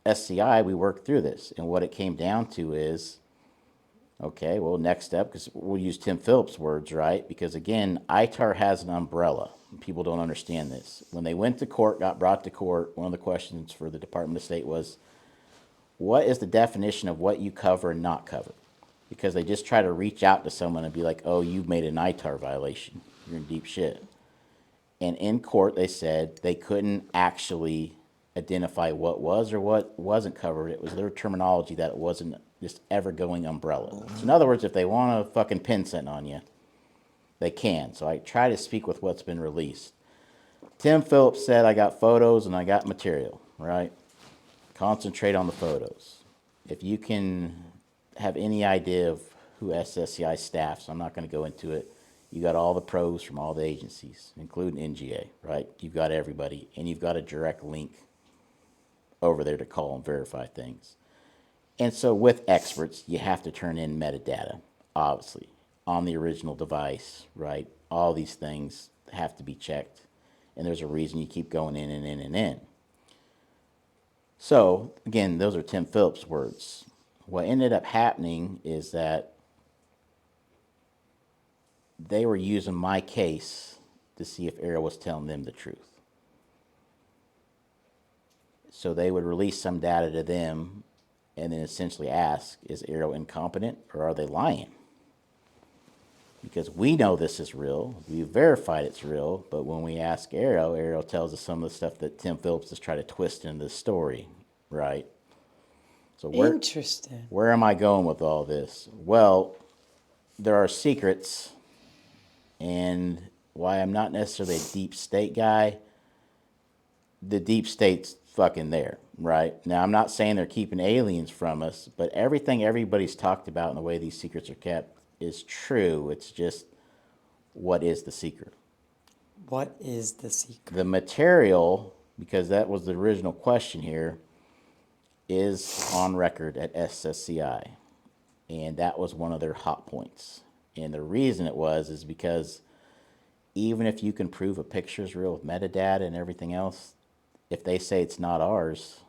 SCI, we worked through this. And what it came down to is Okay, well, next step, because we'll use Tim Phillips' words, right? Because again, ITAR has an umbrella. People don't understand this. When they went to court, got brought to court, one of the questions for the Department of State was, what is the definition of what you cover and not cover? Because they just try to reach out to someone and be like, oh, you've made an ITAR violation. You're in deep shit. And in court, they said they couldn't actually identify what was or what wasn't covered. It was their terminology that it wasn't just ever going umbrella. So in other words, if they want to fucking pin something on you, they can. So I try to speak with what's been released. Tim Phillips said, I got photos and I got material, right? Concentrate on the photos. If you can have any idea of who SSCI staffs, I'm not going to go into it. You got all the pros from all the agencies, including NGA, right? You've got everybody, and you've got a direct link over there to call and verify things. And so with experts, you have to turn in metadata, obviously, on the original device, right? All these things have to be checked, and there's a reason you keep going in and in and in. So, again, those are Tim Phillips' words. What ended up happening is that they were using my case to see if AARO was telling them the truth. So they would release some data to them and then essentially ask, is AARO incompetent or are they lying? Because we know this is real. We've verified it's real. But when we ask AARO, AARO tells us some of the stuff that Tim Phillips is trying to twist into the story, right? So Interesting. Where am I going with all this? Well, there are secrets, and why I'm not necessarily a deep state guy, the deep state's fucking there, right? Now, I'm not saying they're keeping aliens from us, but everything everybody's talked about and the way these secrets are kept is true. It's just, what is the secret? What is the secret? The material, because that was the original question here, is on record at SSCI. And that was one of their hot points. And the reason it was is because even if you can prove a picture is real with metadata and everything else, if they say it's not ours,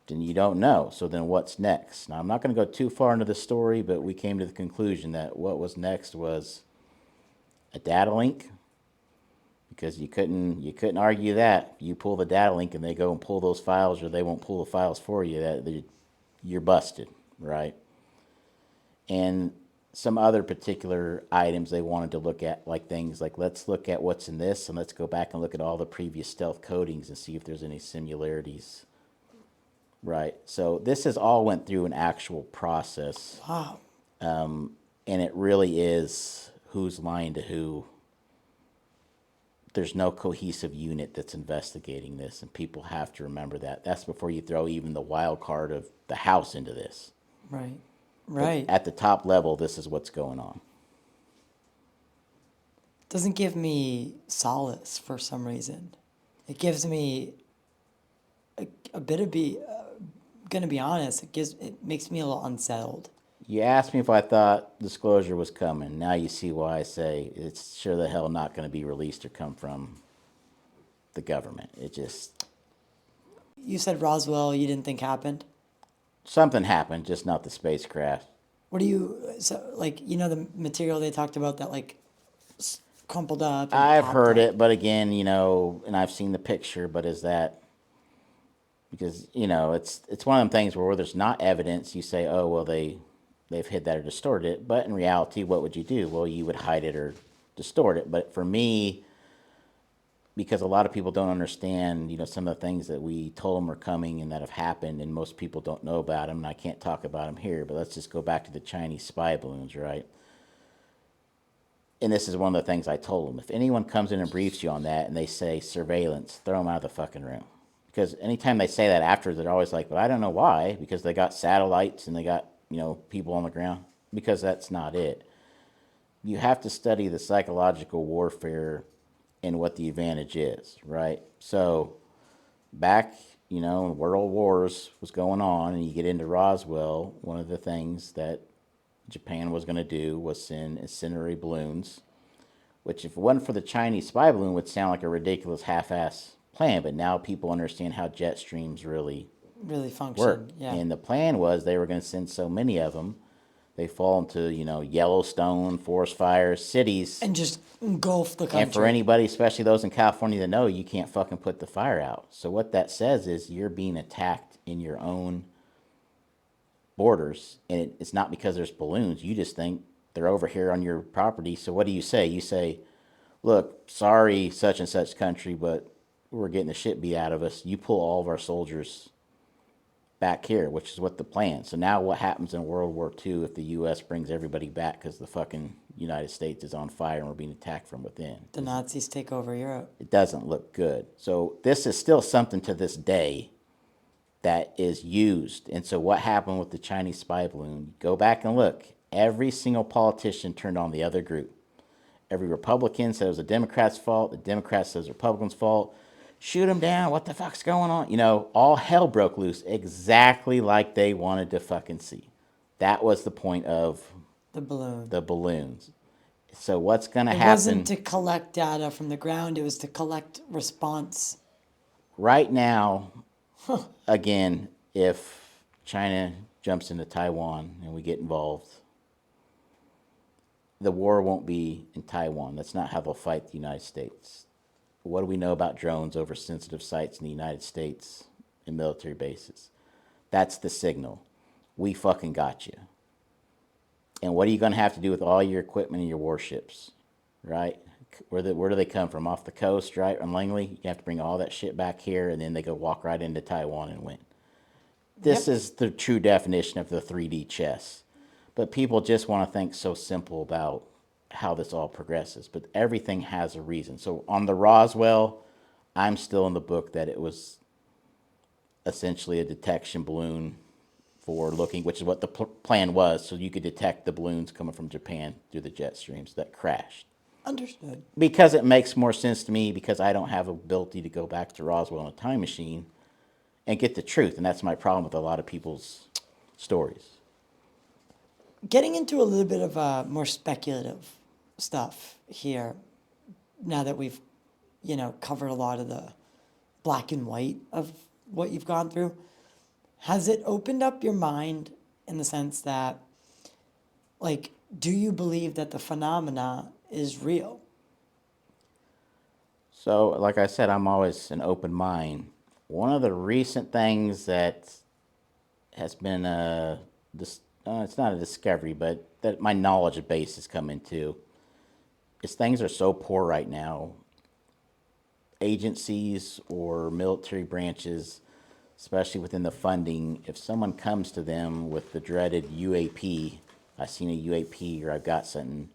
then you don't know. So then what's next? Now, I'm not going to go too far into the story, but we came to the conclusion that what was next was a data link, because you couldn't argue that. You pull the data link and they go and pull those files, or they won't pull the files for you, you're busted, right? And some other particular items they wanted to look at, like things like, let's look at what's in this and let's go back and look at all the previous stealth codings and see if there's any similarities, right? So this has all went through an actual process. Wow. And it really is who's lying to who. There's no cohesive unit that's investigating this, and people have to remember that. That's before you throw even the wild card of the House into this. Right. Right. At the top level, this is what's going on. Doesn't give me solace for some reason. It gives me a bit of gonna be honest, it makes me a little unsettled. You asked me if I thought disclosure was coming. Now you see why I say it's sure the hell not going to be released or come from the government. It just... You said Roswell you didn't think happened? Something happened, just not the spacecraft. The material they talked about that crumpled up? I've heard it, but again, and I've seen the picture, but is that... Because, it's one of them things where there's not evidence, you say, oh, well, they've hid that or distorted it. But in reality, what would you do? Well, you would hide it or distort it. But for me, because a lot of people don't understand, some of the things that we told them are coming and that have happened, and most people don't know about them, and I can't talk about them here, but let's just go back to the Chinese spy balloons, right? And this is one of the things I told them. If anyone comes in and briefs you on that and they say surveillance, throw them out of the fucking room. Because anytime they say that after, they're always like, well, I don't know why, because they got satellites and they got, people on the ground, because that's not it. You have to study the psychological warfare and what the advantage is, right? So back, World Wars was going on and you get into Roswell, one of the things that Japan was going to do was send incendiary balloons, which if it wasn't for the Chinese spy balloon would sound like a ridiculous half-ass plan, but now people understand how jet streams really really function. work. Yeah. And the plan was they were going to send so many of them, they fall into, Yellowstone, forest fires, cities. And just engulf the country. And for anybody, especially those in California, that know you can't fucking put the fire out. So what that says is you're being attacked in your own borders, and it's not because there's balloons. You just think they're over here on your property. So what do? You say, look, sorry, such and such country, but we're getting the shit beat out of us. You pull all of our soldiers back here, which is what the plan. So now what happens in World War II if the U.S. brings everybody back because the fucking United States is on fire and we're being attacked from within? The Nazis take over Europe. It doesn't look good. So this is still something to this day that is used. And so what happened with the Chinese spy balloon? Go back and look. Every single politician turned on the other group. Every Republican said it was the Democrats' fault. The Democrats said it was the Republicans' fault. Shoot them down. What the fuck's going on? All hell broke loose exactly like they wanted to fucking see. That was the point of the balloons. So what's going to happen? It wasn't to collect data from the ground. It was to collect response. Right now, again, if China jumps into Taiwan and we get involved, the war won't be in Taiwan. That's not how they'll fight the United States. What do we know about drones over sensitive sites in the United States and military bases? That's the signal. We fucking got you. And what are you going to have to do with all your equipment and your warships, right? Where do they come from? Off the coast, right? On Langley? You have to bring all that shit back here, and then they go walk right into Taiwan and win. This is the true definition of the 3D chess. But people just want to think so simple about how this all progresses. But everything has a reason. So on the Roswell, I'm still in the book that it was essentially a detection balloon for looking, which is what the plan was, so you could detect the balloons coming from Japan through the jet streams that crashed. Understood. Because it makes more sense to me, because I don't have the ability to go back to Roswell in a time machine and get the truth. And that's my problem with a lot of people's stories. Getting into a little bit of more speculative stuff here, now that we've, covered a lot of the black and white of what you've gone through, has it opened up your mind in the sense that, do you believe that the phenomena is real? So, like I said, I'm always an open mind. One of the recent things that has been it's not a discovery, but that my knowledge base has come into, is things are so poor right now. Agencies or military branches, especially within the funding, if someone comes to them with the dreaded UAP, I've seen a UAP or I've got something,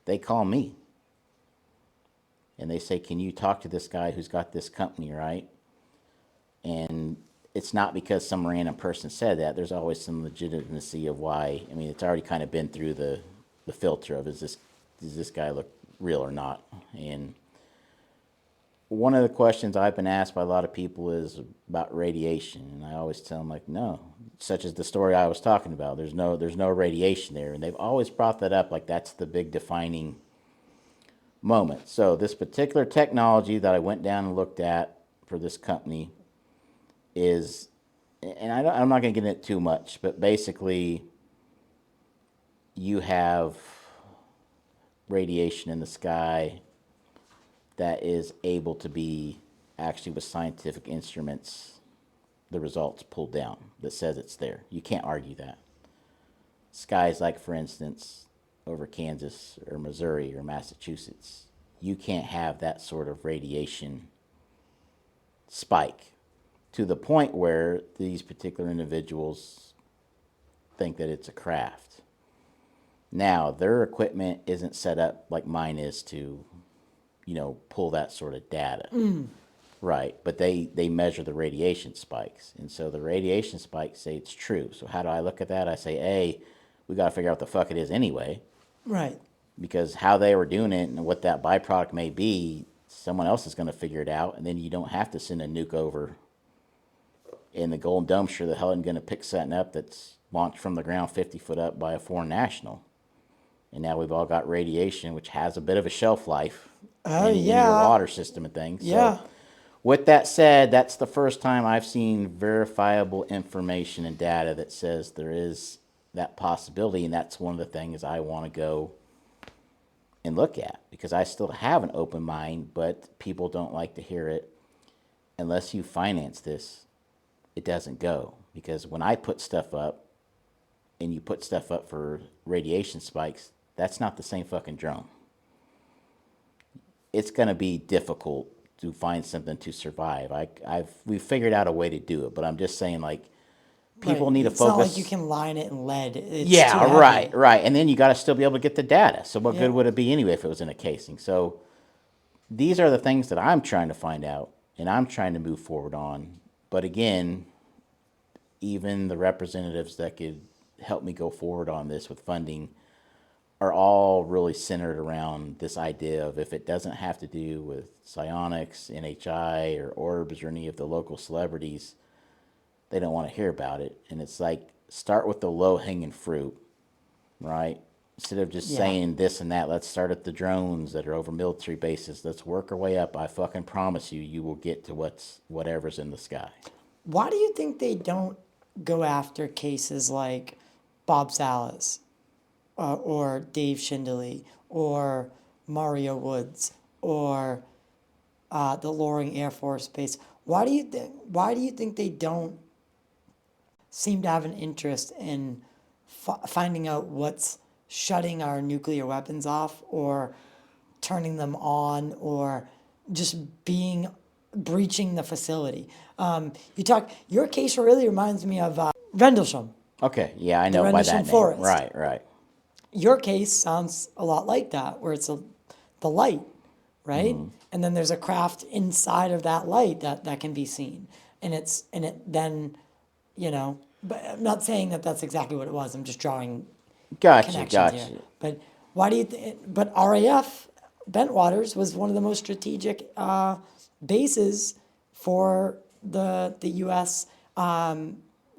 they call me. And they say, can you talk to this guy who's got this company, right? And it's not because some random person said that. There's always some legitimacy of why. I mean, it's already kind of been through the filter of, does this guy look real or not? And one of the questions I've been asked by a lot of people is about radiation. And I always tell them, no, such as the story I was talking about. There's no radiation there. And they've always brought that up like that's the big defining moment. So this particular technology that I went down and looked at for this company is, and I'm not going to get into it too much, but basically you have radiation in the sky that is able to be actually with scientific instruments, the results pulled down that says it's there. You can't argue that. Skies like, for instance, over Kansas or Missouri or Massachusetts, you can't have that sort of radiation spike to the point where these particular individuals think that it's a craft. Now, their equipment isn't set up like mine is to, pull that sort of data. Right, but they measure the radiation spikes. And so the radiation spikes say it's true. So how do I look at that? I say, A, we got to figure out what the fuck it is anyway. Right. Because how they were doing it and what that byproduct may be, someone else is going to figure it out. And then you don't have to send a nuke over in the Golden Dome. Sure the hell isn't going to pick something up that's launched from the ground 50 foot up by a foreign national. And now we've all got radiation, which has a bit of a shelf life in your water system and things. Yeah. So With that said, that's the first time I've seen verifiable information and data that says there is that possibility, and that's one of the things I want to go and look at, because I still have an open mind, but people don't like to hear it. Unless you finance this, it doesn't go. Because when I put stuff up, and you put stuff up for radiation spikes, that's not the same fucking drone. It's going to be difficult to find something to survive. We've figured out a way to do it, but I'm just saying, like, people need to focus. It's not like you can line it in lead. It's yeah, too heavy. right. And then you got to still be able to get the data. So what good would it be anyway if it was in a casing? So these are the things that I'm trying to find out, and I'm trying to move forward on. But again, even the representatives that could help me go forward on this with funding are all really centered around this idea of, if it doesn't have to do with psionics, NHI, or orbs, or any of the local celebrities, they don't want to hear about it. And it's like, start with the low-hanging fruit, right? Instead of just saying this and that, let's start at the drones that are over military bases. Let's work our way up. I fucking promise you, you will get to whatever's in the sky. Why do you think they don't go after cases like Bob Salas, or Dave Schindele, or Mario Woods, or the Loring Air Force Base? Why do you think they don't seem to have an interest in finding out what's shutting our nuclear weapons off, or turning them on, or just breaching the facility? Your case really reminds me of Rendlesham. Okay, yeah, I know by Rendlesham that name. Forest. Right. Your case sounds a lot like that, where it's the light, right? Mm-hmm. And then there's a craft inside of that light that can be seen, and it then, But I'm not saying that that's exactly what it was. I'm just drawing connections here. But why do you? But RAF Bentwaters was one of the most strategic bases for the U.S.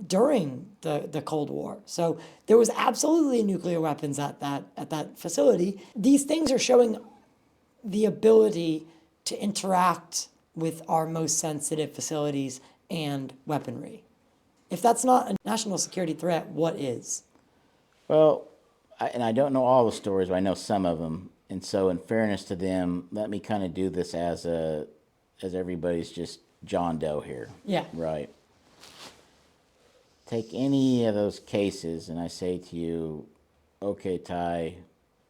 During the Cold War. So there was absolutely nuclear weapons at that facility. These things are showing the ability to interact with our most sensitive facilities and weaponry. If that's not a national security threat, what is? Well, I don't know all the stories, but I know some of them. And so, in fairness to them, let me kind of do this as everybody's just John Doe here. Yeah. Right. Take any of those cases, and I say to you, okay, Ty,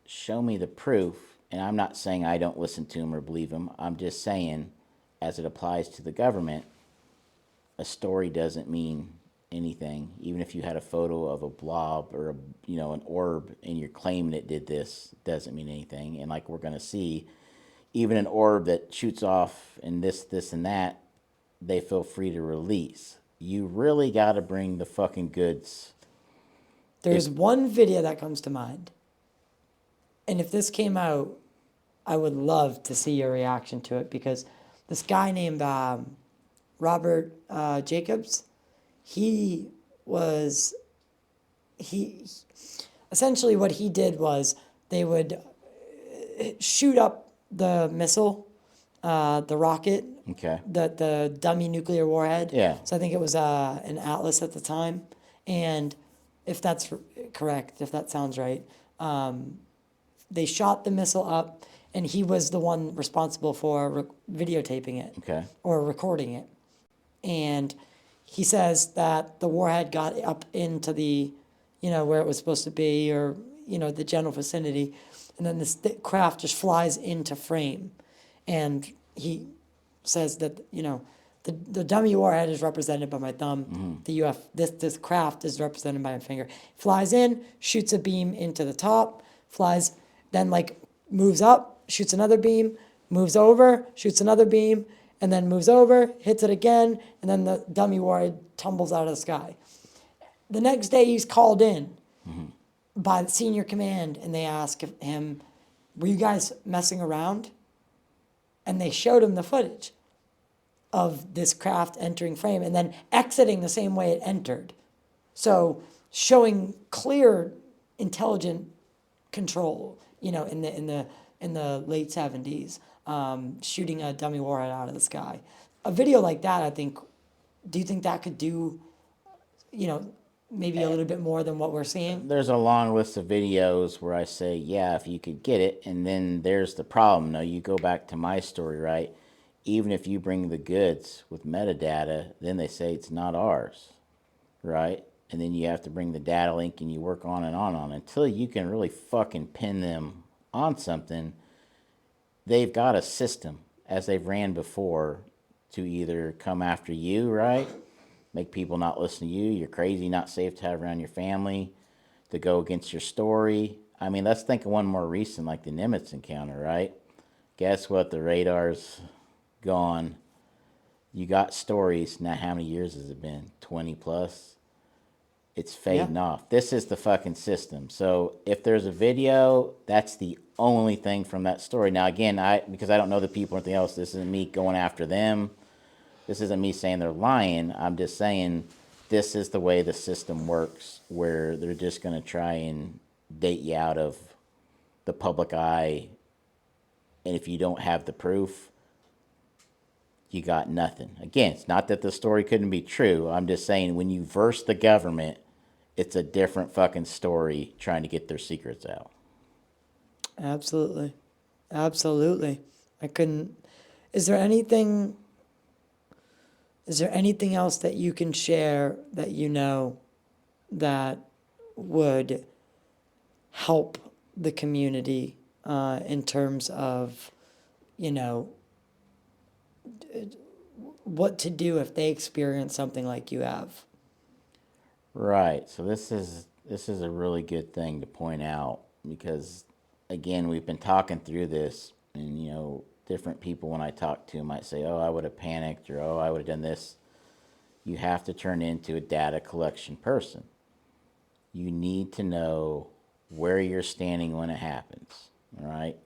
show me the proof. And I'm not saying I don't listen to him or believe him. I'm just saying, as it applies to the government, a story doesn't mean anything. Even if you had a photo of a blob or an orb and you're claiming it did this, doesn't mean anything. And like we're going to see, even an orb that shoots off and this and that, they feel free to release. You really got to bring the fucking goods. There's one video that comes to mind. And if this came out, I would love to see your reaction to it, because this guy named Robert Jacobs, he essentially what he did was they would shoot up the missile, the rocket, Okay. the dummy nuclear warhead. Yeah. So I think it was an Atlas at the time. And if that's correct, if that sounds right, they shot the missile up, and he was the one responsible for videotaping it. Okay. Or recording it. And he says that the warhead got up into the, where it was supposed to be, or, the general vicinity. And then this craft just flies into frame. And he says that, the dummy warhead is represented by my thumb. Mm-hmm. This craft is represented by my finger. Flies in, shoots a beam into the top, flies, then moves up, shoots another beam, moves over, shoots another beam, and then moves over, hits it again, and then the dummy warhead tumbles out of the sky. The next day he's called in by the senior command, and they ask him, were you guys messing around? And they showed him the footage of this craft entering frame and then exiting the same way it entered. So showing clear, intelligent control, in the late 70s, shooting a dummy warhead out of the sky. a video like that, I think, do you think that could do, maybe a little bit more than what we're seeing? There's a long list of videos where I say, yeah, if you could get it. And then there's the problem. Now, you go back to my story, right? Even if you bring the goods with metadata, then they say it's not ours, right? And then you have to bring the data link and you work on and on. Until you can really fucking pin them on something, they've got a system, as they've ran before, to either come after you, right? Make people not listen to you. You're crazy, not safe to have around your family, to go against your story. I mean, let's think of one more recent, like the Nimitz encounter, right? Guess what? The radar's gone. You got stories. Now, how many years has it been? 20 plus? It's fading off. This is the fucking system. So if there's a video, that's the only thing from that story. Now, again, because I don't know the people or anything else, this isn't me going after them. This isn't me saying they're lying. I'm just saying this is the way the system works, where they're just going to try and date you out of the public eye. And if you don't have the proof, you got nothing. Again, it's not that the story couldn't be true. I'm just saying when you verse the government, it's a different fucking story trying to get their secrets out. Absolutely. Absolutely. Is there anything else that you can share that that would help the community in terms of, what to do if they experience something like you have? Right. So this is a really good thing to point out, because again, we've been talking through this, and different people, when I talk to them, might say, oh, I would have panicked, or oh, I would have done this. You have to turn into a data collection person. You need to know where you're standing when it happens. All right.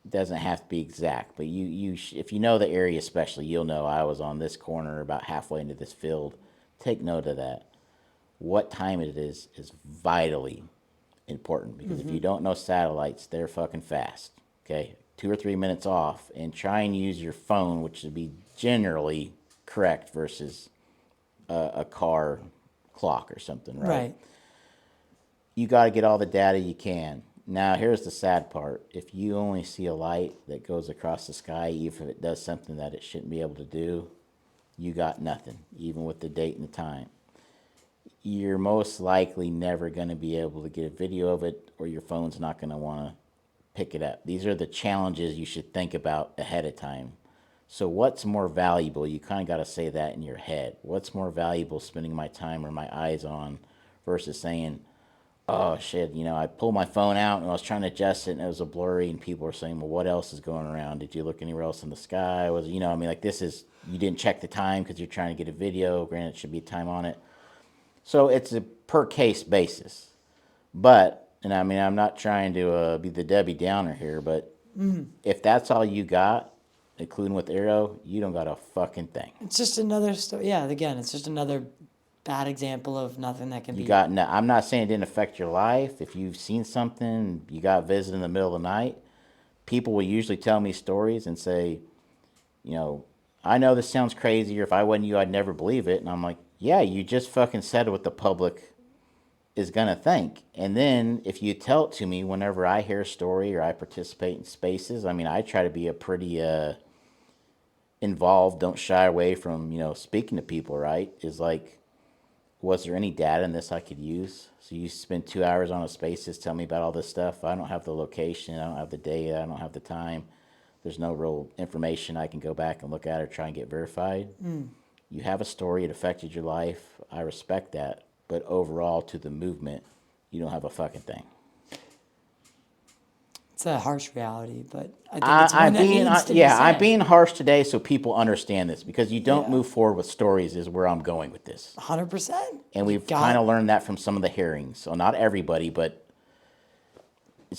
It doesn't have to be exact, but if you know the area, especially, you'll know I was on this corner about halfway into this field. Take note of that. What time it is vitally important, because if you don't know satellites, they're fucking fast. Okay, 2 or 3 minutes off, and try and use your phone, which would be generally correct versus a car clock or something, right? Right. You got to get all the data you can. Now, here's the sad part. If you only see a light that goes across the sky, even if it does something that it shouldn't be able to do, you got nothing, even with the date and the time. You're most likely never going to be able to get a video of it, or your phone's not going to want to pick it up. These are the challenges you should think about ahead of time. So what's more valuable? You kind of got to say that in your head. What's more valuable, spending my time or my eyes on, versus saying, oh shit, I pulled my phone out and I was trying to adjust it and it was a blurry, and people are saying, well, what else is going around? Did you look anywhere else in the sky? This is, you didn't check the time because you're trying to get a video. Granted, it should be time on it. So it's a per case basis. But, I'm not trying to be the Debbie Downer here, but if that's all you got, including with AARO, you don't got a fucking thing. It's just another story. Yeah, again, it's just another bad example of nothing that can be. I'm not saying it didn't affect your life. If you've seen something, you got visited in the middle of the night, people will usually tell me stories and say, I know this sounds crazy, or if I wasn't you, I'd never believe it. And I'm like, yeah, you just fucking said what the public is going to think. And then if you tell it to me whenever I hear a story or I participate in spaces, I try to be a pretty involved, don't shy away from, speaking to people, right? Is like, was there any data in this I could use? So you spend 2 hours on a spaces, tell me about all this stuff. I don't have the location, I don't have the data, I don't have the time. There's no real information I can go back and look at or try and get verified. You have a story, it affected your life. I respect that. But overall, to the movement, you don't have a fucking thing. It's a harsh reality, but I think it's one that needs to be said. I'm being harsh today so people understand this, because you don't move forward with stories is where I'm going with this. 100%. And we've kind of learned that from some of the hearings. So not everybody, but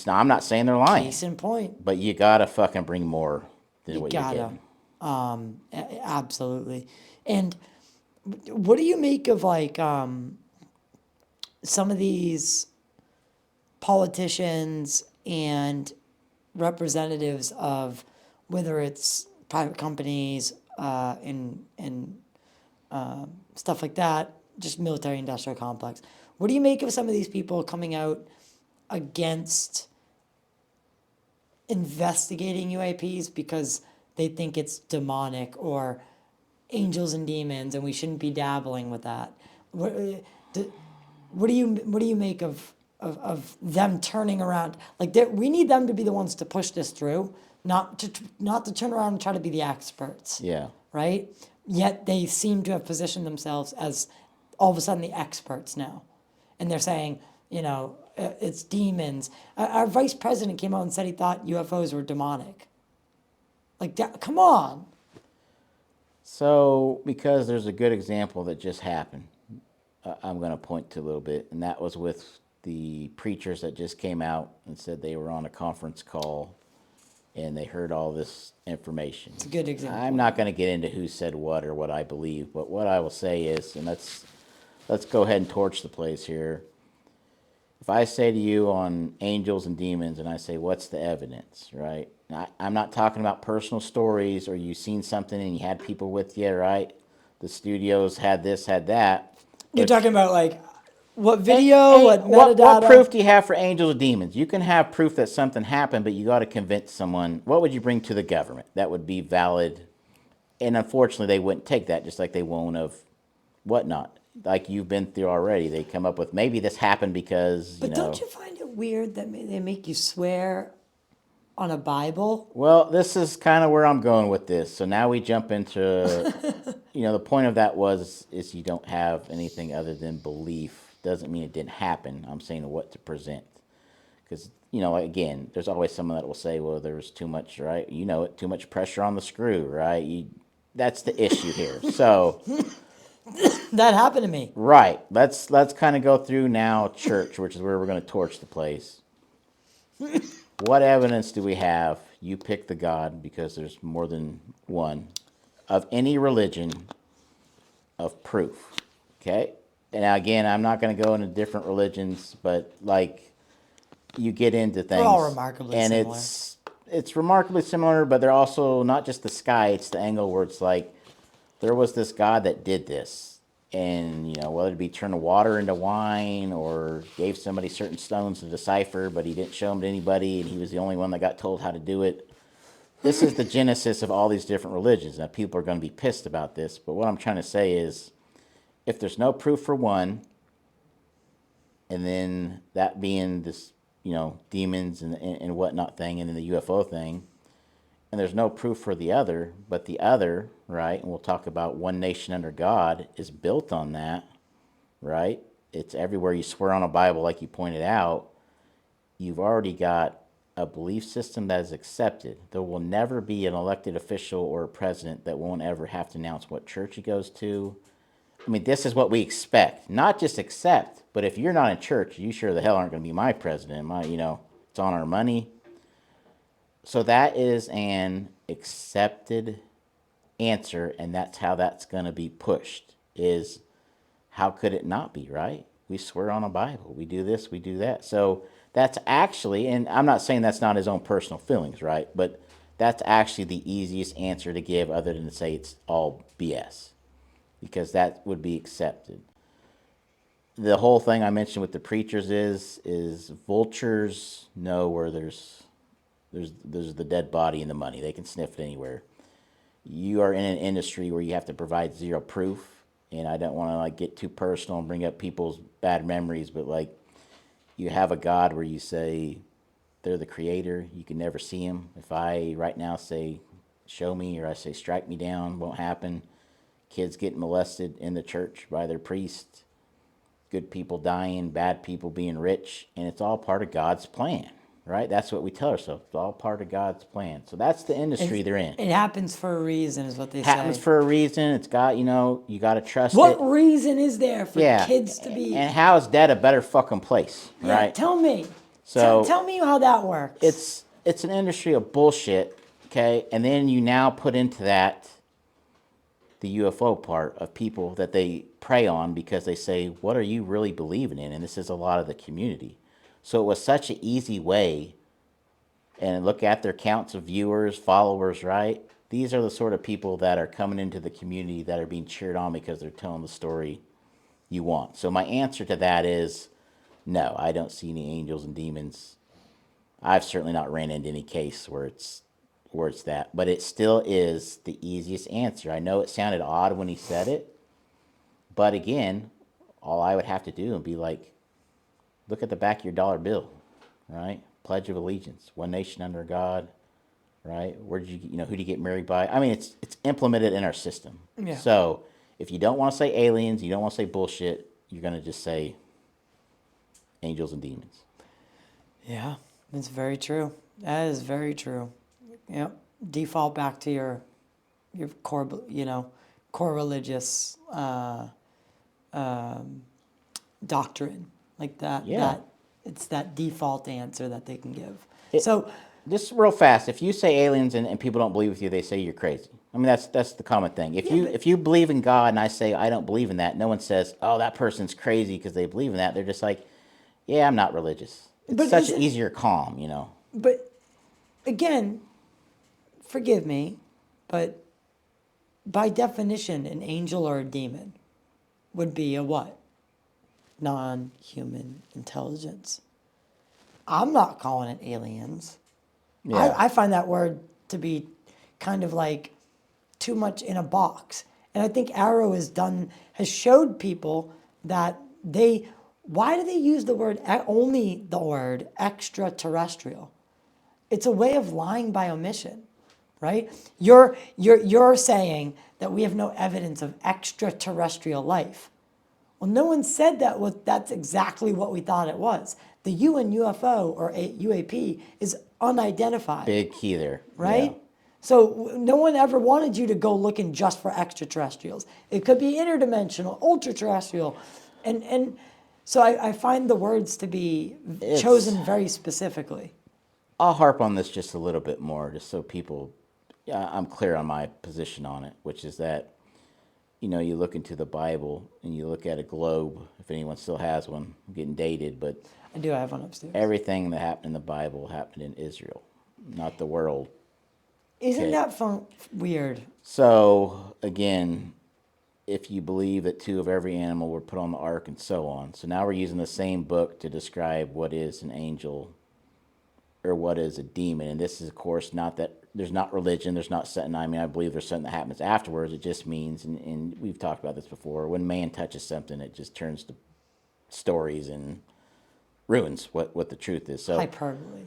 I'm not saying they're lying. Case in point. But you gotta fucking bring more than what you're getting. Absolutely. And what do you make of some of these politicians and representatives of, whether it's private companies and stuff like that, just military industrial complex. What do you make of some of these people coming out against investigating UAPs because they think it's demonic or angels and demons and we shouldn't be dabbling with that? What do you make of them turning around? Like we need them to be the ones to push this through, not to turn around and try to be the experts. Yeah. Right? Yet they seem to have positioned themselves as all of a sudden the experts now. And they're saying, it's demons. Our vice president came out and said he thought UFOs were demonic. Like, come on. So, because there's a good example that just happened, I'm going to point to a little bit, and that was with the preachers that just came out and said they were on a conference call and they heard all this information. It's a good example. I'm not going to get into who said what or what I believe, but what I will say is, and let's go ahead and torch the place here. If I say to you on angels and demons, and I say, what's the evidence, right? I'm not talking about personal stories or you seen something and you had people with you, right? The studios had this, had that. You're talking about like what video, what metadata? What proof do you have for angels or demons? You can have proof that something happened, but you got to convince someone. What would you bring to the government that would be valid? And unfortunately, they wouldn't take that, just like they won't of whatnot. Like you've been through already. They come up with, maybe this happened because, But don't you find it weird that they make you swear on a Bible? Well, this is kind of where I'm going with this. So now we jump into, the point of that is you don't have anything other than belief. Doesn't mean it didn't happen. I'm saying what to present. Because, again, there's always someone that will say, well, there was too much, right? Too much pressure on the screw, right? That's the issue here. So... That happened to me. Right. Let's kind of go through now church, which is where we're going to torch the place. What evidence do we have? You pick the God, because there's more than one, of any religion of proof. Okay? And now, again, I'm not going to go into different religions, but like you get into things. They're all remarkably similar. And it's remarkably similar, but they're also not just the sky, it's the angle where it's like, there was this God that did this, and whether it be turn the water into wine or gave somebody certain stones to decipher, but he didn't show them to anybody, and he was the only one that got told how to do it. This is the genesis of all these different religions. Now, people are going to be pissed about this, but what I'm trying to say is, if there's no proof for one, and then that being this, demons and whatnot thing, and then the UFO thing, and there's no proof for the other, but the other, right, and we'll talk about one nation under God, is built on that, right? It's everywhere you swear on a Bible, like you pointed out. You've already got a belief system that is accepted. There will never be an elected official or a president that won't ever have to announce what church he goes to. I mean, this is what we expect. Not just accept, but if you're not in church, you sure the hell aren't going to be my president. It's on our money. So that is an accepted answer, and that's how that's going to be pushed, is how could it not be, right? We swear on a Bible. We do this, we do that. So that's actually, and I'm not saying that's not his own personal feelings, right? But that's actually the easiest answer to give, other than to say it's all BS, because that would be accepted. The whole thing I mentioned with the preachers is vultures know where there's the dead body and the money. They can sniff it anywhere. You are in an industry where you have to provide zero proof, and I don't want to get too personal and bring up people's bad memories, but you have a God where you say they're the creator. You can never see him. If I right now say show me, or I say strike me down, won't happen. Kids getting molested in the church by their priest. Good people dying, bad people being rich, and it's all part of God's plan. Right? That's what we tell ourselves. It's all part of God's plan. So that's the industry they're in. It happens for a reason, is what they say. Happens for a reason. It's got, you got to trust what it. What reason is there for kids to be... And how is that a better fucking place, right? Yeah, tell me. So tell me how that works. It's an industry of bullshit, okay? And then you now put into that the UFO part of people that they prey on, because they say, what are you really believing in? And this is a lot of the community. So it was such an easy way, and look at their counts of viewers, followers, right? These are the sort of people that are coming into the community that are being cheered on because they're telling the story you want. So my answer to that is no, I don't see any angels and demons. I've certainly not ran into any case where it's that, but it still is the easiest answer. I know it sounded odd when he said it, but again, all I would have to do would be like, look at the back of your dollar bill, right? Pledge of Allegiance, one nation under God, right? Where did who did you get married by? I mean, it's implemented in our system. Yeah. So if you don't want to say aliens, you don't want to say bullshit, you're going to just say angels and demons. Yeah, that's very true. That is very true. Yep. Default back to your core, core religious doctrine, like that. Yeah. That it's that default answer that they can give. So just real fast, if you say aliens and people don't believe with you, they say you're crazy. I mean, that's the common thing. If you believe in God and I say I don't believe in that, no one says, oh, that person's crazy because they believe in that. They're just like, yeah, I'm not religious. It's such an easier calm, But again, forgive me, but by definition, an angel or a demon would be a what? Non-human intelligence. I'm not calling it aliens. Yeah. I find that word to be kind of like too much in a box. And I think AARO has showed people that why do they use only the word extraterrestrial? It's a way of lying by omission, right? You're saying that we have no evidence of extraterrestrial life. Well, no one said that's exactly what we thought it was. The UN UFO or UAP is unidentified. Big key there. Right? Yeah. So no one ever wanted you to go looking just for extraterrestrials. It could be interdimensional, ultra-terrestrial. And so I find the words to be chosen very specifically. I'll harp on this just a little bit more, just so people, I'm clear on my position on it, which is that, you look into the Bible and you look at a globe, if anyone still has one. I'm getting dated, but I do have one upstairs. Everything that happened in the Bible happened in Israel, not the world. Isn't that weird? So, again, if you believe that 2 of every animal were put on the ark and so on. So now we're using the same book to describe what is an angel or what is a demon. And this is, of course, not that there's not religion, there's not something, I believe there's something that happens afterwards. It just means, and we've talked about this before, when man touches something, it just turns to stories and ruins what the truth is. So hyperbole.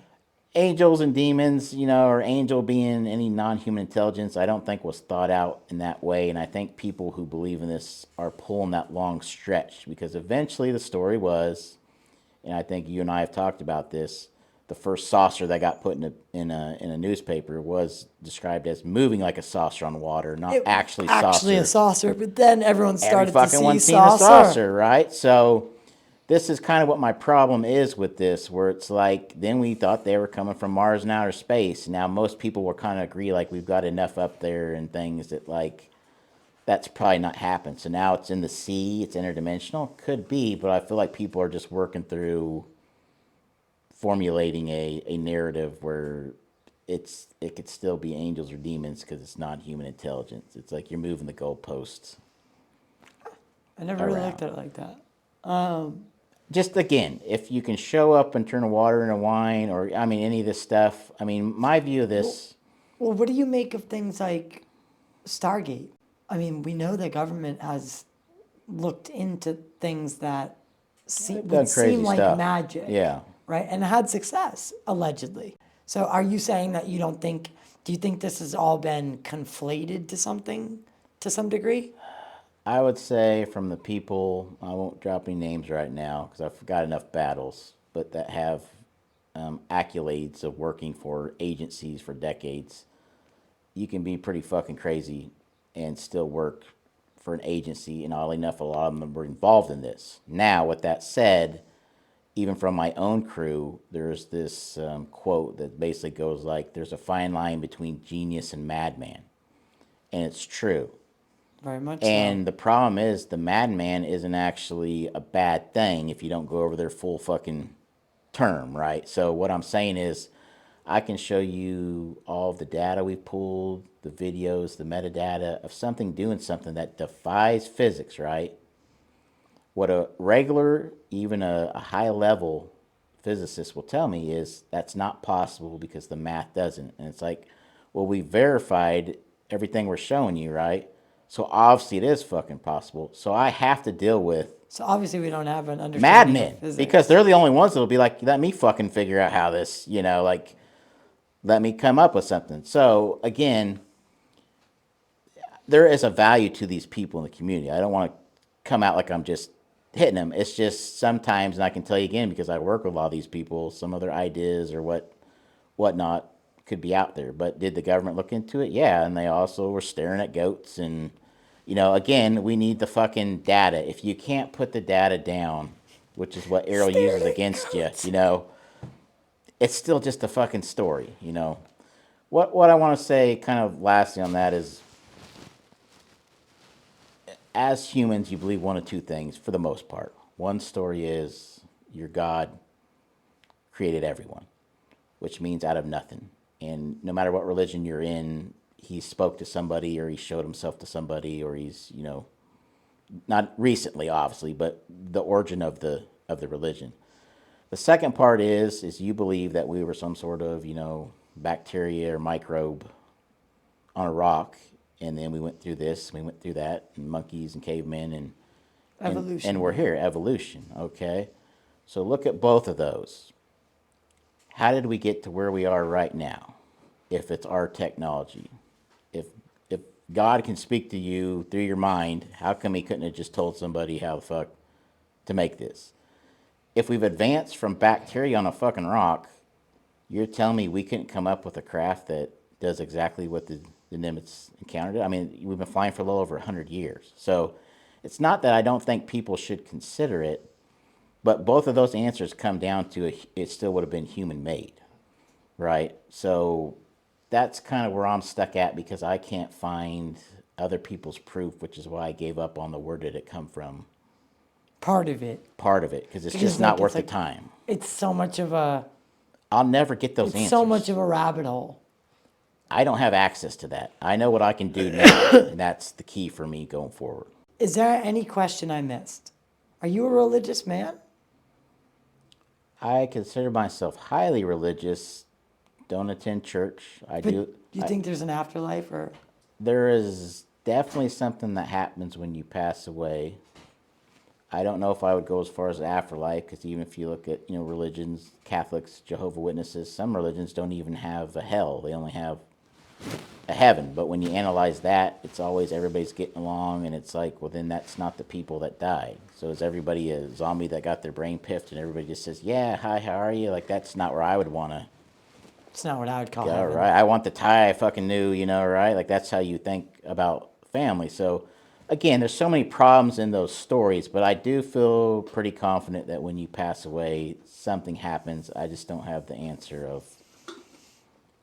Angels and demons, or angel being any non-human intelligence, I don't think was thought out in that way. And I think people who believe in this are pulling that long stretch, because eventually the story was, and I think you and I have talked about this, the first saucer that got put in a newspaper was described as moving like a saucer on water, not actually a saucer. But then everyone started Every to fucking see one saucer. seen a saucer, right? So this is kind of what my problem is with this, where it's like, then we thought they were coming from Mars and outer space. Now most people will kind of agree, like, we've got enough up there and things that, like, that's probably not happened. So now it's in the sea, it's interdimensional. Could be, but I feel like people are just working through formulating a narrative where it could still be angels or demons because it's not human intelligence. It's like you're moving the goalposts. I never really looked at it like that. Just again, if you can show up and turn water into wine, or any of this stuff. My view of this. Well, what do you make of things like Stargate? We know the government has looked into things that would seem like magic. Yeah. Right? And had success, allegedly. So are you saying that do you think this has all been conflated to some degree? I would say from the people, I won't drop any names right now because I've got enough battles, but that have accolades of working for agencies for decades. You can be pretty fucking crazy and still work for an agency, and oddly enough, a lot of them were involved in this. Now, with that said, even from my own crew, there's this quote that basically goes like, there's a fine line between genius and madman. And it's true. Very much and so. The problem is the madman isn't actually a bad thing if you don't go over their full fucking term, right? So what I'm saying is, I can show you all of the data we pulled, the videos, the metadata of something doing something that defies physics, right? What a regular, even a high level physicist will tell me is that's not possible because the math doesn't. And it's like, well, we verified everything we're showing you, right? So obviously it is fucking possible. So I have to deal with So obviously we don't have an understanding madmen of physics. because they're the only ones that'll be like, let me fucking figure out how this, like, let me come up with something. So again, there is a value to these people in the community. I don't want to come out like I'm just hitting them. It's just sometimes, and I can tell you again because I work with a lot of these people, some of their ideas or whatnot could be out there. But did the government look into it? Yeah, and they also were staring at goats. And again, we need the fucking data. If you can't put the data down, which is what AARO uses against you, it's still just a fucking story. What I want to say, kind of lastly on that is, as humans, you believe one of two things for the most part. One story is your God created everyone, which means out of nothing. And no matter what religion you're in, he spoke to somebody or he showed himself to somebody or he's, not recently obviously, but the origin of the religion. The second part is you believe that we were some sort of, bacteria or microbe on a rock, and then we went through this, we went through that, and monkeys and cavemen, and Evolution. and we're here, evolution. Okay, so look at both of those. How did we get to where we are right now? If it's our technology, if God can speak to you through your mind, how come He couldn't have just told somebody how the fuck to make this? If we've advanced from bacteria on a fucking rock, you're telling me we couldn't come up with a craft that does exactly what the Nimitz encountered? I mean, we've been flying for a little over 100 years. So it's not that I don't think people should consider it, but both of those answers come down to it still would have been human made, right? So that's kind of where I'm stuck at because I can't find other people's proof, which is why I gave up on the where did it come from Part of it. because it's just not worth the time. It's so much of a. I'll never get those answers. So much of a rabbit hole. I don't have access to that. I know what I can do now, and that's the key for me going forward. Is there any question I missed? Are you a religious man? I consider myself highly religious. Don't attend church. Do you think there's an afterlife or? There is definitely something that happens when you pass away. I don't know if I would go as far as afterlife, because even if you look at religions, Catholics, Jehovah's Witnesses, some religions don't even have a hell. They only have a heaven. But when you analyze that, it's always everybody's getting along, and it's like, well, then that's not the people that died. So is everybody a zombie that got their brain piffed, and everybody just says, yeah, hi, how are you? Like, that's not where I would want to. It's not what I would call Yeah, heaven. right. I want the tie I fucking knew, right? Like, that's how you think about family. So again, there's so many problems in those stories, but I do feel pretty confident that when you pass away, something happens. I just don't have the answer of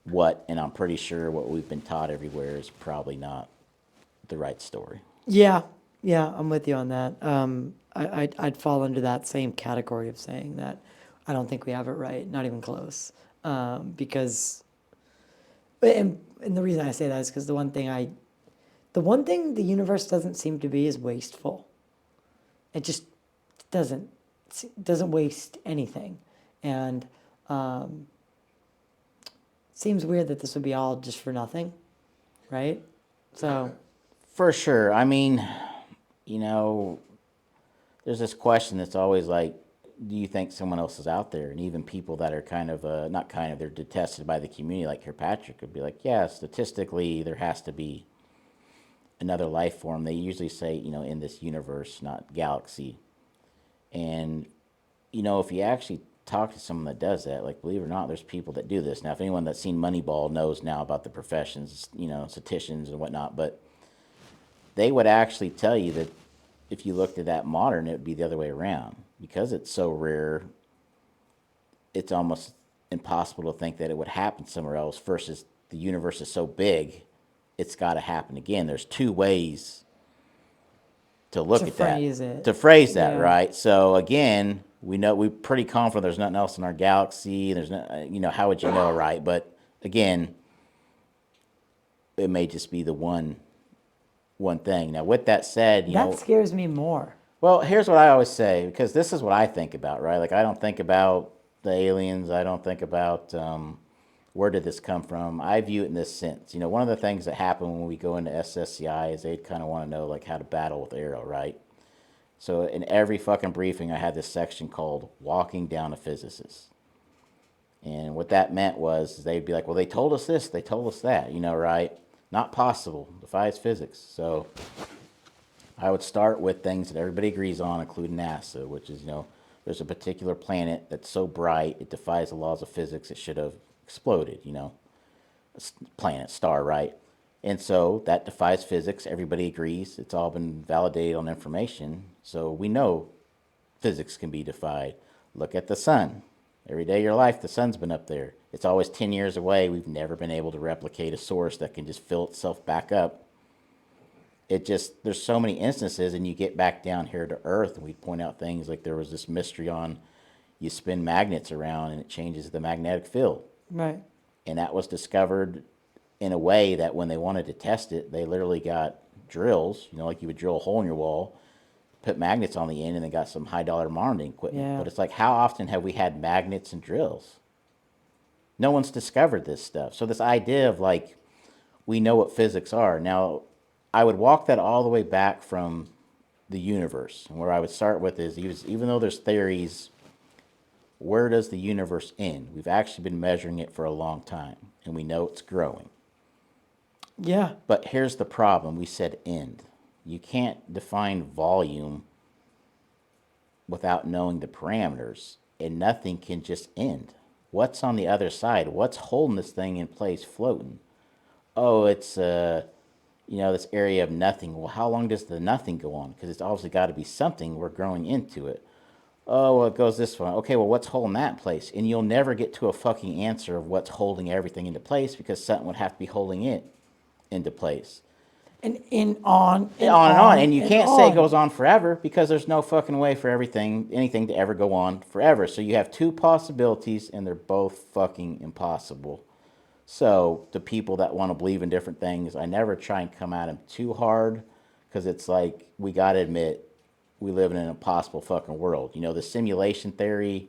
what, and I'm pretty sure what we've been taught everywhere is probably not the right story. Yeah, I'm with you on that. I'd fall into that same category of saying that I don't think we have it right, not even close. Because, and the reason I say that is because the one thing the universe doesn't seem to be is wasteful. It just doesn't waste anything. And seems weird that this would be all just for nothing, right? So. For sure. I mean, there's this question that's always like, do you think someone else is out there? And even people that are they're detested by the community, like Kirkpatrick, would be like, yeah, statistically, there has to be another life form. They usually say, in this universe, not galaxy. And, if you actually talk to someone that does that, like, believe it or not, there's people that do this. Now, if anyone that's seen Moneyball knows now about the professions, statisticians and whatnot, but they would actually tell you that if you looked at that modern, it would be the other way around. Because it's so rare, it's almost impossible to think that it would happen somewhere else versus the universe is so big, it's got to happen again. There's two ways to look at that. To phrase that, yeah. right? So again, We know, we're pretty confident there's nothing else in our galaxy. There's no, how would you know, right? But again, it may just be the one thing. Now, with that said, That scares me more. well, here's what I always say, because this is what I think about, right? Like, I don't think about the aliens. I don't think about where did this come from. I view it in this sense. One of the things that happen when we go into SSCI is they kind of want to know, like, how to battle with AARO, right? So in every fucking briefing, I had this section called Walking Down a Physicist. And what that meant was they'd be like, well, they told us this, they told us that, right? Not possible, defies physics. So I would start with things that everybody agrees on, including NASA, which is, there's a particular planet that's so bright, it defies the laws of physics, it should have exploded, a planet, star, right? And so that defies physics. Everybody agrees. It's all been validated on information. So we know physics can be defied. Look at the sun. Every day of your life, the sun's been up there. It's always 10 years away. We've never been able to replicate a source that can just fill itself back up. There's so many instances, and you get back down here to Earth, and we point out things like there was this mystery on you spin magnets around and it changes the magnetic field. Right. And that was discovered in a way that when they wanted to test it, they literally got drills, like you would drill a hole in your wall, put magnets on the end, and they got some high-dollar monitoring equipment. Yeah. But it's like, how often have we had magnets and drills? No one's discovered this stuff. So this idea of, like, we know what physics are. Now, I would walk that all the way back from the universe. And where I would start with is, even though there's theories, where does the universe end? We've actually been measuring it for a long time, and we know it's growing. Yeah. But here's the problem. We said end. You can't define volume without knowing the parameters, and nothing can just end. What's on the other side? What's holding this thing in place floating? Oh, it's, this area of nothing. Well, how long does the nothing go on? Because it's obviously got to be something. We're growing into it. Oh, well, it goes this way. Okay, well, what's holding that place? And you'll never get to a fucking answer of what's holding everything into place, because something would have to be holding it into place. And on and on. And you can't say it goes on forever, because there's no fucking way for anything to ever go on forever. So you have two possibilities, and they're both fucking impossible. So the people that want to believe in different things, I never try and come at them too hard, because it's like, we got to admit, we live in an impossible fucking world. The simulation theory,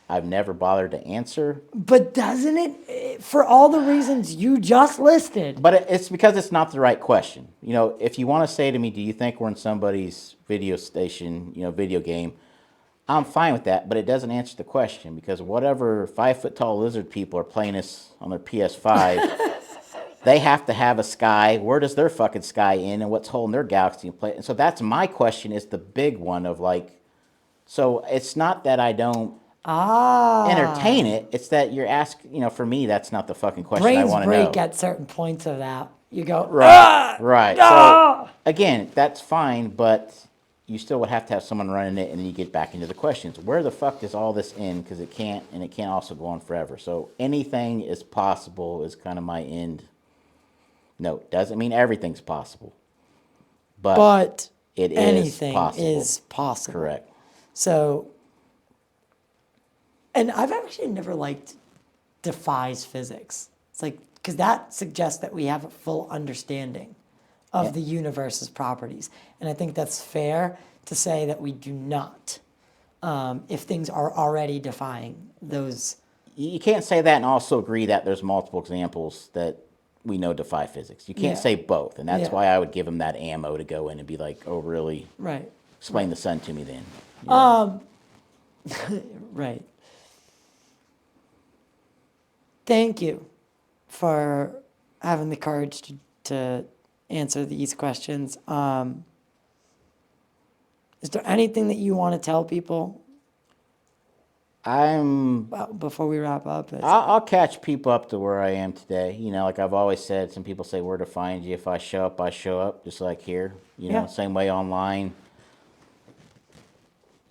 I've never bothered to answer. But doesn't it, for all the reasons you just listed? But it's because it's not the right question. If you want to say to me, do you think we're in somebody's video station, video game, I'm fine with that, but it doesn't answer the question, because whatever 5-foot-tall lizard people are playing this on their PS5, they have to have a sky. Where does their fucking sky end, and what's holding their galaxy in place? And so that's my question, is the big one of, like, so it's not that I don't entertain it. It's that you're asking, for me, that's not the fucking question I want to know. Brains break at certain points of that. You go, right. So again, that's fine, but you still would have to have someone running it, and then you get back into the questions. Where the fuck does all this end? Because it can't also go on forever. So anything is possible is kind of my end note. Doesn't mean everything's possible, but anything is possible. Correct. So, and I've actually never liked defies physics. It's like, because that suggests that we have a full understanding of the universe's properties. And I think that's fair to say that we do not, if things are already defying those. You can't say that and also agree that there's multiple examples that we know defy physics. You can't say both. And that's why I would give them that ammo to go in and be like, oh, really? Right. Explain the sun to me then. Right. Thank you for having the courage to answer these questions. Is there anything that you want to tell people before we wrap up? I'll catch people up to where I am today. Like I've always said, some people say where to find you. If I show up, I show up, just like here. Same way online.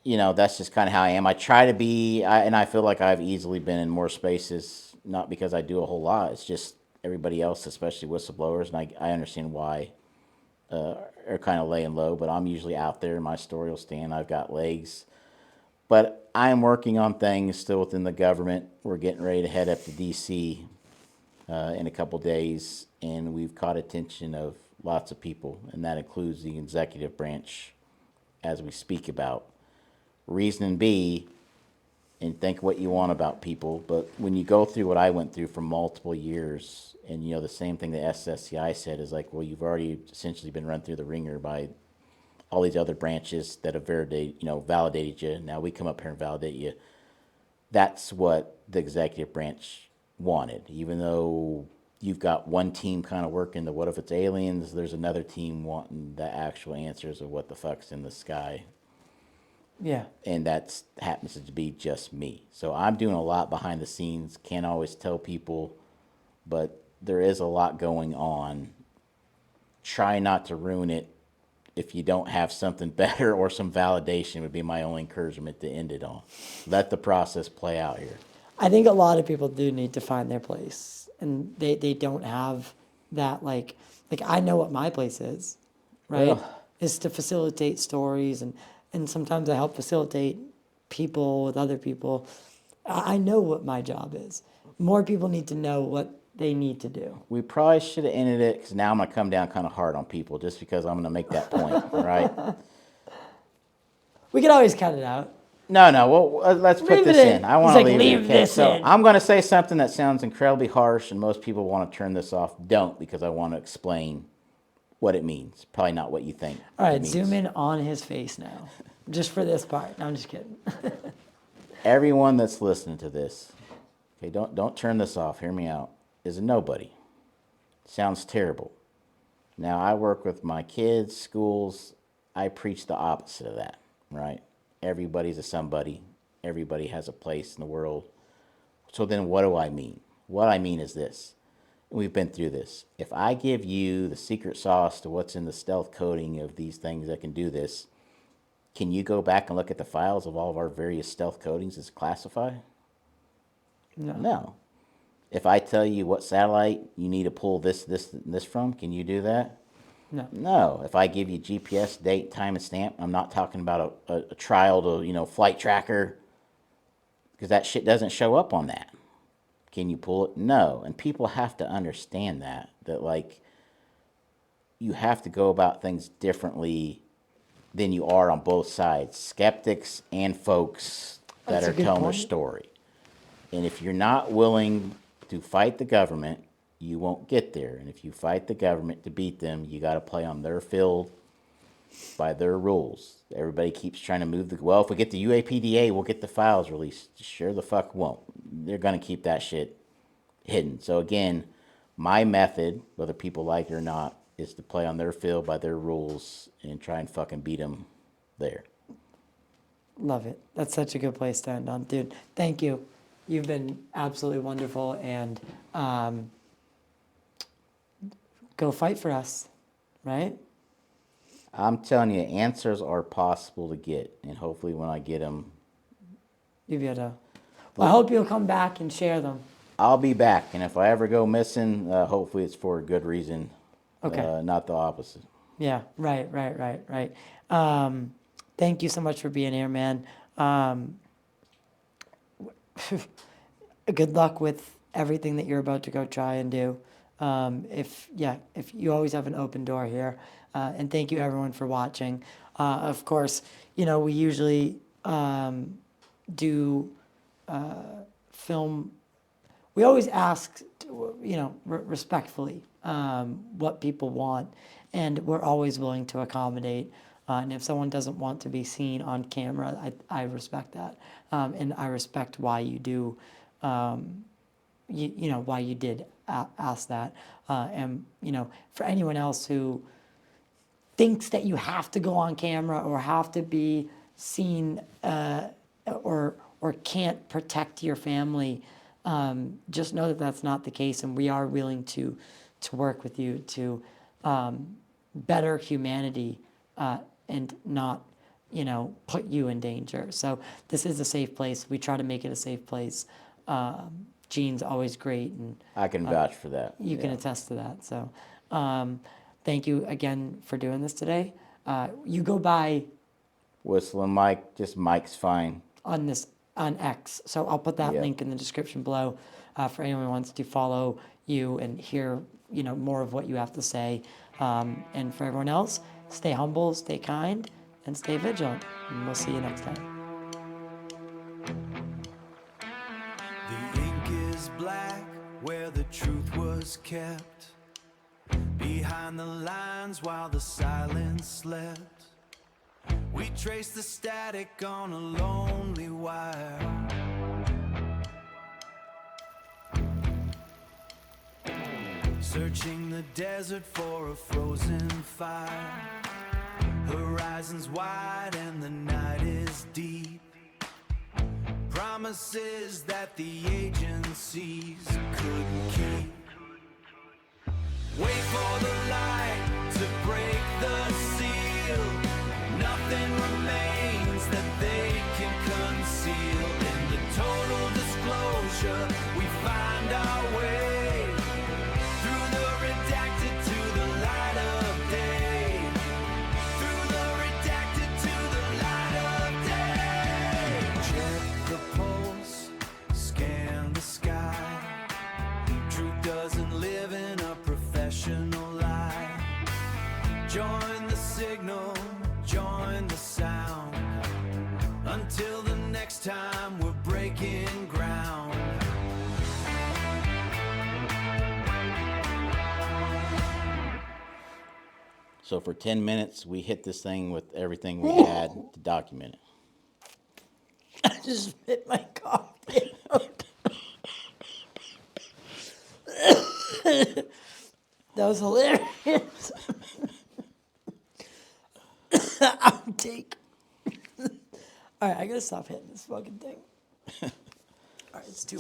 That's just kind of how I am. I try to be, and I feel like I've easily been in more spaces, not because I do a whole lot. It's just everybody else, especially whistleblowers, and I understand why are kind of laying low, but I'm usually out there. My story will stand. I've got legs. But I'm working on things still within the government. We're getting ready to head up to D.C. In a couple days, and we've caught attention of lots of people, and that includes the executive branch, as we speak about. Reason B, and think what you want about people, but when you go through what I went through for multiple years, and the same thing the SSCI said is like, well, you've already essentially been run through the ringer by all these other branches that have validated you. Now we come up here and validate you. That's what the executive branch wanted. Even though you've got one team kind of working the what if it's aliens, there's another team wanting the actual answers of what the fuck's in the sky. Yeah. And that happens to be just me. So I'm doing a lot behind the scenes. Can't always tell people, but there is a lot going on. Try not to ruin it. If you don't have something better or some validation would be my only encouragement to end it on. Let the process play out here. I think a lot of people do need to find their place, and they don't have that, like I know what my place is, right? Well, is to facilitate stories, and sometimes I help facilitate people with other people. I know what my job is. More people need to know what they need to do. we probably should have ended it because now I'm going to come down kind of hard on people just because I'm going to make that point, right? We could always cut it out. No, well, let's put Leave this it in. in. I want He's to like, leave leave it. Okay, this so in. I'm going to say something that sounds incredibly harsh, and most people want to turn this off. Don't, because I want to explain what it means. Probably not what you think. All it right, means. zoom in on his face now, just for this part. No, I'm just kidding. Everyone that's listening to this, okay, don't turn this off. Hear me out. Is a nobody. Sounds terrible. Now I work with my kids, schools. I preach the opposite of that, right? Everybody's a somebody. Everybody has a place in the world. So then what do I mean? What I mean is this. We've been through this. If I give you the secret sauce to what's in the stealth coding of these things that can do this, can you go back and look at the files of all of our various stealth codings as classified? No. If I tell you what satellite you need to pull this, and this from, can you do that? No. If I give you GPS, date, time, and stamp, I'm not talking about a trial to, flight tracker, because that shit doesn't show up on that. Can you pull it? No. And people have to understand that like, you have to go about things differently than you are on both sides. Skeptics and folks that are telling their story. And if you're not willing to fight the government, you won't get there. And if you fight the government to beat them, you got to play on their field by their rules. Everybody keeps trying to move well, if we get the UAPDA, we'll get the files released. Sure the fuck won't. They're going to keep that shit hidden. So again, my method, whether people like it or not, is to play on their field by their rules and try and fucking beat them there. Love it. That's such a good place to end on. Dude, thank you. You've been absolutely wonderful, and go fight for us, right? I'm telling you, answers are possible to get, and hopefully when I get them, You'll be able to. Well, I hope you'll come back and share them. I'll be back. And if I ever go missing, hopefully it's for a good reason, Okay. not the opposite. Yeah, right. Thank you so much for being here, man. Good luck with everything that you're about to go try and do. If you always have an open door here. And thank you everyone for watching. Of course, we usually do film. We always ask, respectfully, what people want, and we're always willing to accommodate. And if someone doesn't want to be seen on camera, I respect that, and I respect why you do, why you did ask that. And for anyone else who thinks that you have to go on camera or have to be seen, or can't protect your family, just know that that's not the case, and we are willing to work with you to better humanity, and not put you in danger. So this is a safe place. We try to make it a safe place. Gene's always great, and I can vouch for that. you can attest to that. So thank you again for doing this today. You go by Whistling Mike, just Mike's fine. on this on X. So I'll put that Yeah. link in the description below for anyone who wants to follow you and hear more of what you have to say. And for everyone else, stay humble, stay kind, and stay vigilant. And we'll see you next time. The ink is black where the truth was kept, behind the lines while the silence slept. We trace the static on a lonely wire. Searching the desert for a frozen fire. Horizons wide and the night is deep. Promises that the agencies couldn't keep. Wait for the light to break the seal. Nothing remains that they can conceal. In the total disclosure, we find our way through the redacted to the light of day. Through the redacted to the light of day. Check the pulse, scan the sky. Truth doesn't live in a professional lie. Join the signal, join the sound. Until the next time we're breaking ground. So for 10 minutes, we hit this thing with everything we had to document it. I just spit my coffee out. That was hilarious. Outtake. All right, I gotta stop hitting this fucking thing. All right, it's too